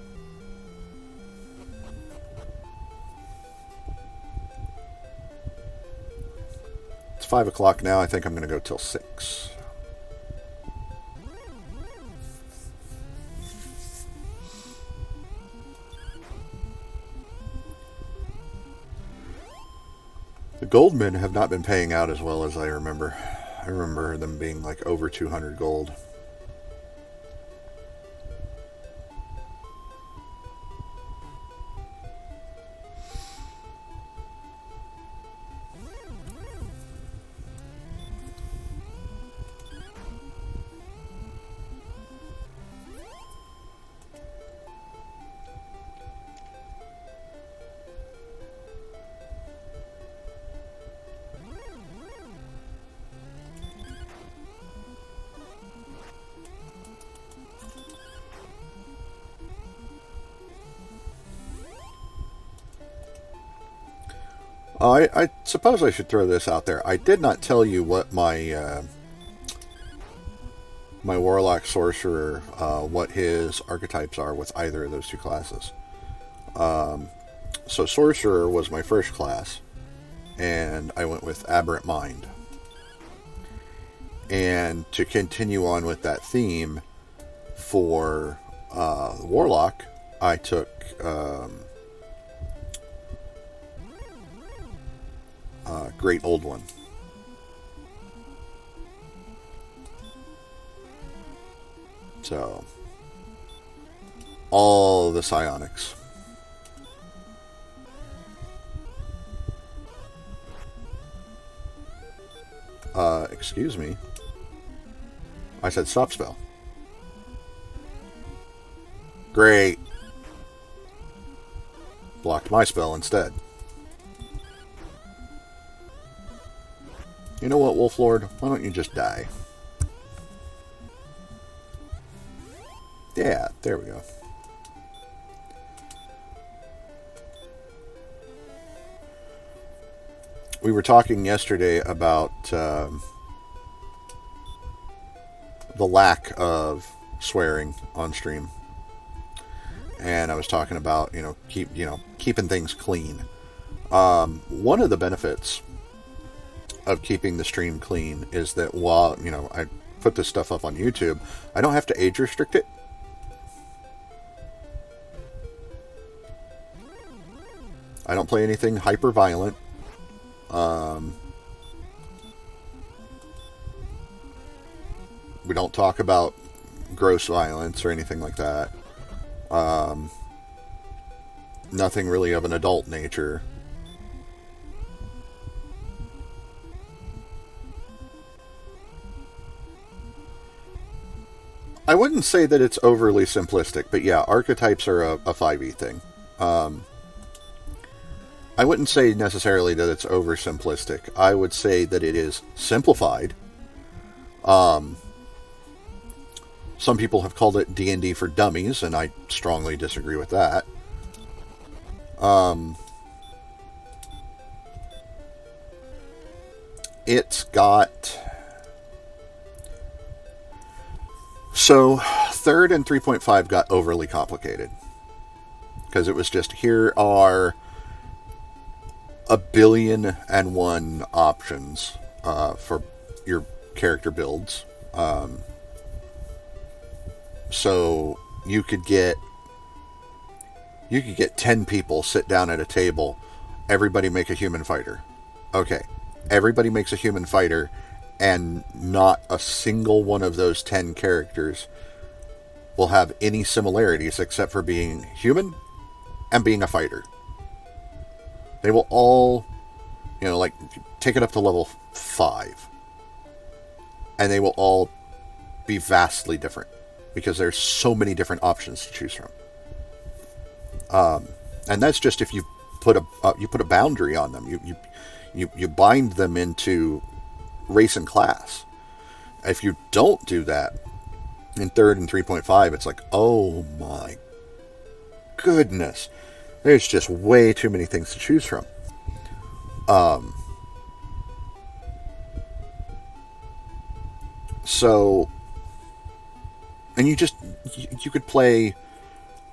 It's 5 o'clock now. I think I'm going to go till 6. The goldmen have not been paying out as well as I remember. I remember them being like over 200 gold. I suppose I should throw this out there. I did not tell you what my warlock sorcerer, what his archetypes are with either of those two classes. So sorcerer was my first class, and I went with aberrant mind. And to continue on with that theme for warlock, I took Great Old One. So, all the psionics. Excuse me. I said stop spell. Great. Blocked my spell instead. You know what, Wolf Lord? Why don't you just die? Yeah, there we go. We were talking yesterday about the lack of swearing on stream, and I was talking about keeping things clean. One of the benefits of keeping the stream clean is that while I put this stuff up on YouTube, I don't have to age restrict it. I don't play anything hyper violent. We don't talk about gross violence or anything like that. Nothing really of an adult nature. I wouldn't say that it's overly simplistic, but yeah, archetypes are a 5e thing. I wouldn't say necessarily that it's oversimplistic. I would say that it is simplified. Some people have called it D&D for dummies, and I strongly disagree with that. It's got... So, 3rd and 3.5 got overly complicated. Because it was just, here are 1,000,000,001 options for your character builds. So you could get 10 people sit down at a table, everybody make a human fighter. Okay, everybody makes a human fighter, and not a single one of those 10 characters will have any similarities except for being human and being a fighter. They will all, take it up to level 5. And they will all be vastly different, because there's so many different options to choose from. And that's just if you put a boundary on them. You bind them into race and class. If you don't do that in 3rd and 3.5, it's like, oh my goodness, there's just way too many things to choose from. So, and you could play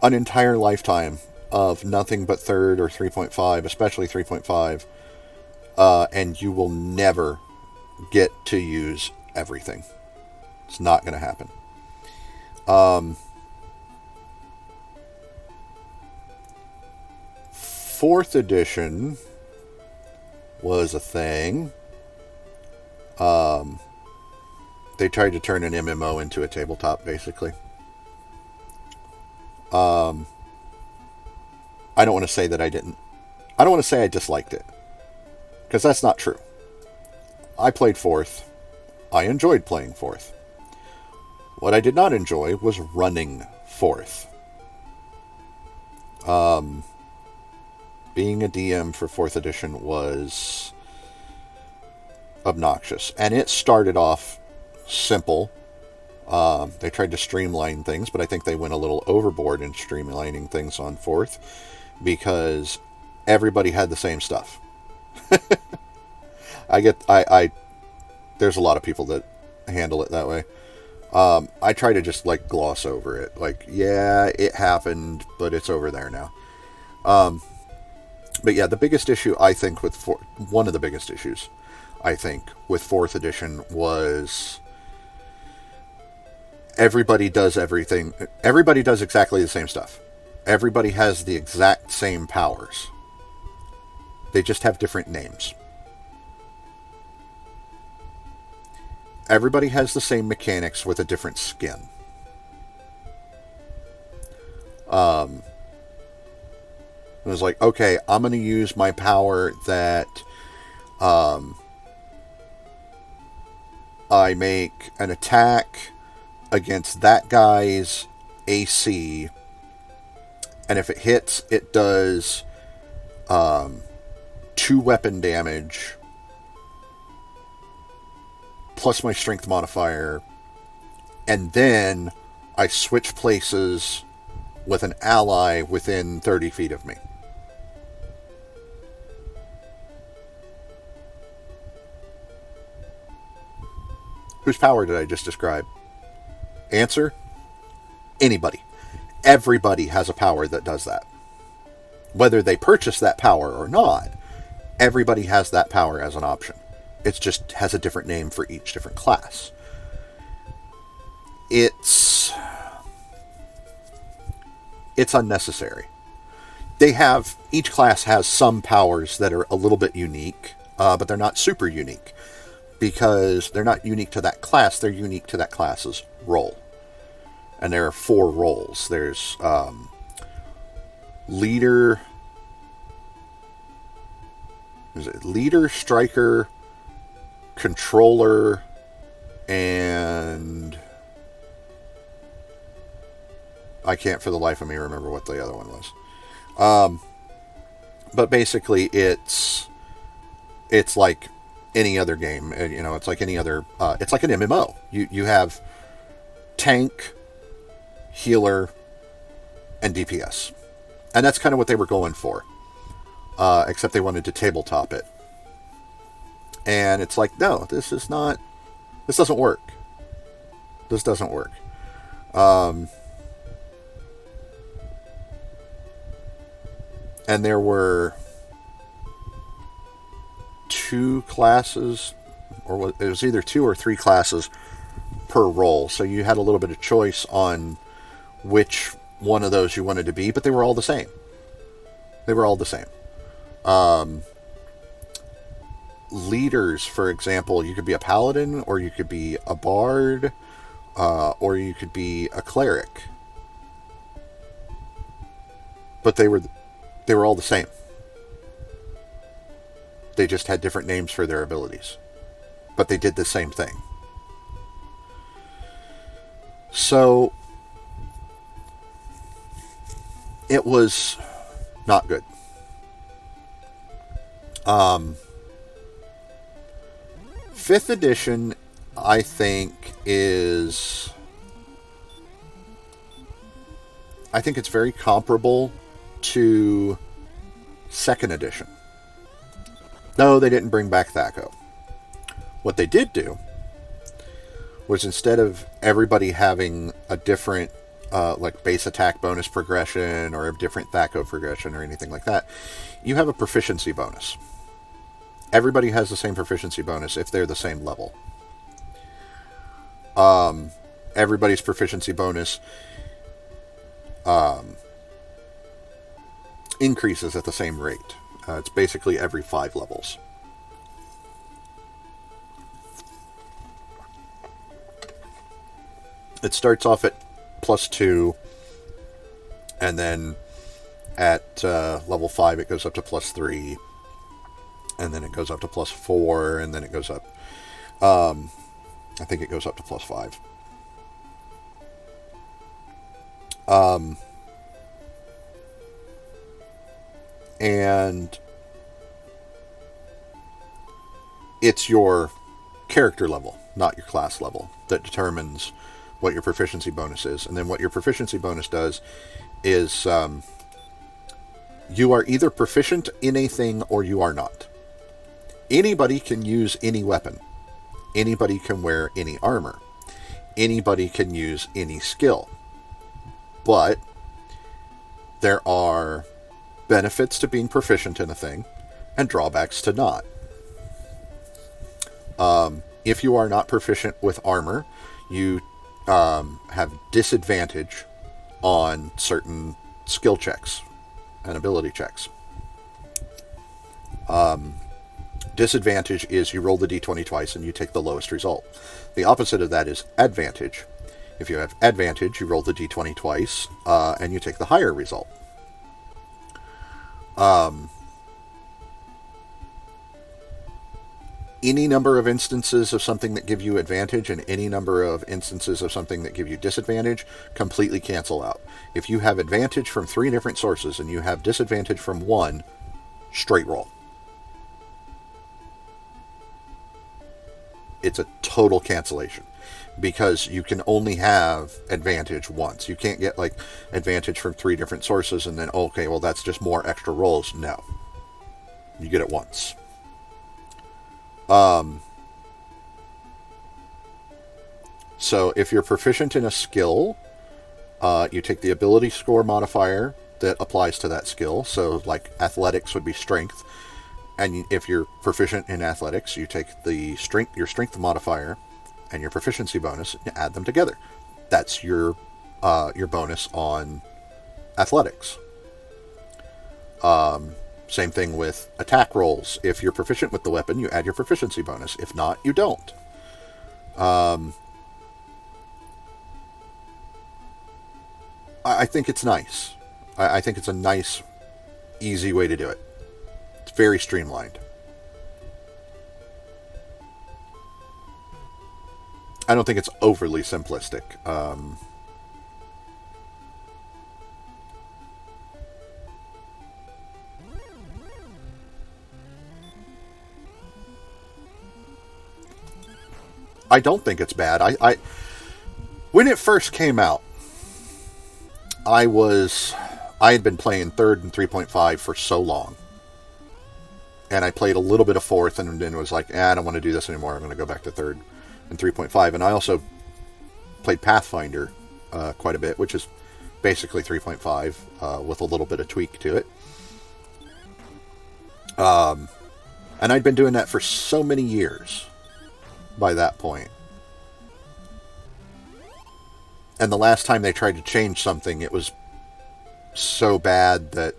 an entire lifetime of nothing but 3rd or 3.5, especially 3.5, and you will never get to use everything. It's not going to happen. 4th edition was a thing. They tried to turn an MMO into a tabletop, basically. I don't want to say that I didn't. I don't want to say I disliked it, because that's not true. I played 4th. I enjoyed playing 4th. What I did not enjoy was running 4th. Being a DM for 4th edition was obnoxious. And it started off simple. They tried to streamline things, but I think they went a little overboard in streamlining things on 4th, because everybody had the same stuff. I there's a lot of people that handle it that way. I try to just like gloss over it. Like, yeah, it happened, but it's over there now. But yeah, the biggest issue I think with one of the biggest issues I think with 4th edition was everybody does everything. Everybody does exactly the same stuff. Everybody has the exact same powers. They just have different names. Everybody has the same mechanics with a different skin. It was like, okay, I'm going to use my power that I make an attack against that guy's AC, and if it hits, it does 2 weapon damage plus my strength modifier, and then I switch places with an ally within 30 feet of me. Whose power did I just describe? Answer: anybody. Everybody has a power that does that. Whether they purchase that power or not, everybody has that power as an option. It just has a different name for each different class. It's unnecessary. Each class has some powers that are a little bit unique, but they're not super unique. Because they're not unique to that class, they're unique to that class's role. And there are 4 roles. There's leader, striker, controller, and I can't for the life of me remember what the other one was. But basically it's like any other game. It's like any other, it's like an MMO. You have tank, healer, and DPS. And that's kind of what they were going for. Except they wanted to tabletop it. And it's like, no, this doesn't work. This doesn't work. And there were 2 classes, or it was either 2 or 3 classes per role. So you had a little bit of choice on which one of those you wanted to be, but they were all the same. Leaders, for example, you could be a paladin, or you could be a bard, or you could be a cleric. But they were all the same. They just had different names for their abilities. But they did the same thing. So it was not good. 5th edition, I think it's very comparable to 2nd edition. No, they didn't bring back THAC0. What they did do was, instead of everybody having a different like base attack bonus progression or a different THAC0 progression or anything like that, you have a proficiency bonus. Everybody has the same proficiency bonus if they're the same level. Everybody's proficiency bonus increases at the same rate. It's basically every 5 levels. It starts off at +2, and then at level 5 it goes up to +3, and then it goes up to +4, and then it goes up. I think it goes up to +5. And it's your character level, not your class level, that determines what your proficiency bonus is. And then what your proficiency bonus does is you are either proficient in a thing or you are not. Anybody can use any weapon. Anybody can wear any armor. Anybody can use any skill. But there are benefits to being proficient in a thing and drawbacks to not. If you are not proficient with armor, you have disadvantage on certain skill checks and ability checks. Disadvantage is you roll the d20 twice and you take the lowest result. The opposite of that is advantage. If you have advantage, you roll the d20 twice and you take the higher result. Any number of instances of something that give you advantage and any number of instances of something that give you disadvantage completely cancel out. If you have advantage from 3 different sources and you have disadvantage from 1, straight roll. It's a total cancellation because you can only have advantage once. You can't get like advantage from 3 different sources and then, okay, well, that's just more extra rolls. No. You get it once. So if you're proficient in a skill, you take the ability score modifier that applies to that skill. So like athletics would be strength. And if you're proficient in athletics, you take your strength modifier and your proficiency bonus and you add them together. That's your bonus on athletics. Same thing with attack rolls. If you're proficient with the weapon, you add your proficiency bonus. If not, you don't. I think it's nice. I think it's a nice, easy way to do it. It's very streamlined. I don't think it's overly simplistic. I don't think it's bad. I when it first came out, I had been playing 3rd and 3.5 for so long. And I played a little bit of 4th and then was like, I don't want to do this anymore. I'm going to go back to 3rd and 3.5. And I also played Pathfinder quite a bit, which is basically 3.5 with a little bit of tweak to it. And I'd been doing that for so many years by that point. And the last time they tried to change something, it was so bad that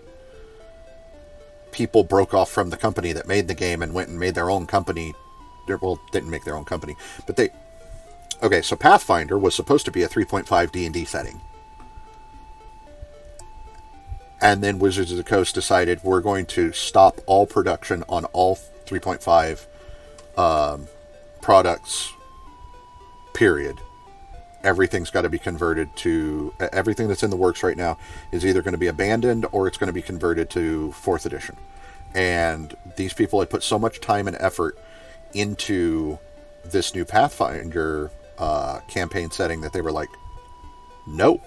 people broke off from the company that made the game and went and made their own company. Well, didn't make their own company, but they... Okay, so Pathfinder was supposed to be a 3.5 D&D setting. And then Wizards of the Coast decided we're going to stop all production on all 3.5 products, period. Everything's got to be converted to... Everything that's in the works right now is either going to be abandoned or it's going to be converted to 4th edition. And these people had put so much time and effort into this new Pathfinder campaign setting that they were like, nope.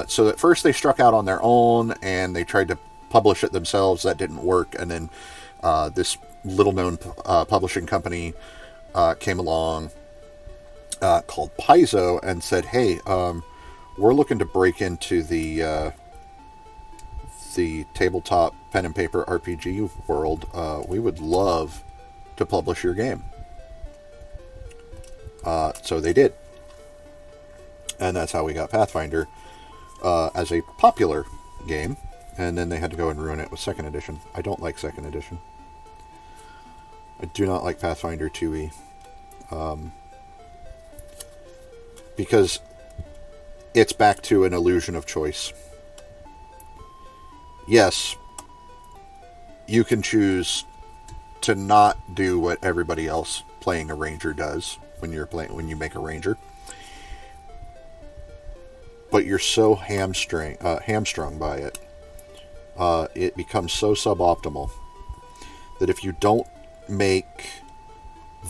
So at first they struck out on their own and they tried to publish it themselves. That didn't work. And then this little-known publishing company came along called Paizo and said, hey, we're looking to break into the tabletop pen and paper RPG world. We would love to publish your game. So they did. And that's how we got Pathfinder as a popular game. And then they had to go and ruin it with 2nd edition. I don't like 2nd edition. I do not like Pathfinder 2e. Because it's back to an illusion of choice. Yes, you can choose to not do what everybody else playing a ranger does when you make a ranger. But you're so hamstrung by it. It becomes so suboptimal that if you don't make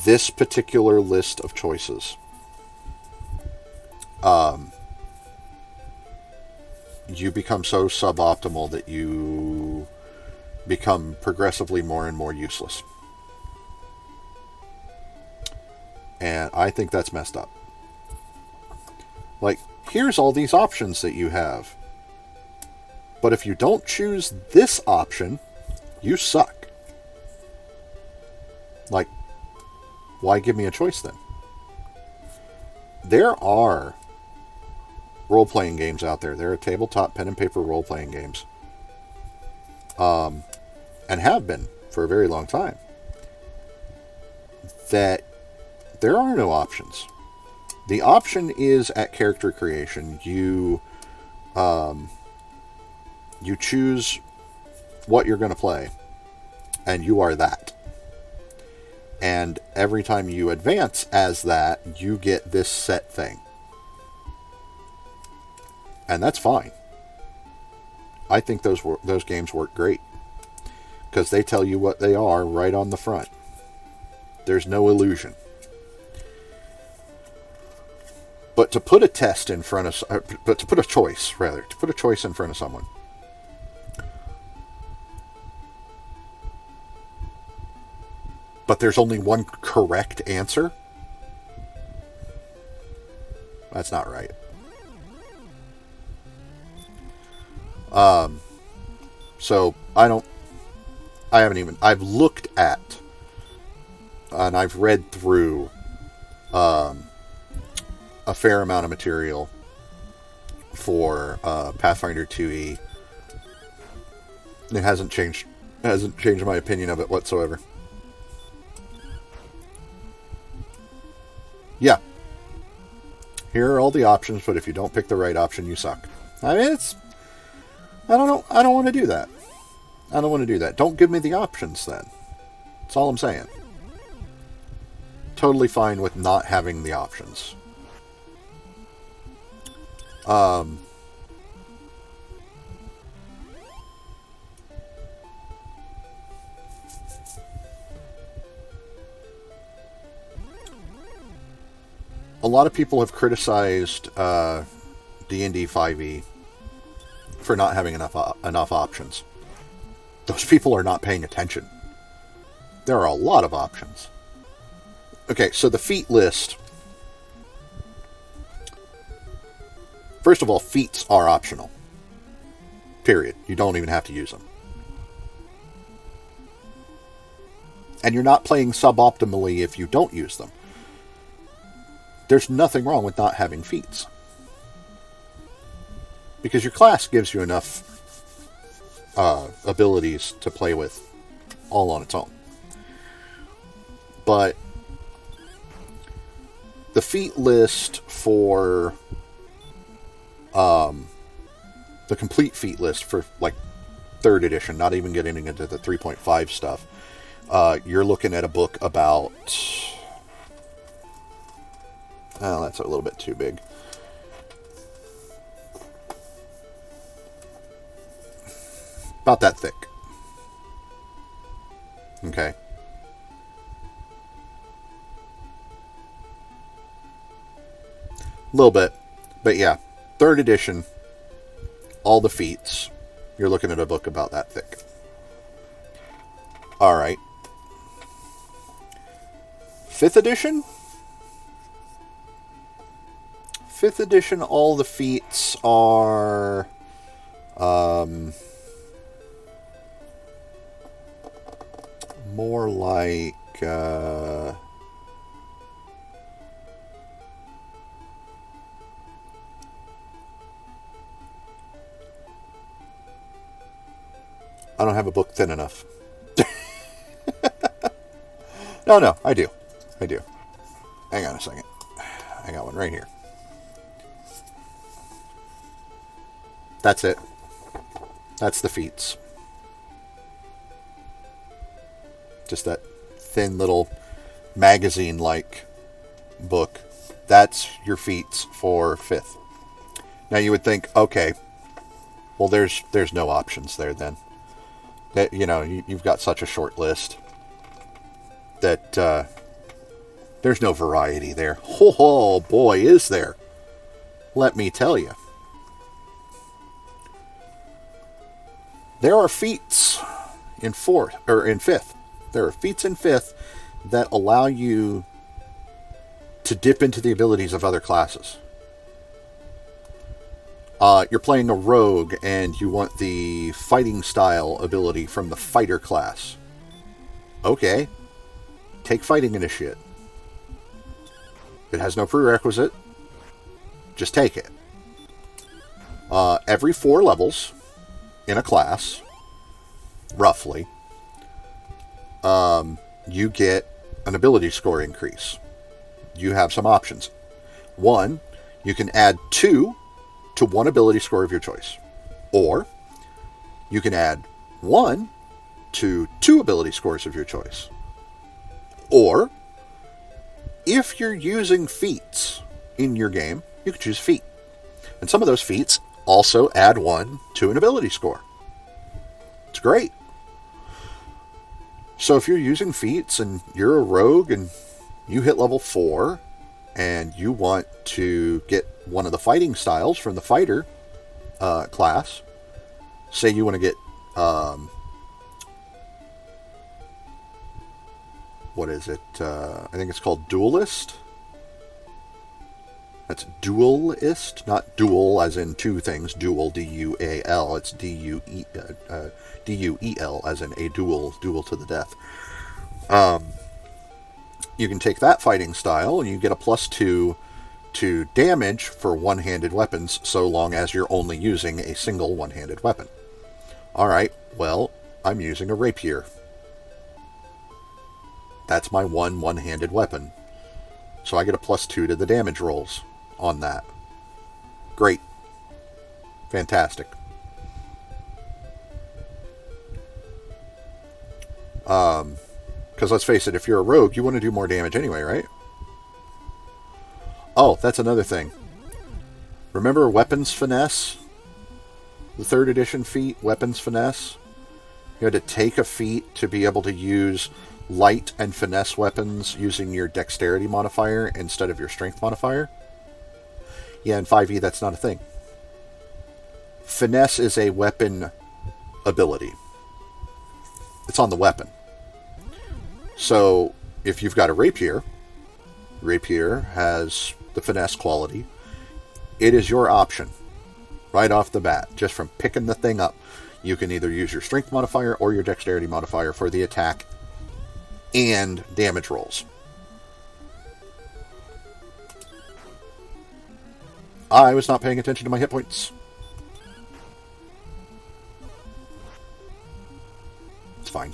this particular list of choices, you become so suboptimal that you become progressively more and more useless. And I think that's messed up. Like, here's all these options that you have. But if you don't choose this option, you suck. Like, why give me a choice then? There are role-playing games out there. There are tabletop pen and paper role-playing games. And have been for a very long time. That there are no options. The option is at character creation. You choose what you're going to play, and you are that. And every time you advance as that, you get this set thing. And that's fine. I think those games work great. Because they tell you what they are right on the front. There's no illusion. But to put a test in front of... But to put a choice, rather. To put a choice in front of someone. But there's only one correct answer? That's not right. So, I've looked at, and I've read through, a fair amount of material for, Pathfinder 2e. It hasn't changed my opinion of it whatsoever. Yeah. Here are all the options, but if you don't pick the right option, you suck. I mean, I don't know. I don't want to do that. I don't want to do that. Don't give me the options then. That's all I'm saying. Totally fine with not having the options. A lot of people have criticized D&D 5e for not having enough options. Those people are not paying attention. There are a lot of options. Okay, so the feat list. First of all, feats are optional. Period. You don't even have to use them. And you're not playing suboptimally if you don't use them. There's nothing wrong with not having feats. Because your class gives you enough abilities to play with all on its own. But the feat list for the complete feat list for like 3rd edition, not even getting into the 3.5 stuff, you're looking at a book about... Oh, that's a little bit too big. About that thick. Okay. A little bit. But yeah, 3rd edition, all the feats. You're looking at a book about that thick. Alright. 5th edition? 5th edition, all the feats are... more like... I don't have a book thin enough. No, I do. Hang on a second. I got one right here. That's it. That's the feats. Just that thin little magazine-like book. That's your feats for 5th. Now you would think, okay, well there's no options there then. That, you know, you've got such a short list that there's no variety there. Oh boy, is there. Let me tell you. There are feats in fourth or in fifth. There are feats in fifth that allow you to dip into the abilities of other classes. You're playing a rogue and you want the fighting style ability from the fighter class. Okay, take fighting initiate. It has no prerequisite. Just take it. Every 4 levels in a class, roughly, you get an ability score increase. You have some options. 1, you can add 2 to 1 ability score of your choice. Or you can add 1 to 2 ability scores of your choice. Or, if you're using feats in your game, you can choose feat. And some of those feats also add 1 to an ability score. It's great. So if you're using feats and you're a rogue and you hit level 4 and you want to get one of the fighting styles from the fighter class, say you want to get what is it? I think it's called Duelist. That's Duelist, not dual as in two things. Dual, D-U-A-L. It's D-U-E-L as in a duel to the death. You can take that fighting style and you get a +2 to damage for one-handed weapons so long as you're only using a single one-handed weapon. Alright, well, I'm using a rapier. That's my one-handed weapon. So I get a +2 to the damage rolls on that. Great. Fantastic. Because let's face it, if you're a rogue, you want to do more damage anyway, right? Oh, that's another thing. Remember Weapons Finesse? The 3rd edition feat, Weapons Finesse? You had to take a feat to be able to use light and finesse weapons using your dexterity modifier instead of your strength modifier. Yeah, in 5e that's not a thing. Finesse is a weapon ability. It's on the weapon. So, if you've got a rapier has the finesse quality. It is your option, right off the bat, just from picking the thing up. You can either use your strength modifier or your dexterity modifier for the attack and damage rolls. I was not paying attention to my hit points. It's fine.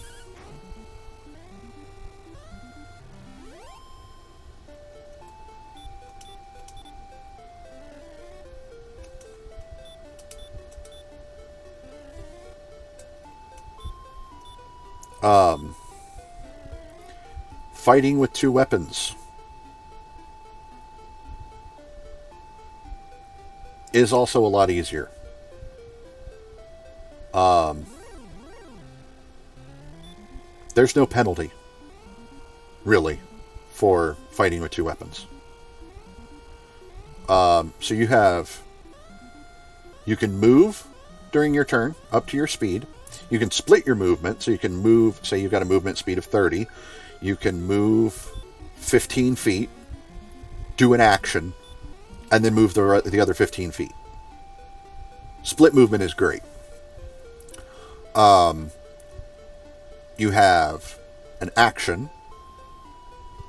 Fighting with 2 weapons is also a lot easier. There's no penalty, really, for fighting with 2 weapons. So you can move during your turn up to your speed. You can split your movement, so you can move, say you've got a movement speed of 30. You can move 15 feet, do an action, and then move the other 15 feet. Split movement is great. You have an action,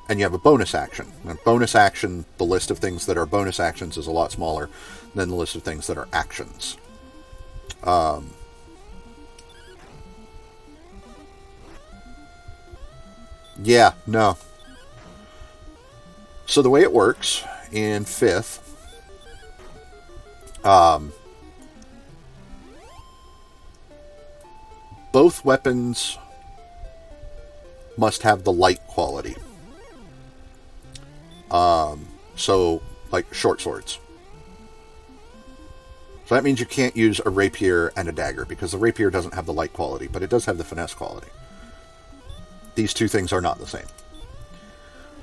and you have a bonus action. And bonus action, the list of things that are bonus actions is a lot smaller than the list of things that are actions. Yeah, no. So the way it works in 5th, both weapons must have the light quality. So, like short swords. So that means you can't use a rapier and a dagger, because the rapier doesn't have the light quality, but it does have the finesse quality. These two things are not the same.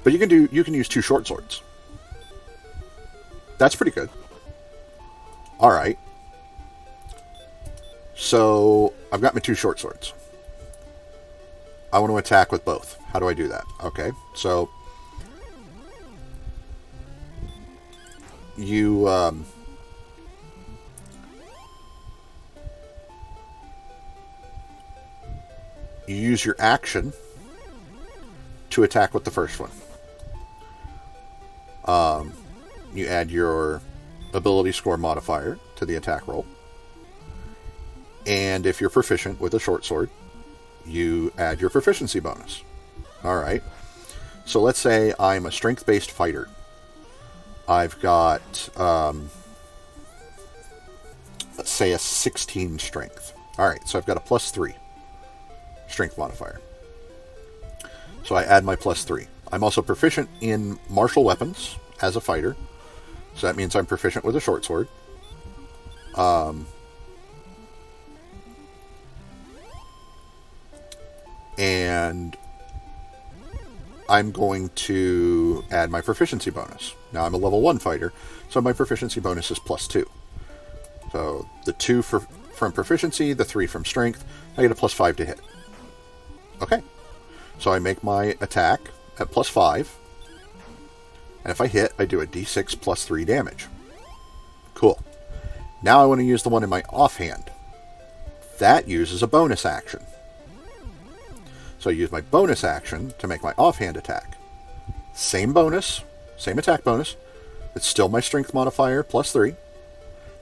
But you can use 2 short swords. That's pretty good. Alright. So I've got my 2 short swords. I want to attack with both. How do I do that? Okay, so you you use your action to attack with the first one. You add your ability score modifier to the attack roll. And if you're proficient with a short sword, you add your proficiency bonus. Alright. So let's say I'm a strength-based fighter. I've got, let's say a 16 strength. Alright, so I've got a plus 3 strength modifier. So I add my plus 3. I'm also proficient in martial weapons as a fighter. So that means I'm proficient with a short sword. And I'm going to add my proficiency bonus. Now I'm a level 1 fighter, so my proficiency bonus is plus 2. So the 2 from proficiency, the 3 from strength, I get a plus 5 to hit. Okay. So I make my attack at plus 5. And if I hit, I do a d6 plus 3 damage. Cool. Now I want to use the one in my offhand. That uses a bonus action. So I use my bonus action to make my offhand attack. Same bonus, same attack bonus. It's still my strength modifier plus 3.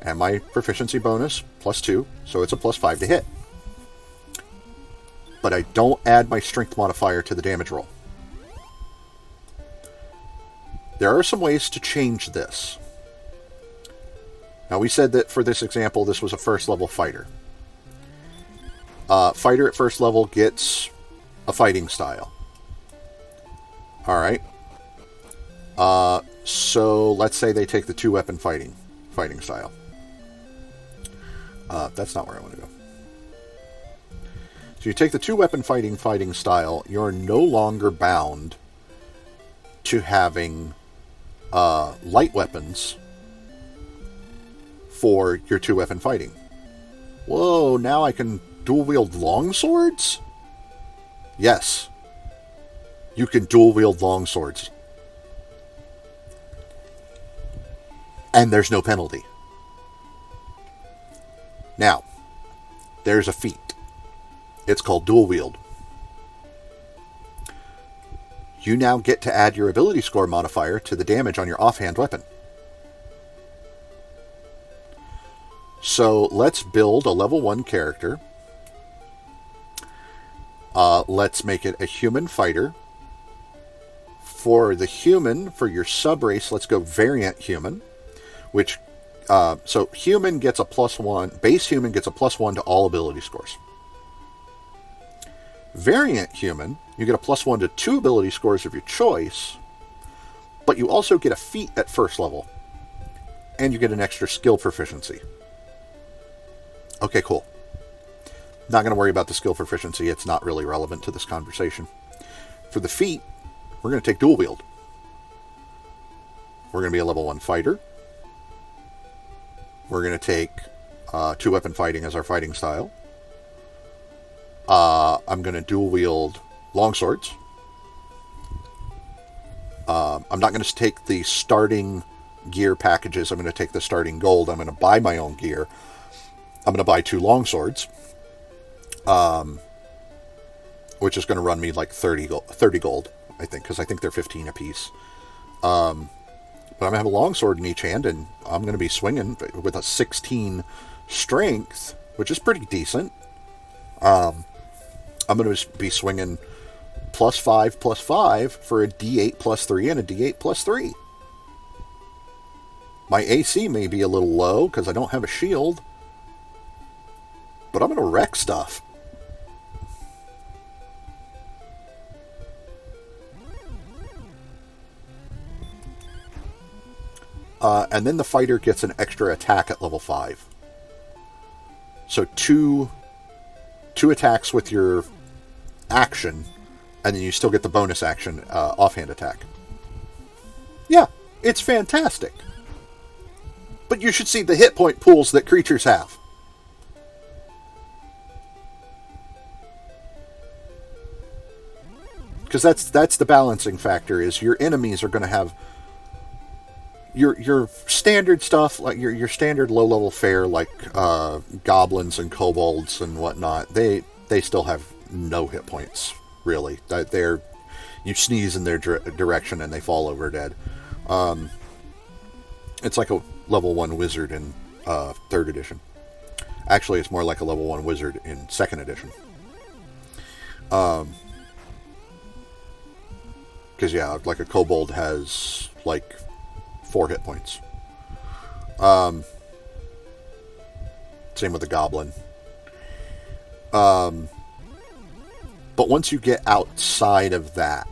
And my proficiency bonus plus 2. So it's a plus 5 to hit. But I don't add my strength modifier to the damage roll. There are some ways to change this. Now we said that for this example, this was a first level fighter. Fighter at first level gets a fighting style. Alright. So let's say they take the 2-weapon fighting style. That's not where I want to go. So you take the 2-weapon fighting style, you're no longer bound to having light weapons for your 2-weapon fighting. Whoa, now I can dual-wield longswords? Yes. You can dual-wield longswords. And there's no penalty. Now, there's a feat. It's called dual wield. You now get to add your ability score modifier to the damage on your offhand weapon. So let's build a level 1 character. Let's make it a human fighter. For the human, for your sub-race, let's go variant human. Which, so human gets a +1, base human gets a +1 to all ability scores. Variant human, you get a +1 to 2 ability scores of your choice, but you also get a feat at first level, and you get an extra skill proficiency. Okay, cool. Not going to worry about the skill proficiency, it's not really relevant to this conversation. For the feat, we're going to take dual wield. We're going to be a level 1 fighter. We're going to take 2-weapon fighting as our fighting style. I'm going to dual wield longswords. I'm not going to take the starting gear packages. I'm going to take the starting gold. I'm going to buy my own gear. I'm going to buy 2 longswords, which is going to run me like 30 gold, I think, because I think they're 15 apiece. But I'm going to have a longsword in each hand, and I'm going to be swinging with a 16 strength, which is pretty decent. I'm going to be swinging +5/+5 for a D8 +3 and a D8 +3. My AC may be a little low because I don't have a shield, but I'm going to wreck stuff. And then the fighter gets an extra attack at level 5. So two attacks with your action, and then you still get the bonus action offhand attack. Yeah, it's fantastic. But you should see the hit point pools that creatures have. because that's the balancing factor, is your enemies are going to have your standard stuff, like your standard low level fare, like goblins and kobolds and whatnot. They still have no hit points, really. They're, you sneeze in their direction and they fall over dead. It's like a level 1 wizard in 3rd edition. Actually, it's more like a level 1 wizard in 2nd edition. Because, yeah, like a kobold has, like, 4 hit points. Same with the goblin. But once you get outside of that,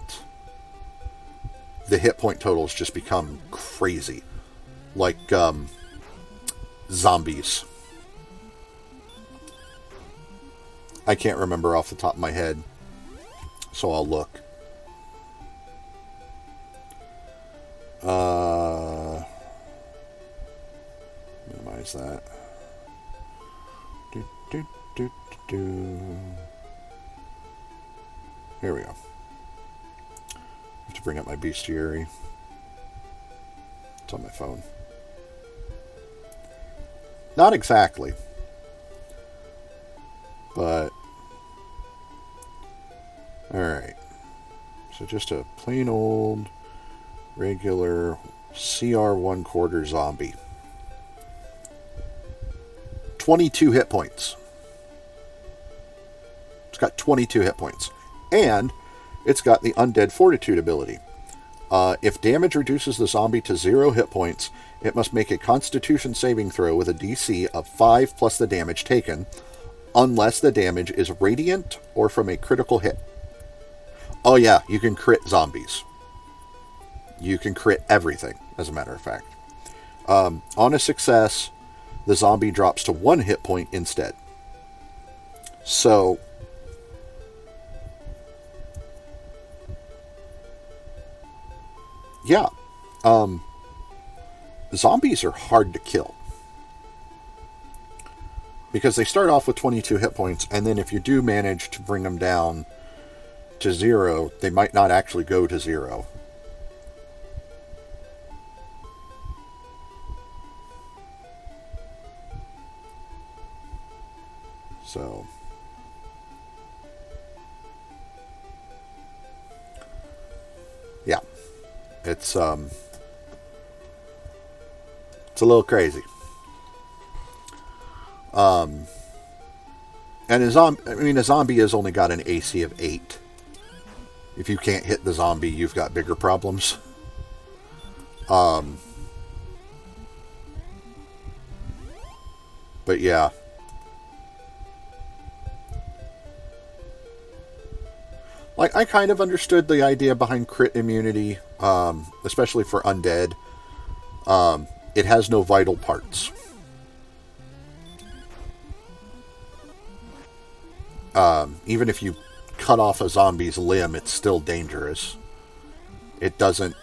the hit point totals just become crazy. Like, zombies. I can't remember off the top of my head, so I'll look. Minimize that. Here we go. I have to bring up my bestiary. It's on my phone. Not exactly. But alright. So just a plain old regular CR 1/4 zombie. 22 hit points. It's got 22 hit points. And it's got the Undead Fortitude ability. If damage reduces the zombie to 0 hit points, it must make a Constitution saving throw with a DC of 5 plus the damage taken, unless the damage is radiant or from a critical hit. Oh yeah, you can crit zombies. You can crit everything, as a matter of fact. On a success, the zombie drops to 1 hit point instead. So, yeah. Zombies are hard to kill. Because they start off with 22 hit points, and then if you do manage to bring them down to 0, they might not actually go to 0. So, yeah, it's a little crazy. And a zombie has only got an AC of 8. If you can't hit the zombie, you've got bigger problems. But yeah. Like, I kind of understood the idea behind crit immunity, especially for undead. It has no vital parts. Even if you cut off a zombie's limb, it's still dangerous. It doesn't...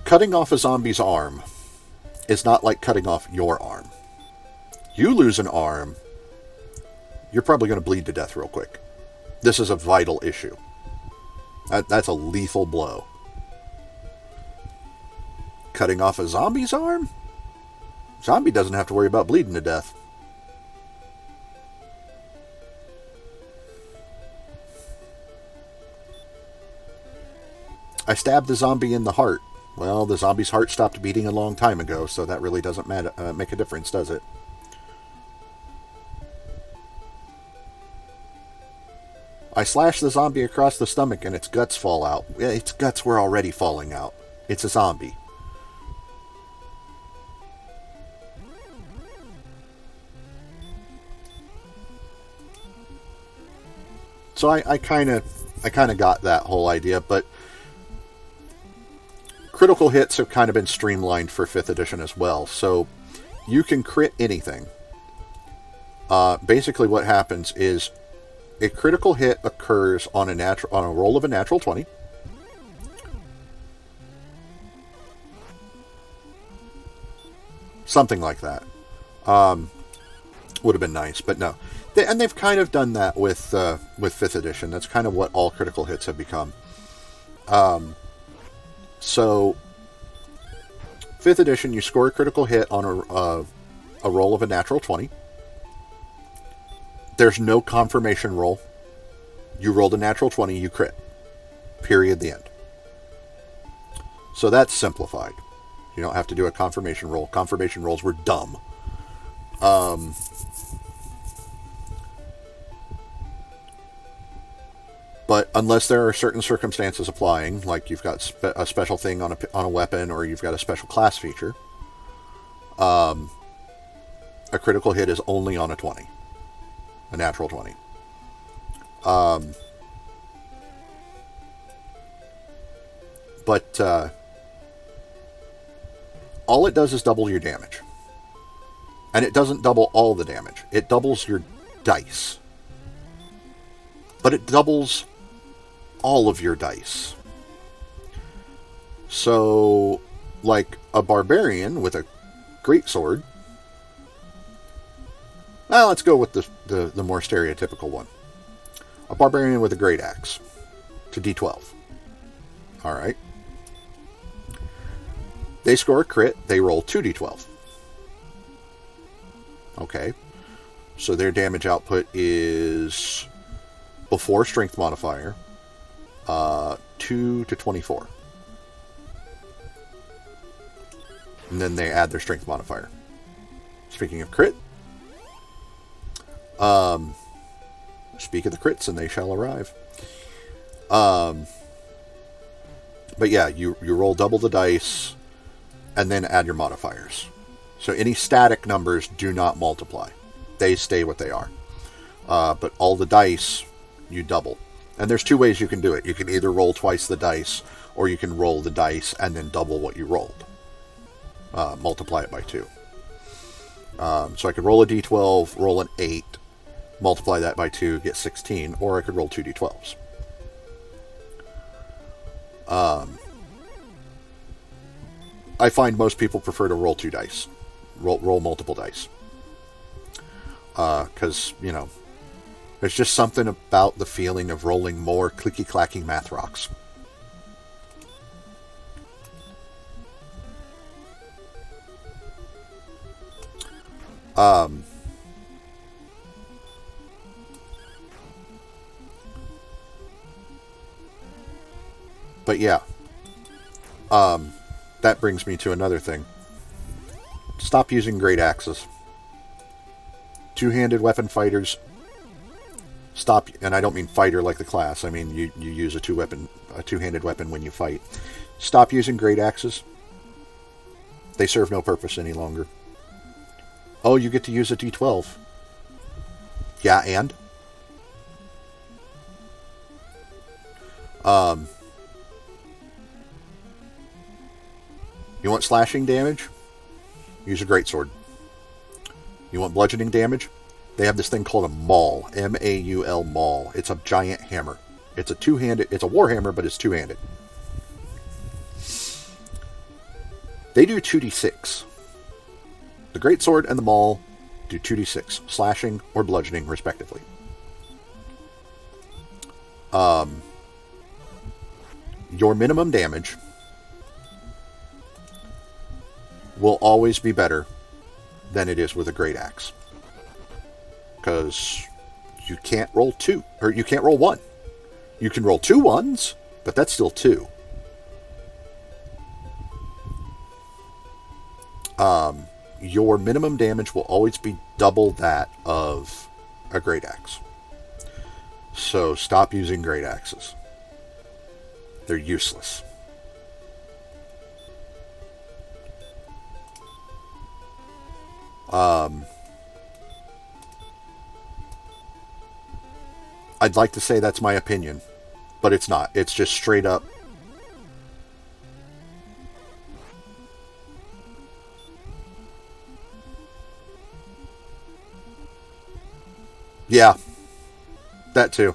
Cutting off a zombie's arm is not like cutting off your arm. You lose an arm, you're probably going to bleed to death real quick. This is a vital issue. That's a lethal blow. Cutting off a zombie's arm? Zombie doesn't have to worry about bleeding to death. I stabbed the zombie in the heart. Well, the zombie's heart stopped beating a long time ago, so that really doesn't make a difference, does it? I slashed the zombie across the stomach and its guts fall out. Its guts were already falling out. It's a zombie. So I kind of got that whole idea, but critical hits have kind of been streamlined for 5th edition as well. So you can crit anything. Basically what happens is a critical hit occurs on a roll of a natural 20. Something like that. Would have been nice, but no. And they've kind of done that with 5th edition. That's kind of what all critical hits have become. So 5th edition, you score a critical hit on a roll of a natural 20. There's no confirmation roll. You rolled a natural 20, you crit. Period, the end. So that's simplified. You don't have to do a confirmation roll. Confirmation rolls were dumb. But unless there are certain circumstances applying, like you've got a special thing on a weapon, or you've got a special class feature, a critical hit is only on a 20. A natural 20. But all it does is double your damage. And it doesn't double all the damage. It doubles your dice. But it doubles all of your dice. So, like a barbarian with a greatsword. Well, let's go with the more stereotypical one. A barbarian with a great axe to D12. Alright. They score a crit, they roll 2d12. Okay. So their damage output is, before strength modifier, 2 to 24. And then they add their strength modifier. Speaking of crit, speak of the crits and they shall arrive. But yeah, you roll double the dice and then add your modifiers. So any static numbers do not multiply. They stay what they are. But all the dice, you double. And there's two ways you can do it. You can either roll twice the dice, or you can roll the dice and then double what you rolled. Multiply it by 2. So I could roll a d12, roll an 8, multiply that by 2, get 16, or I could roll 2 d12s. I find most people prefer to roll 2 dice. Roll multiple dice. Because, you know, there's just something about the feeling of rolling more clicky-clacky math rocks. But yeah. That brings me to another thing. Stop using great axes. Two-handed weapon fighters, stop. And I don't mean fighter like the class. I mean you use a two-handed weapon when you fight. Stop using great axes. They serve no purpose any longer. Oh, you get to use a d12. Yeah, and? You want slashing damage? Use a greatsword. You want bludgeoning damage? They have this thing called a maul. M-A-U-L, maul. It's a giant hammer. It's a two-handed... It's a warhammer, but it's two-handed. They do 2d6. The greatsword and the maul do 2d6. Slashing or bludgeoning, respectively. Your minimum damage will always be better than it is with a great axe. Because you can't roll 2, or you can't roll 1. You can roll 2 ones, but that's still 2. Your minimum damage will always be double that of a great axe. So stop using great axes. They're useless. I'd like to say that's my opinion, but it's not. It's just straight up. Yeah, that too.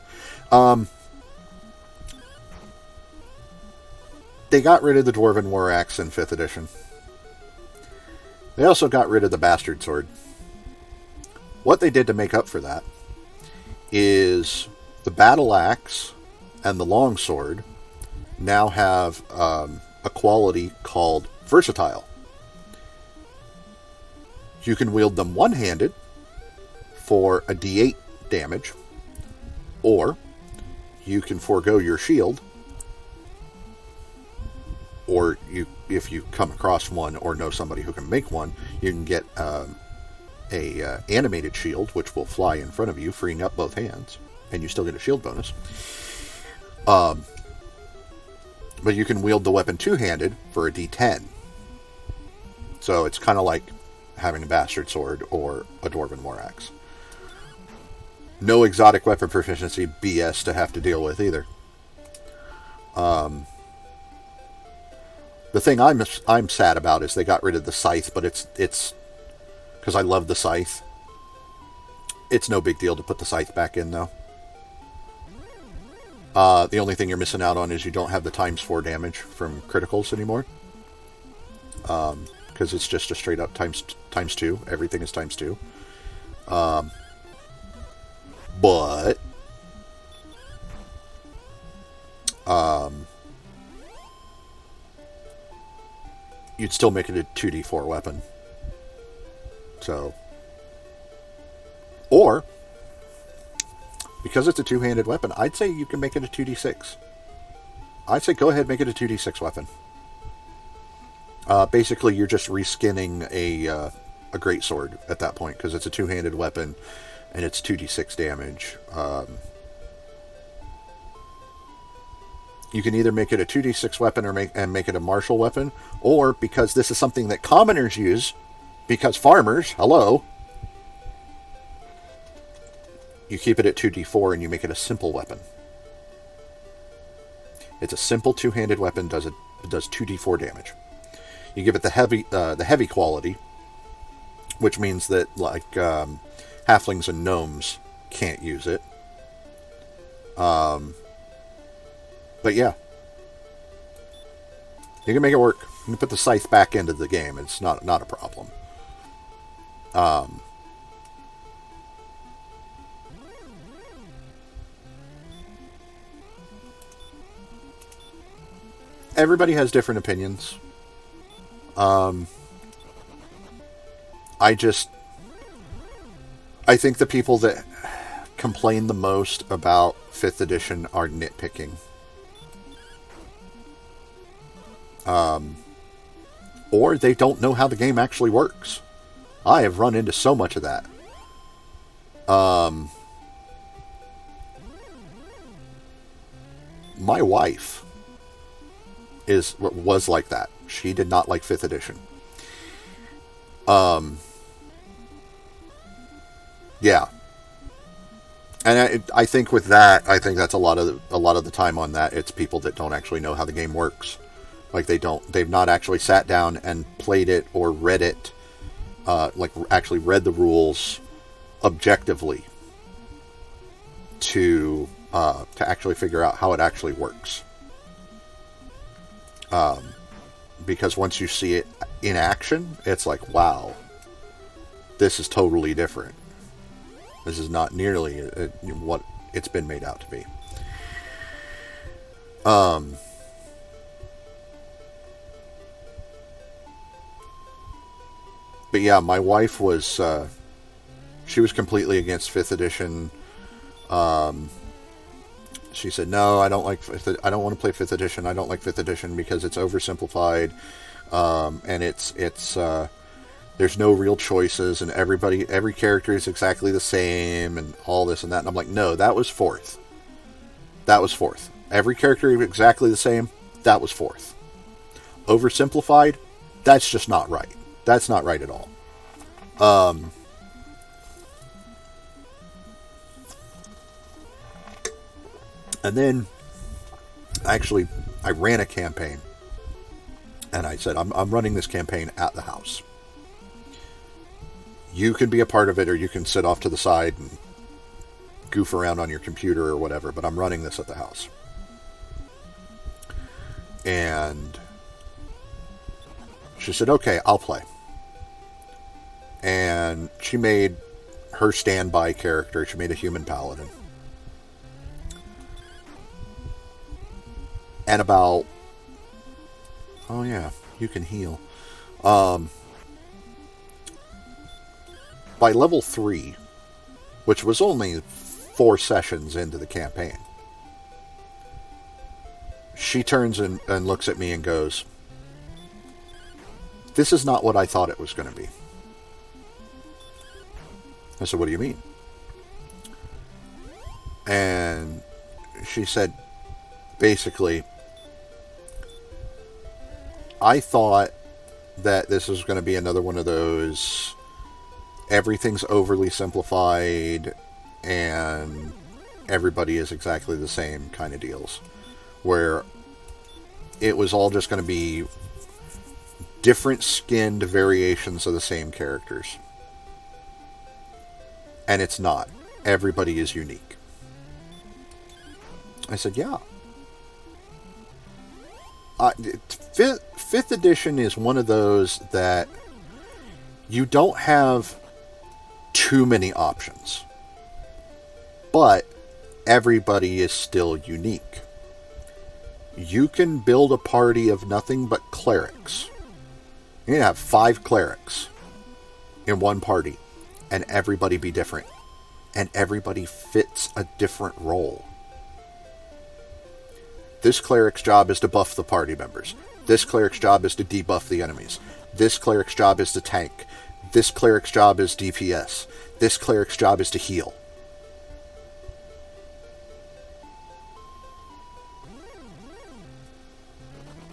They got rid of the Dwarven War Axe in 5th edition. They also got rid of the Bastard Sword. What they did to make up for that is the battle axe and the longsword now have a quality called versatile. You can wield them one-handed for a d8 damage, or you can forego your shield, or if you come across one or know somebody who can make one, you can get a animated shield, which will fly in front of you, freeing up both hands, and you still get a shield bonus. But you can wield the weapon two-handed for a d10. So it's kind of like having a bastard sword or a dwarven war axe. No exotic weapon proficiency BS to have to deal with either. The thing I'm sad about is they got rid of the scythe, but it's because I love the scythe. It's no big deal to put the scythe back in, though. The only thing you're missing out on is you don't have the ×4 damage from criticals anymore. Because it's just a straight up times 2. Everything is times 2. But you'd still make it a 2d4 weapon. So, or because it's a two-handed weapon, I'd say you can make it a 2d6. I'd say go ahead and make it a 2d6 weapon. Basically, you're just reskinning a greatsword at that point, because it's a two-handed weapon and it's 2d6 damage. You can either make it a 2d6 weapon or make it a martial weapon, or, because this is something that commoners use, because farmers, hello, you keep it at 2d4 and you make it a simple weapon. It's a simple two-handed weapon, does 2d4 damage. You give it the heavy quality, which means that like halflings and gnomes can't use it. But yeah, you can make it work. You can put the scythe back into the game. It's not a problem. Everybody has different opinions. I think the people that complain the most about 5th edition are nitpicking. Or they don't know how the game actually works. I have run into so much of that. My wife was like that. She did not like 5th edition. Yeah. And I think with that, I think that's a lot of the time on that. It's people that don't actually know how the game works. Like they've not actually sat down and played it or read it, like actually read the rules objectively to actually figure out how it actually works. Because once you see it in action, it's like, wow, this is totally different. This is not nearly what it's been made out to be. But yeah, my wife was, she was completely against 5th edition. She said, no, I don't want to play 5th edition. I don't like 5th edition because it's oversimplified. And it's there's no real choices, and every character is exactly the same, and all this and that. And I'm like, no, that was 4th. That was 4th. Every character is exactly the same. That was 4th. Oversimplified, that's just not right. That's not right at all. And then, actually, I ran a campaign. And I said, I'm running this campaign at the house. You can be a part of it, or you can sit off to the side and goof around on your computer or whatever, but I'm running this at the house. And she said, okay, I'll play. And she made her standby character. She made a human paladin. And about... Oh, yeah, you can heal. By level 3, which was only 4 sessions into the campaign, she turns and looks at me and goes, "This is not what I thought it was going to be." I said, "What do you mean?" And she said, basically, "I thought that this was going to be another one of those everything's overly simplified and everybody is exactly the same kind of deals, where it was all just going to be different skinned variations of the same characters. And it's not. Everybody is unique." I said, "Yeah." Fifth edition is one of those that you don't have too many options, but everybody is still unique. You can build a party of nothing but clerics. You can have 5 clerics in one party, and everybody be different, and everybody fits a different role. This cleric's job is to buff the party members. This cleric's job is to debuff the enemies. This cleric's job is to tank. This cleric's job is DPS. This cleric's job is to heal.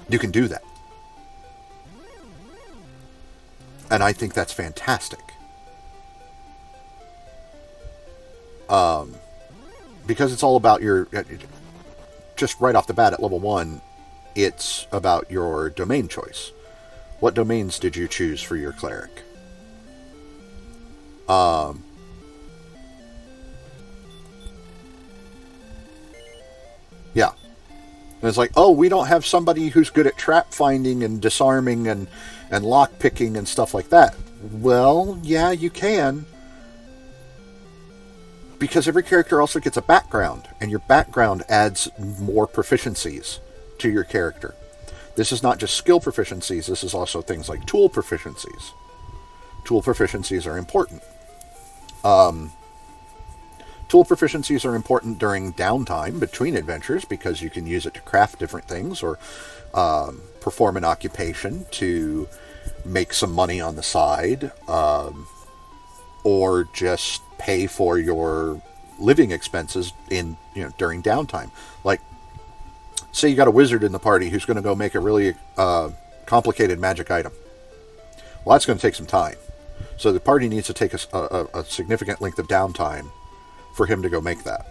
You can do that. And I think that's fantastic. Because it's all about your... Just right off the bat at level 1, it's about your domain choice. What domains did you choose for your cleric? Yeah. And it's like, oh, we don't have somebody who's good at trap finding and disarming and lock picking and stuff like that. Well, yeah, you can. Because every character also gets a background, and your background adds more proficiencies to your character. This is not just skill proficiencies, this is also things like tool proficiencies. Tool proficiencies are important. Tool proficiencies are important during downtime between adventures because you can use it to craft different things or perform an occupation to make some money on the side, or just pay for your living expenses during downtime. Like, say you got a wizard in the party who's going to go make a really complicated magic item. Well, that's going to take some time. So the party needs to take a significant length of downtime for him to go make that.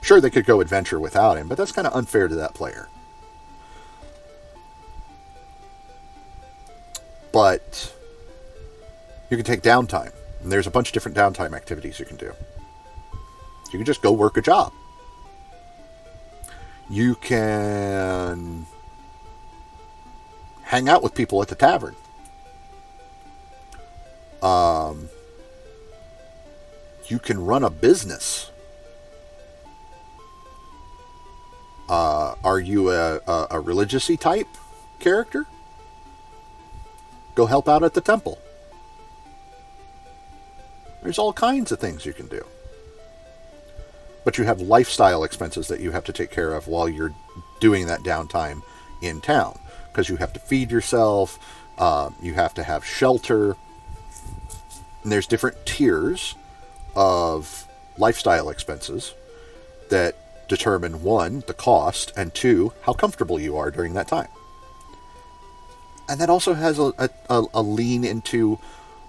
Sure, they could go adventure without him, but that's kind of unfair to that player. But you can take downtime. And there's a bunch of different downtime activities you can do. You can just go work a job. You can hang out with people at the tavern. You can run a business. Are you a religious-y type character? Go help out at the temple. There's all kinds of things you can do. But you have lifestyle expenses that you have to take care of while you're doing that downtime in town. Because you have to feed yourself, you have to have shelter. And there's different tiers of lifestyle expenses that determine, 1, the cost, and 2, how comfortable you are during that time. And that also has a lean into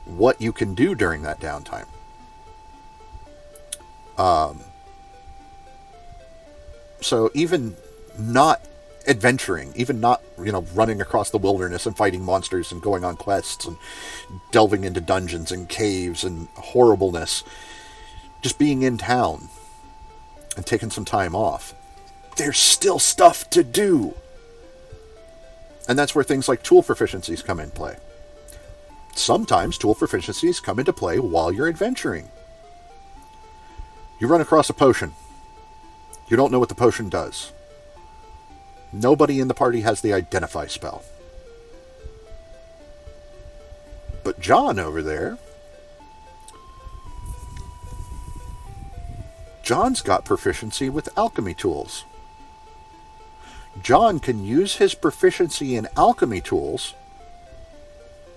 what you can do during that downtime. So even not adventuring, even not, running across the wilderness and fighting monsters and going on quests and delving into dungeons and caves and horribleness, just being in town and taking some time off, there's still stuff to do. And that's where things like tool proficiencies come in play. Sometimes tool proficiencies come into play while you're adventuring. You run across a potion. You don't know what the potion does. Nobody in the party has the identify spell. But John over there, John's got proficiency with alchemy tools. John can use his proficiency in alchemy tools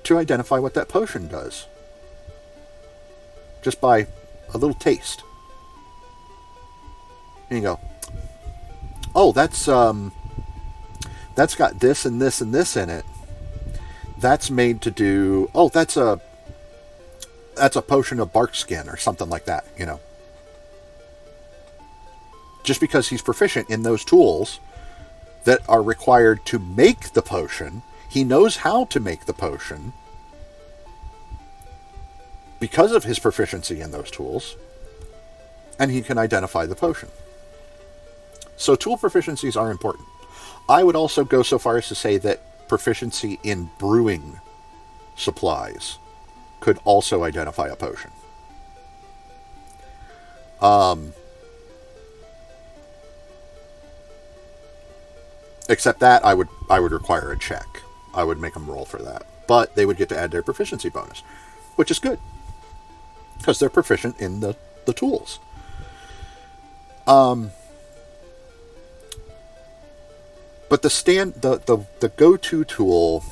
to identify what that potion does. Just by a little taste. And you go, oh, that's got this and this and this in it. That's made to do, oh, that's a potion of bark skin or something like that, you know. Just because he's proficient in those tools that are required to make the potion, he knows how to make the potion because of his proficiency in those tools, and he can identify the potion. So tool proficiencies are important. I would also go so far as to say that proficiency in brewing supplies could also identify a potion. Except that I would require a check. I would make them roll for that. But they would get to add their proficiency bonus, which is good. Because they're proficient in the tools. But the go-to tool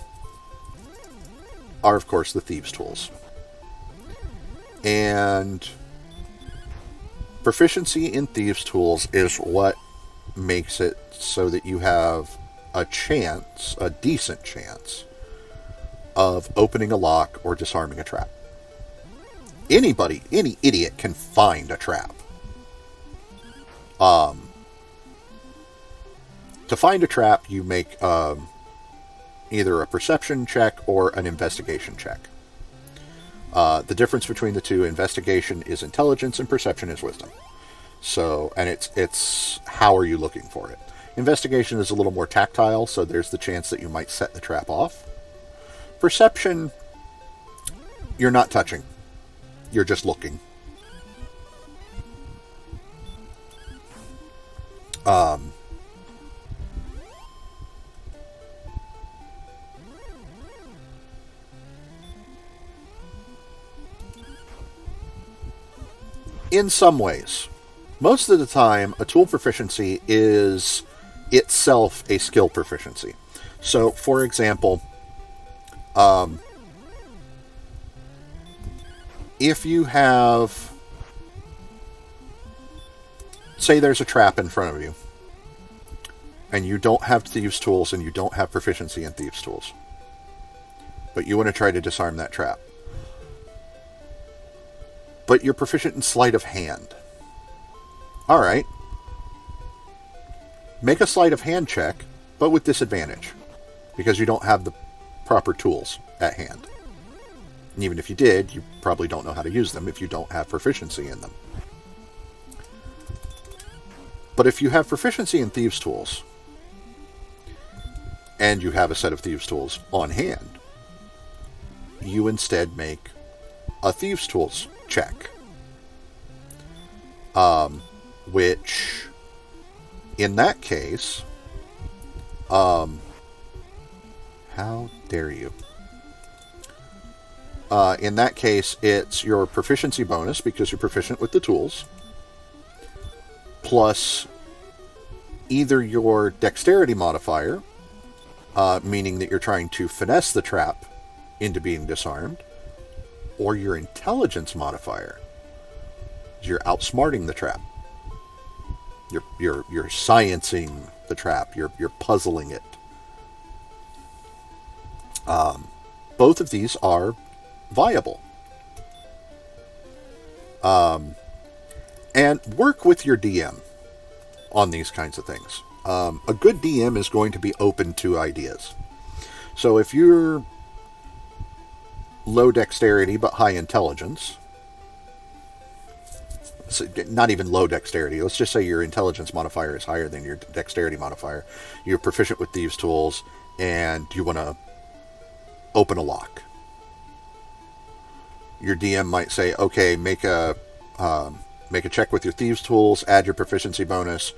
are, of course, the thieves' tools. And proficiency in thieves' tools is what makes it so that you have a decent chance, of opening a lock or disarming a trap. Any idiot can find a trap. To find a trap, you make either a perception check or an investigation check. The difference between the two, investigation is intelligence and perception is wisdom. So, and it's how are you looking for it? Investigation is a little more tactile, so there's the chance that you might set the trap off. Perception, you're not touching. You're just looking. In some ways. Most of the time, a tool proficiency is itself a skill proficiency. So, for example, if you have, say there's a trap in front of you, and you don't have thieves' tools and you don't have proficiency in thieves' tools, but you want to try to disarm that trap, but you're proficient in sleight of hand. All right. Make a sleight of hand check, but with disadvantage, because you don't have the proper tools at hand. And even if you did, you probably don't know how to use them if you don't have proficiency in them. But if you have proficiency in thieves' tools, and you have a set of thieves' tools on hand, you instead make a thieves' tools check. Which, in that case, how dare you? In that case, it's your proficiency bonus, because you're proficient with the tools, plus either your dexterity modifier, meaning that you're trying to finesse the trap into being disarmed, or your intelligence modifier. You're outsmarting the trap. You're sciencing the trap. You're puzzling it. Both of these are viable. And work with your DM on these kinds of things. A good DM is going to be open to ideas. So if you're low dexterity but high intelligence, so not even low dexterity, let's just say your intelligence modifier is higher than your dexterity modifier, you're proficient with thieves' tools, and you want to open a lock. Your DM might say, okay, make a check with your thieves' tools, add your proficiency bonus,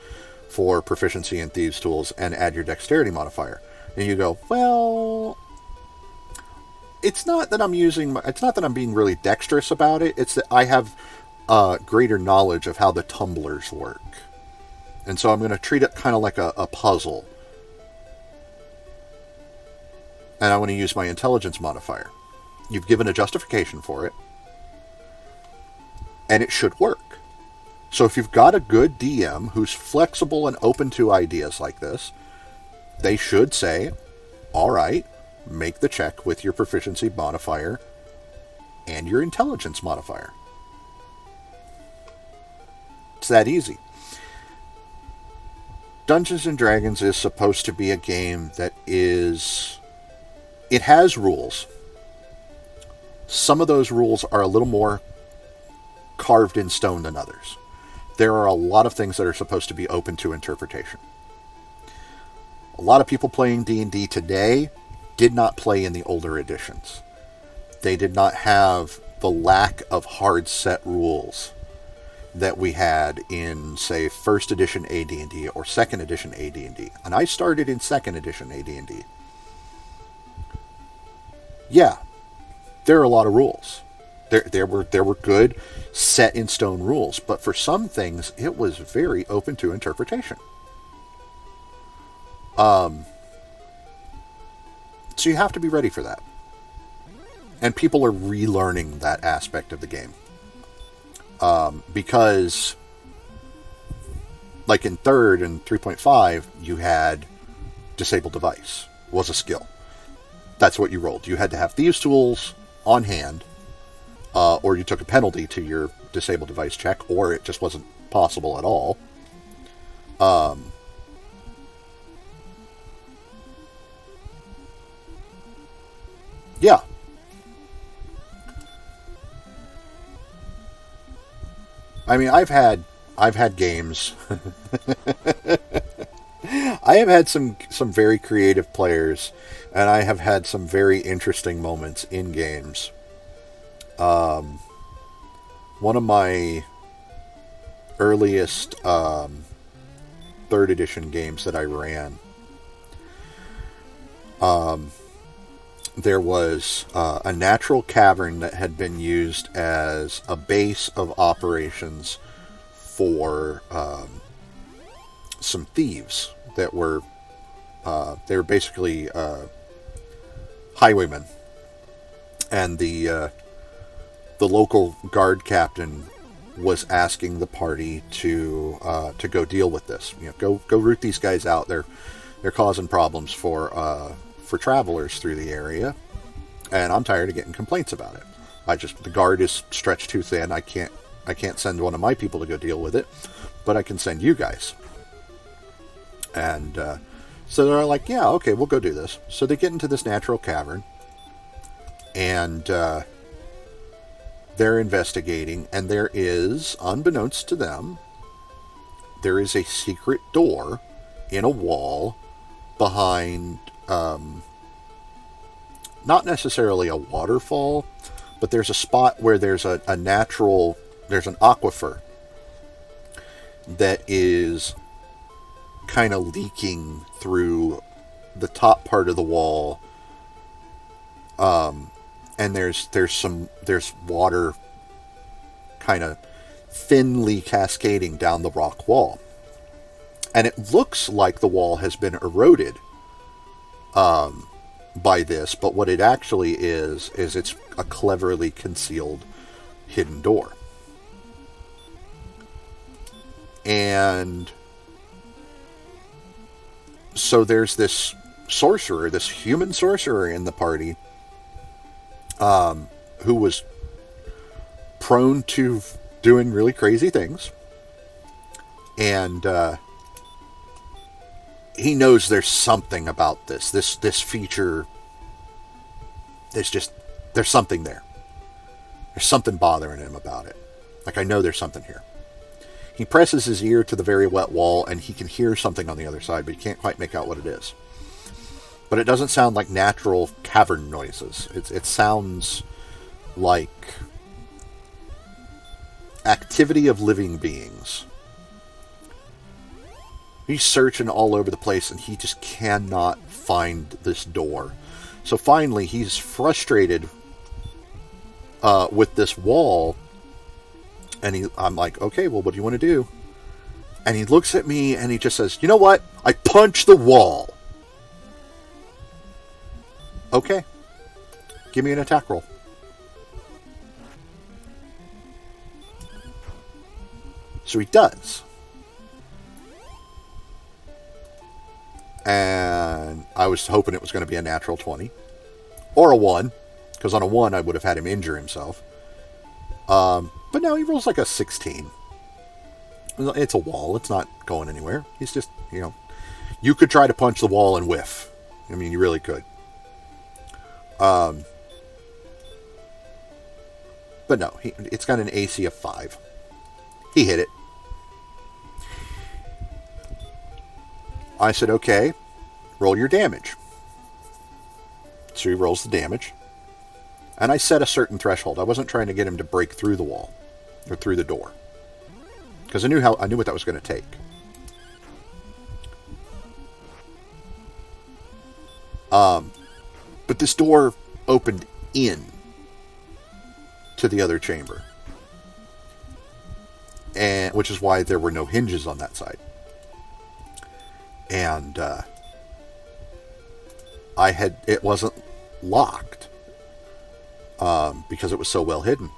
for proficiency in thieves' tools and add your dexterity modifier. And you go, well, it's not that I'm being really dexterous about it. It's that I have greater knowledge of how the tumblers work. And so I'm going to treat it kind of like a puzzle. And I want to use my intelligence modifier. You've given a justification for it. And it should work. So if you've got a good DM who's flexible and open to ideas like this, they should say, all right, make the check with your proficiency modifier and your intelligence modifier. It's that easy. Dungeons & Dragons is supposed to be a game that it has rules. Some of those rules are a little more carved in stone than others. There are a lot of things that are supposed to be open to interpretation. A lot of people playing D&D today did not play in the older editions. They did not have the lack of hard set rules that we had in, say, 1st edition AD&D or 2nd edition AD&D. And I started in 2nd edition AD&D. Yeah, there are a lot of rules. There were good set in stone rules, but for some things it was very open to interpretation. So you have to be ready for that. And people are relearning that aspect of the game. Because like in 3rd and 3.5, you had disable device was a skill. That's what you rolled. You had to have thieves' tools on hand, or you took a penalty to your disable device check, or it just wasn't possible at all. Yeah. I mean, I've had games. I have had some very creative players, and I have had some very interesting moments in games. One of my earliest 3rd edition games that I ran, there was a natural cavern that had been used as a base of operations for some thieves that were they were basically highwaymen, and the local guard captain was asking the party to go deal with this. You know, go root these guys out. They're causing problems for travelers through the area, and I'm tired of getting complaints about it. The guard is stretched too thin. I can't send one of my people to go deal with it, but I can send you guys. And so they're like, yeah, okay, we'll go do this. So they get into this natural cavern, and they're investigating, and there is, unbeknownst to them, there is a secret door in a wall behind, not necessarily a waterfall, but there's a spot where there's there's an aquifer that is kind of leaking through the top part of the wall. And there's water kind of thinly cascading down the rock wall. And it looks like the wall has been eroded by this, but what it actually is it's a cleverly concealed hidden door. And so there's this sorcerer, this human sorcerer in the party, who was prone to doing really crazy things. And he knows there's something about this feature. There's something there. There's something bothering him about it. Like, I know there's something here. He presses his ear to the very wet wall, and he can hear something on the other side, but he can't quite make out what it is. But it doesn't sound like natural cavern noises. It sounds like activity of living beings. He's searching all over the place, and he just cannot find this door. So finally, he's frustrated with this wall, and I'm like, okay, well, what do you want to do? And he looks at me, and he just says, you know what? I punch the wall. Okay. Give me an attack roll. So he does. And I was hoping it was going to be a natural 20. Or a 1. Because on a 1, I would have had him injure himself. But no, he rolls like a 16. It's a wall. It's not going anywhere. He's just, you could try to punch the wall and whiff. I mean, you really could. But no, it's got an AC of 5. He hit it. I said, okay, roll your damage. So he rolls the damage. And I set a certain threshold. I wasn't trying to get him to break through the wall or through the door, because I knew what that was going to take. But this door opened in to the other chamber, and which is why there were no hinges on that side. And it wasn't locked because it was so well hidden.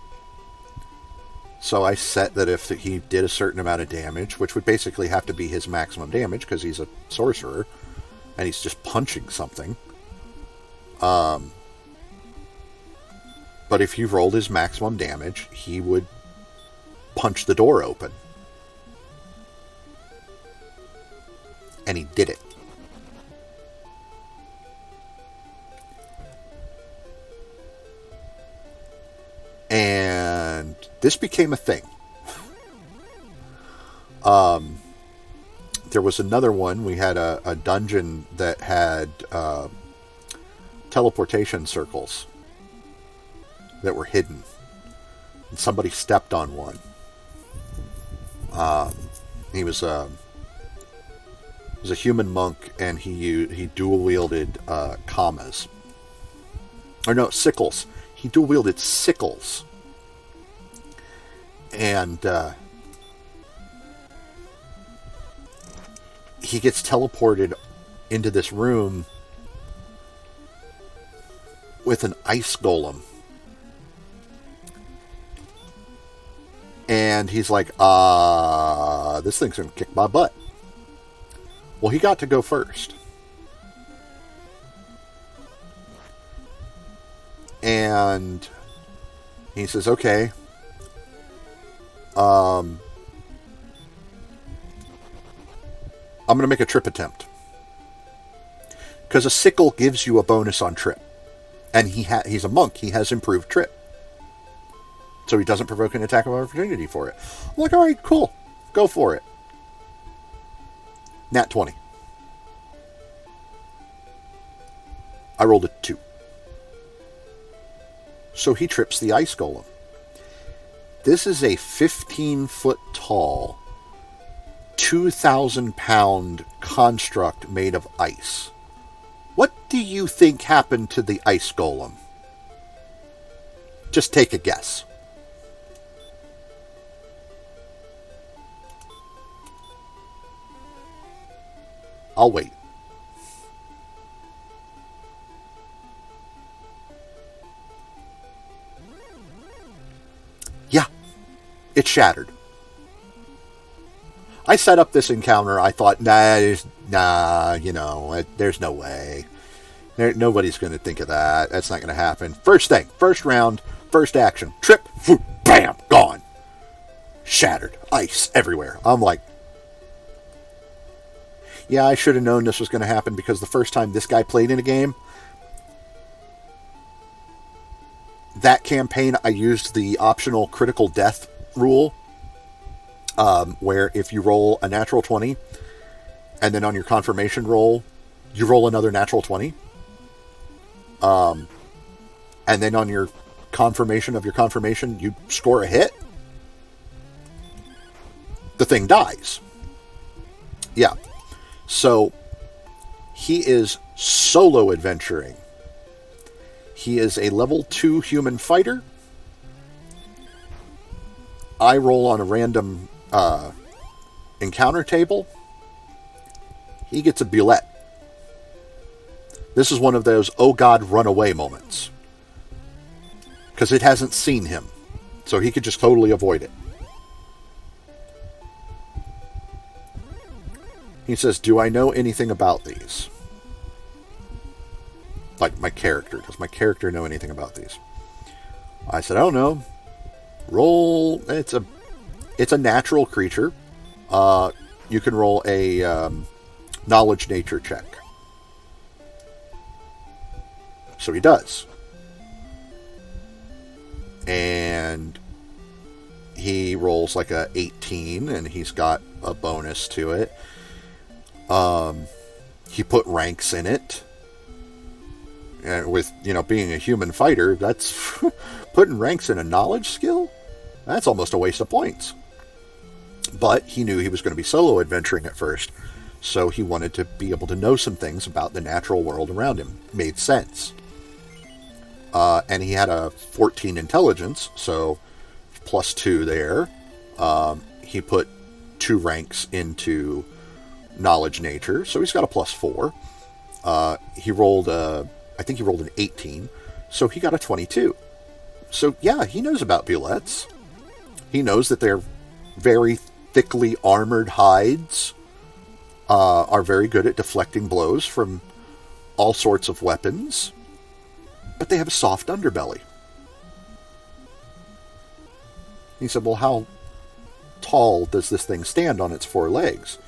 So I set that if he did a certain amount of damage, which would basically have to be his maximum damage because he's a sorcerer and he's just punching something. But if he rolled his maximum damage, he would punch the door open. And he did it. And this became a thing. There was another one. We had a dungeon that had teleportation circles that were hidden. And somebody stepped on one. He was a human monk, and he dual wielded kamas. Or no, sickles. He dual wielded sickles. And he gets teleported into this room with an ice golem. And he's like, this thing's going to kick my butt. Well, he got to go first. And he says, okay, I'm going to make a trip attempt. Because a sickle gives you a bonus on trip. And he's a monk. He has improved trip. So he doesn't provoke an attack of opportunity for it. I'm like, all right, cool. Go for it. Nat 20. I rolled a 2. So he trips the ice golem. This is a 15-foot tall, 2,000-pound construct made of ice. What do you think happened to the ice golem? Just take a guess. I'll wait. Yeah, it shattered. I set up this encounter. I thought, there's no way. Nobody's going to think of that. That's not going to happen. First thing, first round, first action, trip, whoop, bam, gone. Shattered. Ice everywhere. I'm like, yeah, I should have known this was going to happen, because the first time this guy played in a game, that campaign, I used the optional critical death rule, where if you roll a natural 20, and then on your confirmation roll, you roll another natural 20, and then on your confirmation of your confirmation, you score a hit, the thing dies. Yeah. So he is solo adventuring. He is a level 2 human fighter. I roll on a random encounter table. He gets a bullet. This is one of those, oh God, run away moments. Because it hasn't seen him. So he could just totally avoid it. He says, do I know anything about these? Like my character. Does my character know anything about these? I said, I don't know. Roll. It's a natural creature. You can roll a knowledge nature check. So he does. And he rolls like a 18, and he's got a bonus to it. He put ranks in it. And with, being a human fighter, that's putting ranks in a knowledge skill? That's almost a waste of points. But he knew he was going to be solo adventuring at first, so he wanted to be able to know some things about the natural world around him. Made sense. And he had a 14 intelligence, so +2 there. He put 2 ranks into knowledge nature, so he's got a +4. He rolled I think he rolled an 18, so he got a 22. So yeah, he knows about bullets. He knows that they're very thickly armored hides, are very good at deflecting blows from all sorts of weapons, but they have a soft underbelly. He said, well, how tall does this thing stand on its 4 legs?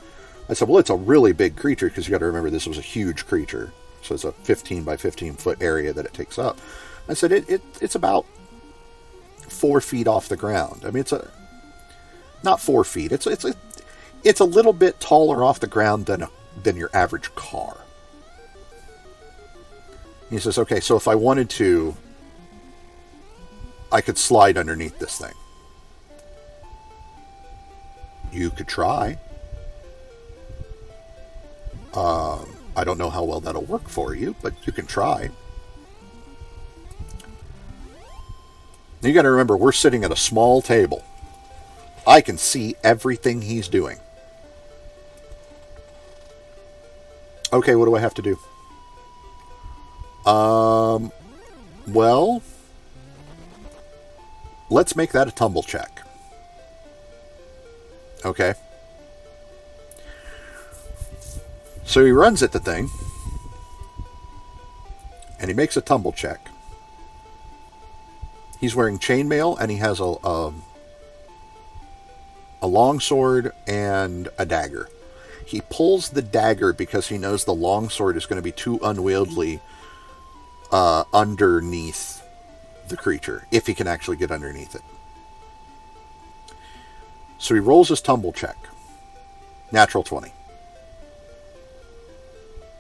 I said, well, it's a really big creature, because you got to remember this was a huge creature. So it's a 15 by 15 foot area that it takes up. I said, it's about 4 feet off the ground. I mean, not 4 feet. It's a little bit taller off the ground than your average car. He says, okay, so if I wanted to, I could slide underneath this thing. You could try. I don't know how well that'll work for you, but you can try. You got to remember, we're sitting at a small table. I can see everything he's doing. Okay, what do I have to do? Well, let's make that a tumble check. Okay. So he runs at the thing, and he makes a tumble check. He's wearing chainmail, and he has a longsword and a dagger. He pulls the dagger because he knows the longsword is going to be too unwieldy underneath the creature, if he can actually get underneath it. So he rolls his tumble check. Natural 20.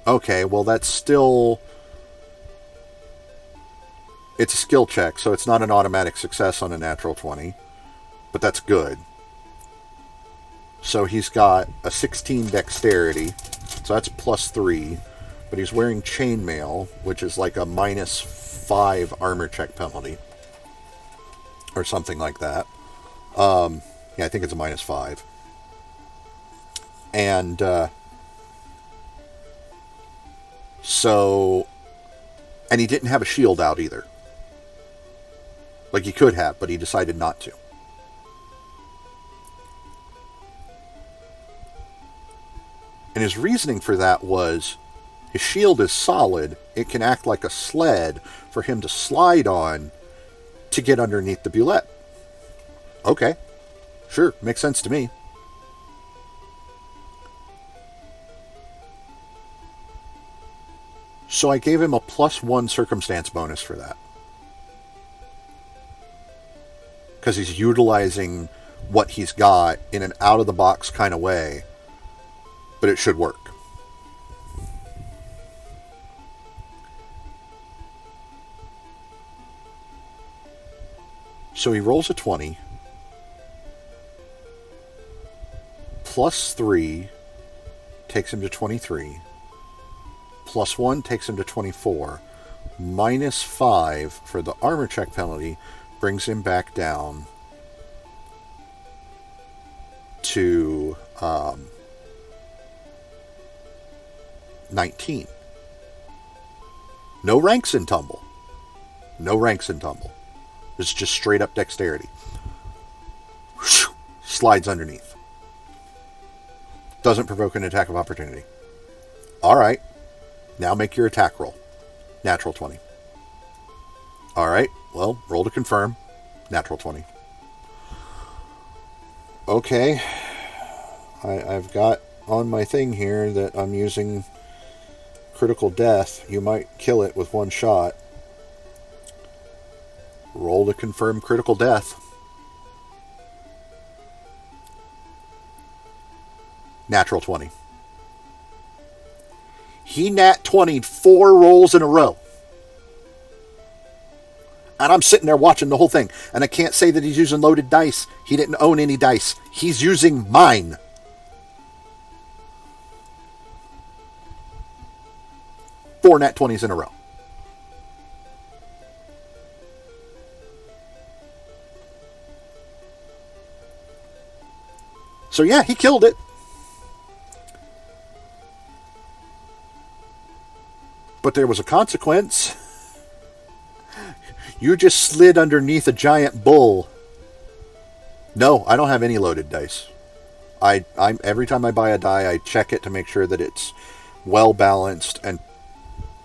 Okay, well that's still... It's a skill check, so it's not an automatic success on a natural 20. But that's good. So he's got a 16 dexterity, so that's +3. But he's wearing chainmail, which is like a -5 armor check penalty. Or something like that. Yeah, I think it's a -5. And, so... And he didn't have a shield out either. Like he could have, but he decided not to. And his reasoning for that was, his shield is solid, it can act like a sled for him to slide on to get underneath the bullet. Okay, sure, makes sense to me. So I gave him a +1 circumstance bonus for that. Because he's utilizing what he's got in an out-of-the-box kind of way. But it should work. So he rolls a 20. +3 takes him to 23. Plus 1 takes him to 24. Minus 5 for the armor check penalty brings him back down to 19. No ranks in tumble. No ranks in tumble. It's just straight up dexterity. Slides underneath. Doesn't provoke an attack of opportunity. Alright. Now make your attack roll. Natural 20. Alright. Well, roll to confirm. Natural 20. Okay. I've got on my thing here that I'm using critical death. You might kill it with one shot. Roll to confirm critical death. Natural 20. He nat 20'd 4 rolls in a row. And I'm sitting there watching the whole thing. And I can't say that he's using loaded dice. He didn't own any dice. He's using mine. Four nat 20s in a row. So yeah, he killed it. But there was a consequence. You just slid underneath a giant bull. No, I don't have any loaded dice. I'm every time I buy a die, I check it to make sure that it's well balanced and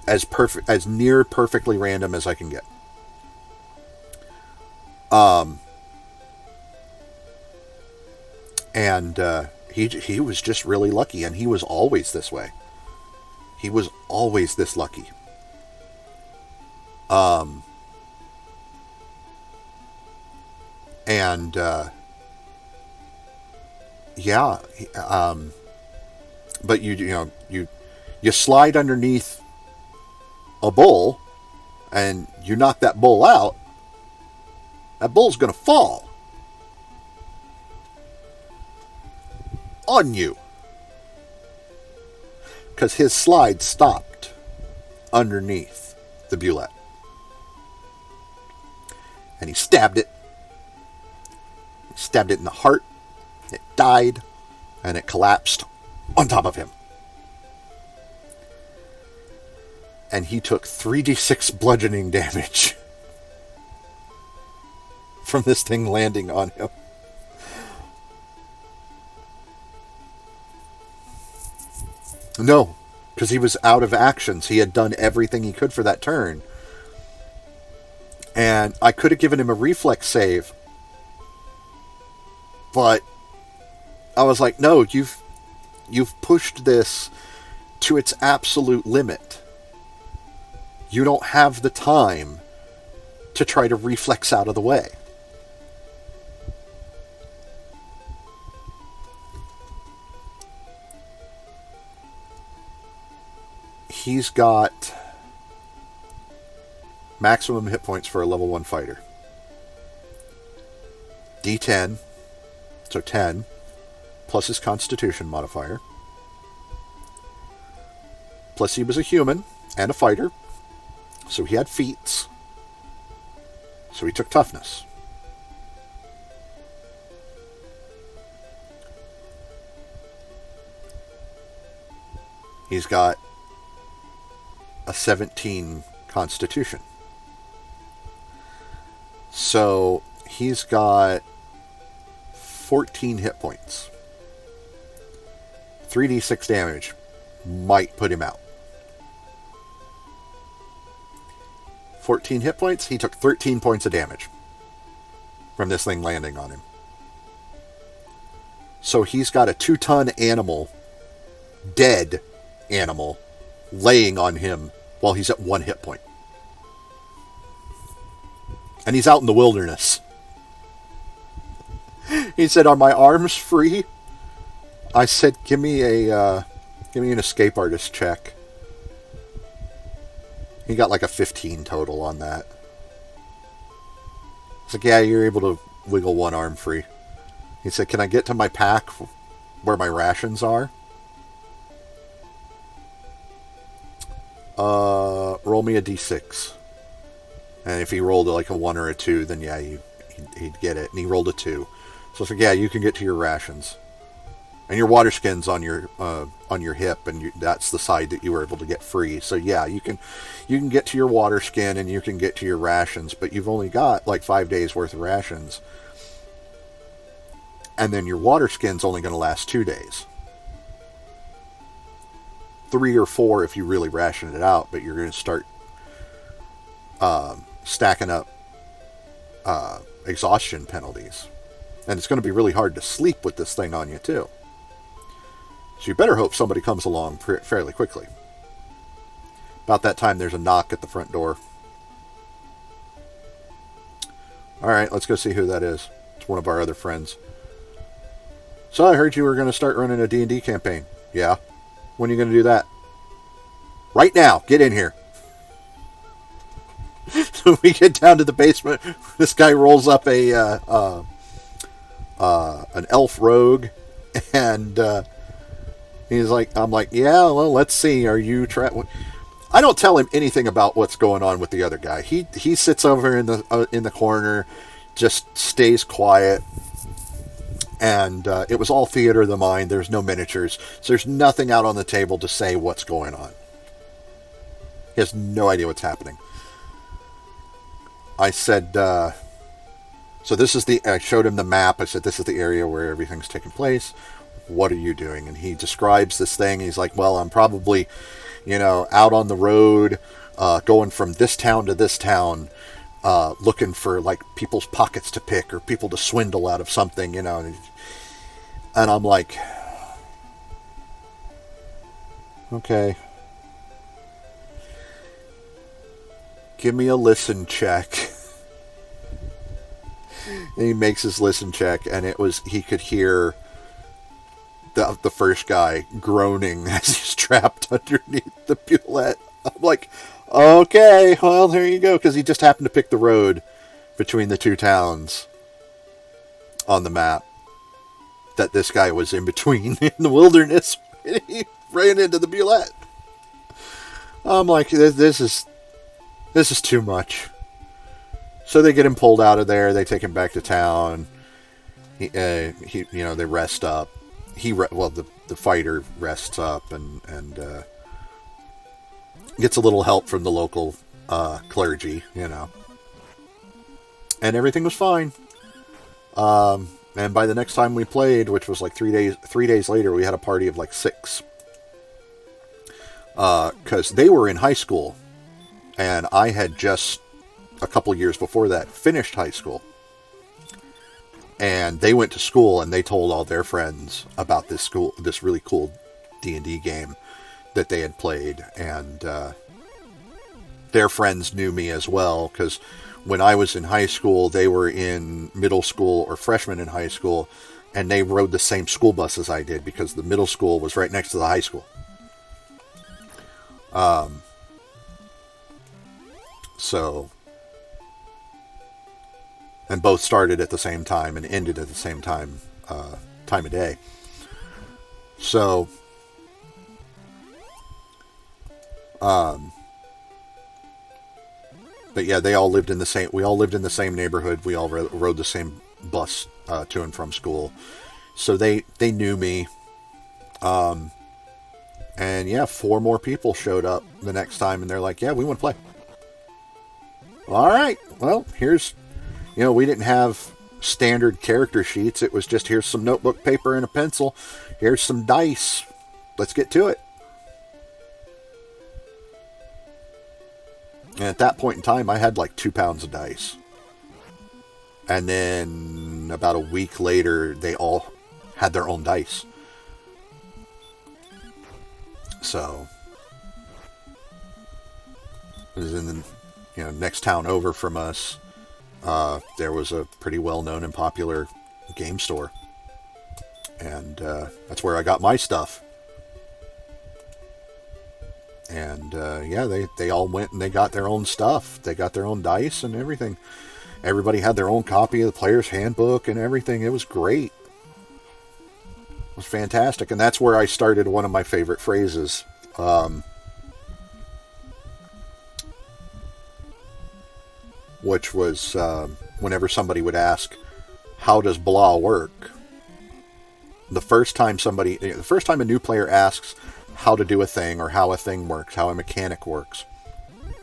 as near perfectly random as I can get. He was just really lucky, and he was always this way. He was always this lucky. But you slide underneath a bull, and you knock that bull out. That bull's going to fall on you. Because his slide stopped underneath the bulette. And he stabbed it. He stabbed it in the heart. It died. And it collapsed on top of him. And he took 3d6 bludgeoning damage from this thing landing on him. No, because he was out of actions. He had done everything he could for that turn. And I could have given him a reflex save. But I was like, no, you've pushed this to its absolute limit. You don't have the time to try to reflex out of the way. He's got maximum hit points for a level 1 fighter. D10, so 10, plus his constitution modifier. Plus he was a human and a fighter, so he had feats. So he took toughness. He's got a 17 constitution. So he's got 14 hit points. 3d6 damage might put him out. 14 hit points, he took 13 points of damage from this thing landing on him. So he's got a 2-ton animal, dead animal, laying on him while he's at 1 hit point. And he's out in the wilderness. He said, "Are my arms free?" I said, give me an escape artist check. He got like a 15 total on that. It's like, yeah, you're able to wiggle one arm free. He said, "Can I get to my pack where my rations are?" Roll me a d6. And if he rolled like a 1 or a 2, then yeah, he'd get it. And he rolled a 2. So it's like, yeah, you can get to your rations. And your water skin's on your hip, and that's the side that you were able to get free. So yeah, you can get to your water skin and you can get to your rations, but you've only got like 5 days worth of rations. And then your water skin's only going to last 2 days. 3 or 4 if you really ration it out, but you're going to start stacking up exhaustion penalties. And it's going to be really hard to sleep with this thing on you too. So you better hope somebody comes along fairly quickly. About that time, there's a knock at the front door. Alright, let's go see who that is. It's one of our other friends. So I heard you were going to start running a D&D campaign. Yeah. When are you going to do that? Right now. Get in here. So we get down to the basement. This guy rolls up an elf rogue, and he's like, I'm like, yeah, well, let's see. Are you I don't tell him anything about what's going on with the other guy. He sits over in the corner, just stays quiet. And it was all theater of the mind. There's no miniatures. So there's nothing out on the table to say what's going on. He has no idea what's happening. I said, so this is I showed him the map. I said, this is the area where everything's taking place. What are you doing? And he describes this thing. He's like, well, I'm probably, out on the road, going from this town to this town, looking for like people's pockets to pick or people to swindle out of something, and I'm like, okay, give me a listen check. And he makes his listen check, and he could hear the first guy groaning as he's trapped underneath the bulette. I'm like, okay, well, there you go, because he just happened to pick the road between the two towns on the map that this guy was in between in the wilderness, and he ran into the bulette. I'm like, this is too much. So they get him pulled out of there. They take him back to town. They rest up. The fighter rests up and gets a little help from the local clergy, and everything was fine. And by the next time we played, which was like 3 days later, we had a party of like 6. Because they were in high school, and I had just a couple years before that finished high school. And they went to school, and they told all their friends about this really cool D&D game that they had played, and their friends knew me as well, because when I was in high school, they were in middle school or freshmen in high school, and they rode the same school bus as I did, because the middle school was right next to the high school. And both started at the same time and ended at the same time of day. So, but yeah, we all lived in the same neighborhood. We all rode the same bus to and from school. So they knew me. And yeah, 4 more people showed up the next time, and they're like, yeah, we want to play. All right, well, we didn't have standard character sheets. It was just, here's some notebook paper and a pencil. Here's some dice. Let's get to it. And at that point in time, I had like 2 pounds of dice. And then about a week later, they all had their own dice. So it was in the next town over from us. There was a pretty well-known and popular game store. And that's where I got my stuff. And they all went and they got their own stuff. They got their own dice and everything. Everybody had their own copy of the player's handbook and everything. It was great. It was fantastic. And that's where I started one of my favorite phrases. which was whenever somebody would ask, how does blah work? The first time a new player asks how to do a thing or how a thing works, how a mechanic works,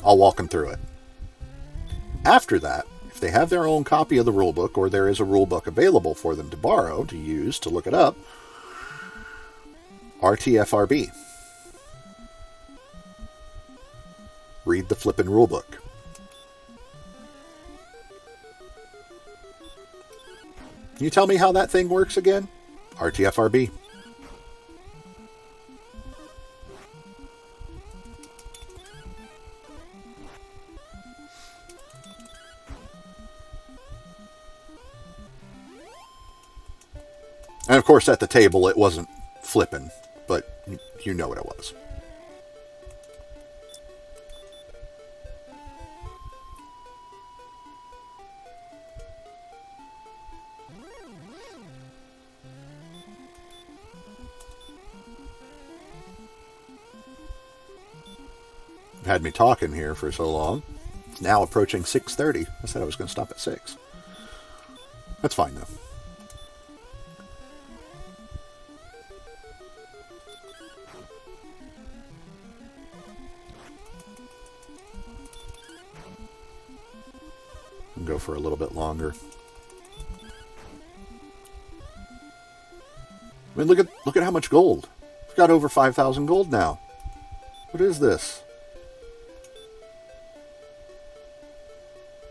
I'll walk them through it. After that, if they have their own copy of the rulebook or there is a rulebook available for them to borrow, to use, to look it up, RTFRB. Read the flippin' rulebook. Can you tell me how that thing works again? RTFRB. And of course, at the table, it wasn't flippin', but you know what it was. Had me talking here for so long. It's now approaching 6:30. I said I was going to stop at 6. That's fine, though. I'll go for a little bit longer. I mean, look at how much gold. We've got over 5,000 gold now. What is this?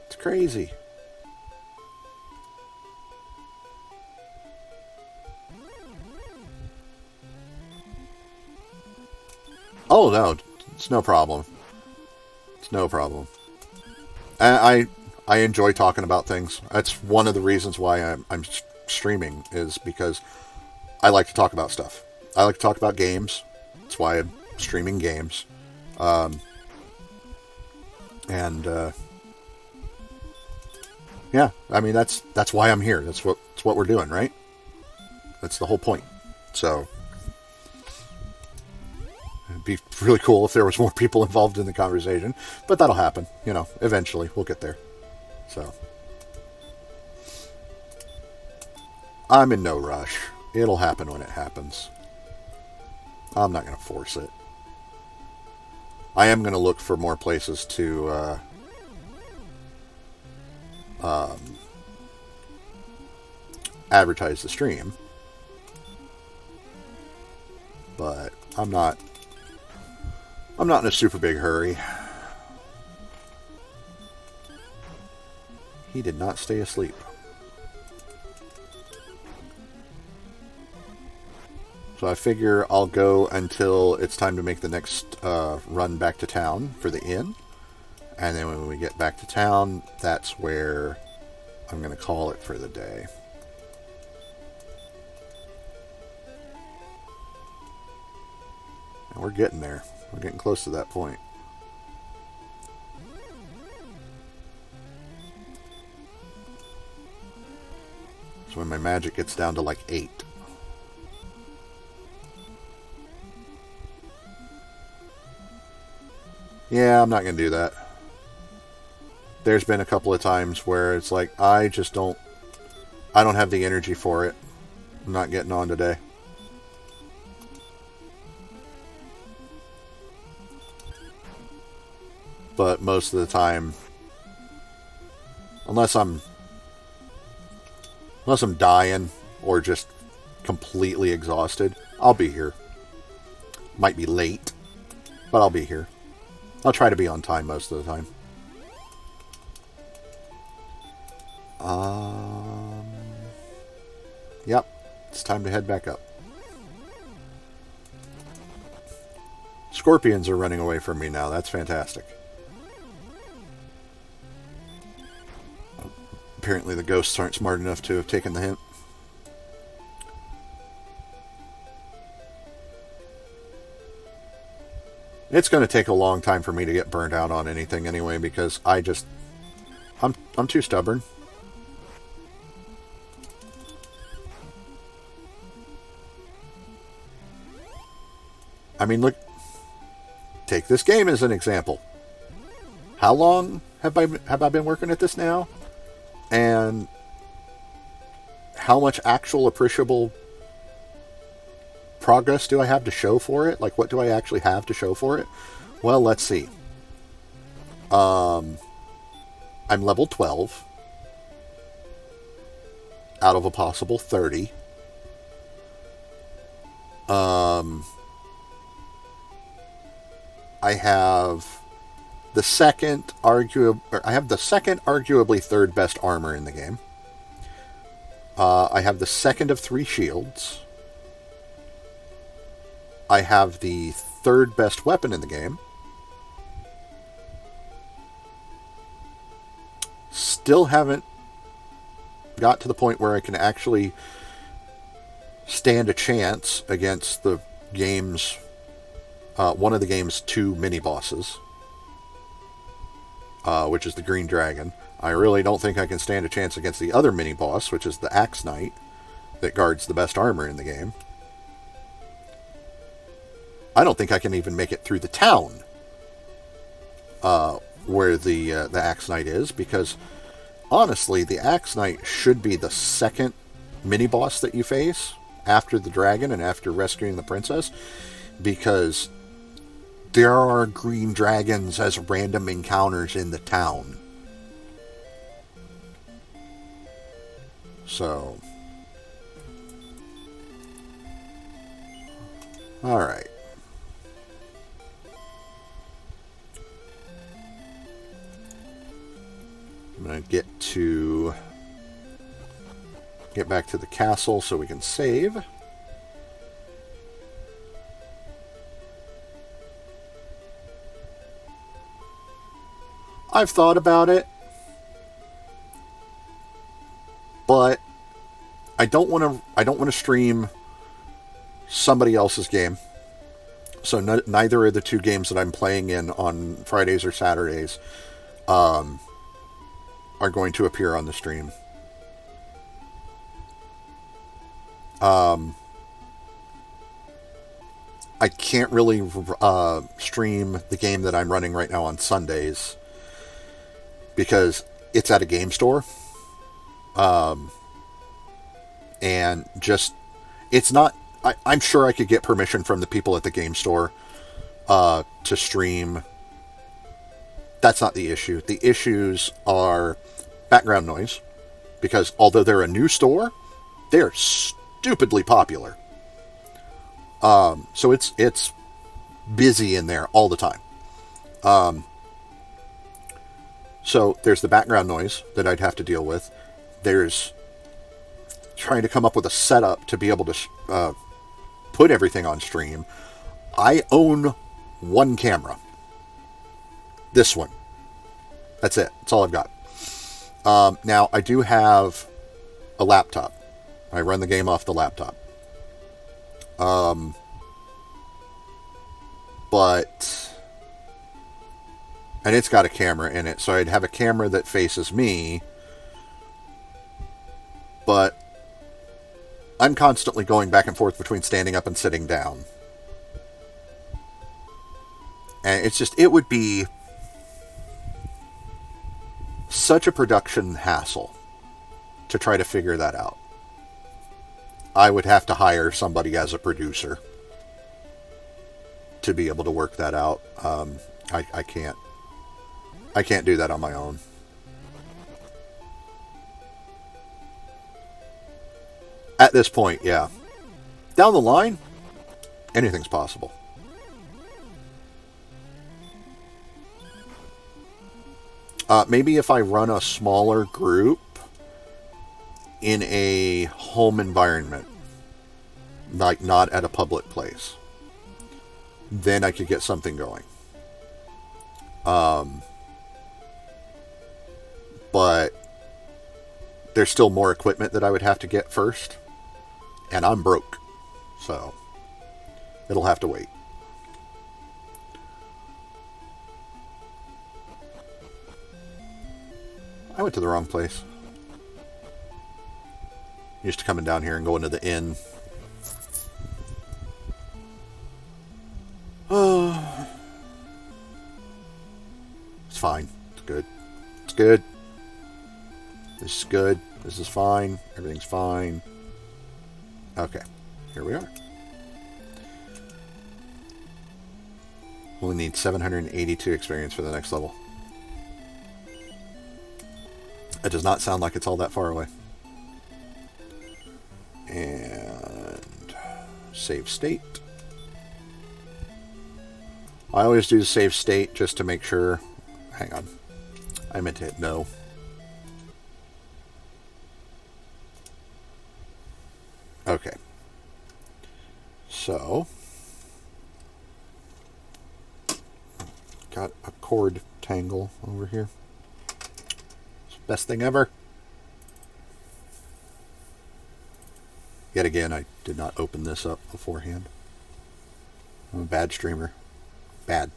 It's crazy. Oh no, it's no problem. It's no problem. And I enjoy talking about things. That's one of the reasons why I'm streaming, is because I like to talk about stuff. I like to talk about games. That's why I'm streaming games. Yeah, I mean that's why I'm here. That's what we're doing, right? That's the whole point. So it'd be really cool if there was more people involved in the conversation, but that'll happen. You know, eventually we'll get there. So I'm in no rush. It'll happen when it happens. I'm not going to force it. I am going to look for more places to advertise the stream, but I'm not in a super big hurry. He did not stay asleep. So I figure I'll go until it's time to make the next run back to town for the inn. And then when we get back to town, that's where I'm going to call it for the day. And we're getting there. We're getting close to that point. So when my magic gets down to like 8. Yeah, I'm not going to do that. There's been a couple of times where it's like, I don't have the energy for it. I'm not getting on today. But most of the time, unless I'm dying or just completely exhausted, I'll be here. Might be late, but I'll be here. I'll try to be on time most of the time. Yep, it's time to head back up. Scorpions are running away from me now. That's fantastic. Apparently the ghosts aren't smart enough to have taken the hint. It's going to take a long time for me to get burned out on anything anyway, because I'm too stubborn. I mean, look, take this game as an example. How long have I been working at this now? And how much actual appreciable progress do I have to show for it? Like, what do I actually have to show for it? Well, let's see. I'm level 12 out of a possible 30. I have the second arguably third best armor in the game. I have the second of 3 shields. I have the third best weapon in the game. Still haven't got to the point where I can actually stand a chance against the game's one of the game's 2 mini bosses, which is the Green Dragon. I really don't think I can stand a chance against the other mini boss, which is the Axe Knight, that guards the best armor in the game. I don't think I can even make it through the town where the Axe Knight is, because honestly, the Axe Knight should be the second mini boss that you face after the dragon and after rescuing the princess, because there are green dragons as random encounters in the town. So, alright. I'm going to get back to the castle so we can save. I've thought about it, but I don't want to stream somebody else's game. So neither of the 2 games that I'm playing in on Fridays or Saturdays are going to appear on the stream. I can't really stream the game that I'm running right now on Sundays because it's at a game store. And just, it's not, I'm sure I could get permission from the people at the game store to stream. That's not the issue. The issues are background noise, because although they're a new store, they're stupidly popular. So it's busy in there all the time. So there's the background noise that I'd have to deal with. There's trying to come up with a setup to be able to put everything on stream. I own 1 camera. This one. That's it. That's all I've got. Now, I do have a laptop. I run the game off the laptop. And it's got a camera in it, so I'd have a camera that faces me, but I'm constantly going back and forth between standing up and sitting down. And it's just, it would be such a production hassle to try to figure that out. I would have to hire somebody as a producer to be able to work that out. I can't do that on my own. At this point, yeah. Down the line, anything's possible. Maybe if I run a smaller group in a home environment, like not at a public place, then I could get something going. But there's still more equipment that I would have to get first, and I'm broke, so it'll have to wait. I went to the wrong place. Used to coming down here and going to the inn. It's fine. It's good. It's good. This is good. This is fine. Everything's fine. Okay. Here we are. We'll need 782 experience for the next level. It does not sound like it's all that far away. And save state. I always do the save state just to make sure. Hang on. I meant to hit no. Okay. So, got a cord tangle over here. It's the best thing ever. Yet again, I did not open this up beforehand. I'm a bad streamer. Bad.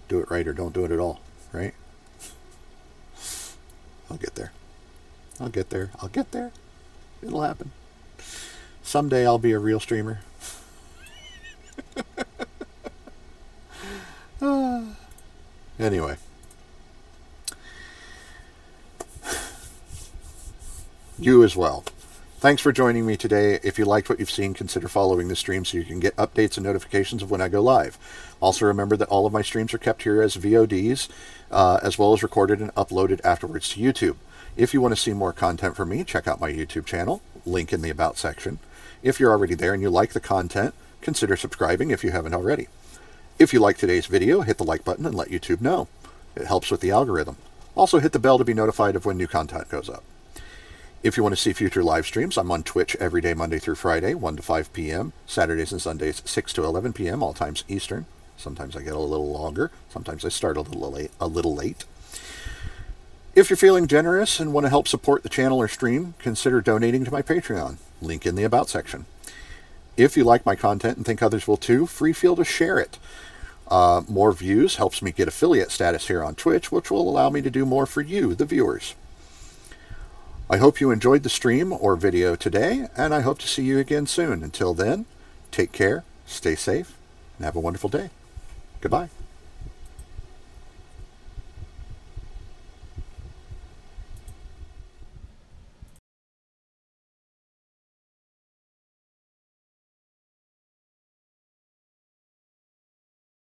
Do it right or don't do it at all, right? I'll get there. I'll get there. I'll get there. It'll happen. Someday I'll be a real streamer. Anyway. You as well. Thanks for joining me today. If you liked what you've seen, consider following the stream so you can get updates and notifications of when I go live. Also remember that all of my streams are kept here as VODs, as well as recorded and uploaded afterwards to YouTube. If you want to see more content from me, check out my YouTube channel, link in the About section. If you're already there and you like the content, consider subscribing if you haven't already. If you like today's video, hit the like button and let YouTube know. It helps with the algorithm. Also hit the bell to be notified of when new content goes up. If you want to see future live streams, I'm on Twitch every day, Monday through Friday, 1 to 5 p.m., Saturdays and Sundays, 6 to 11 p.m., all times Eastern. Sometimes I get a little longer. Sometimes I start a little late. If you're feeling generous and want to help support the channel or stream, consider donating to my Patreon. Link in the About section. If you like my content and think others will too, feel to share it. More views helps me get affiliate status here on Twitch, which will allow me to do more for you, the viewers. I hope you enjoyed the stream or video today, and I hope to see you again soon. Until then, take care, stay safe, and have a wonderful day. Goodbye.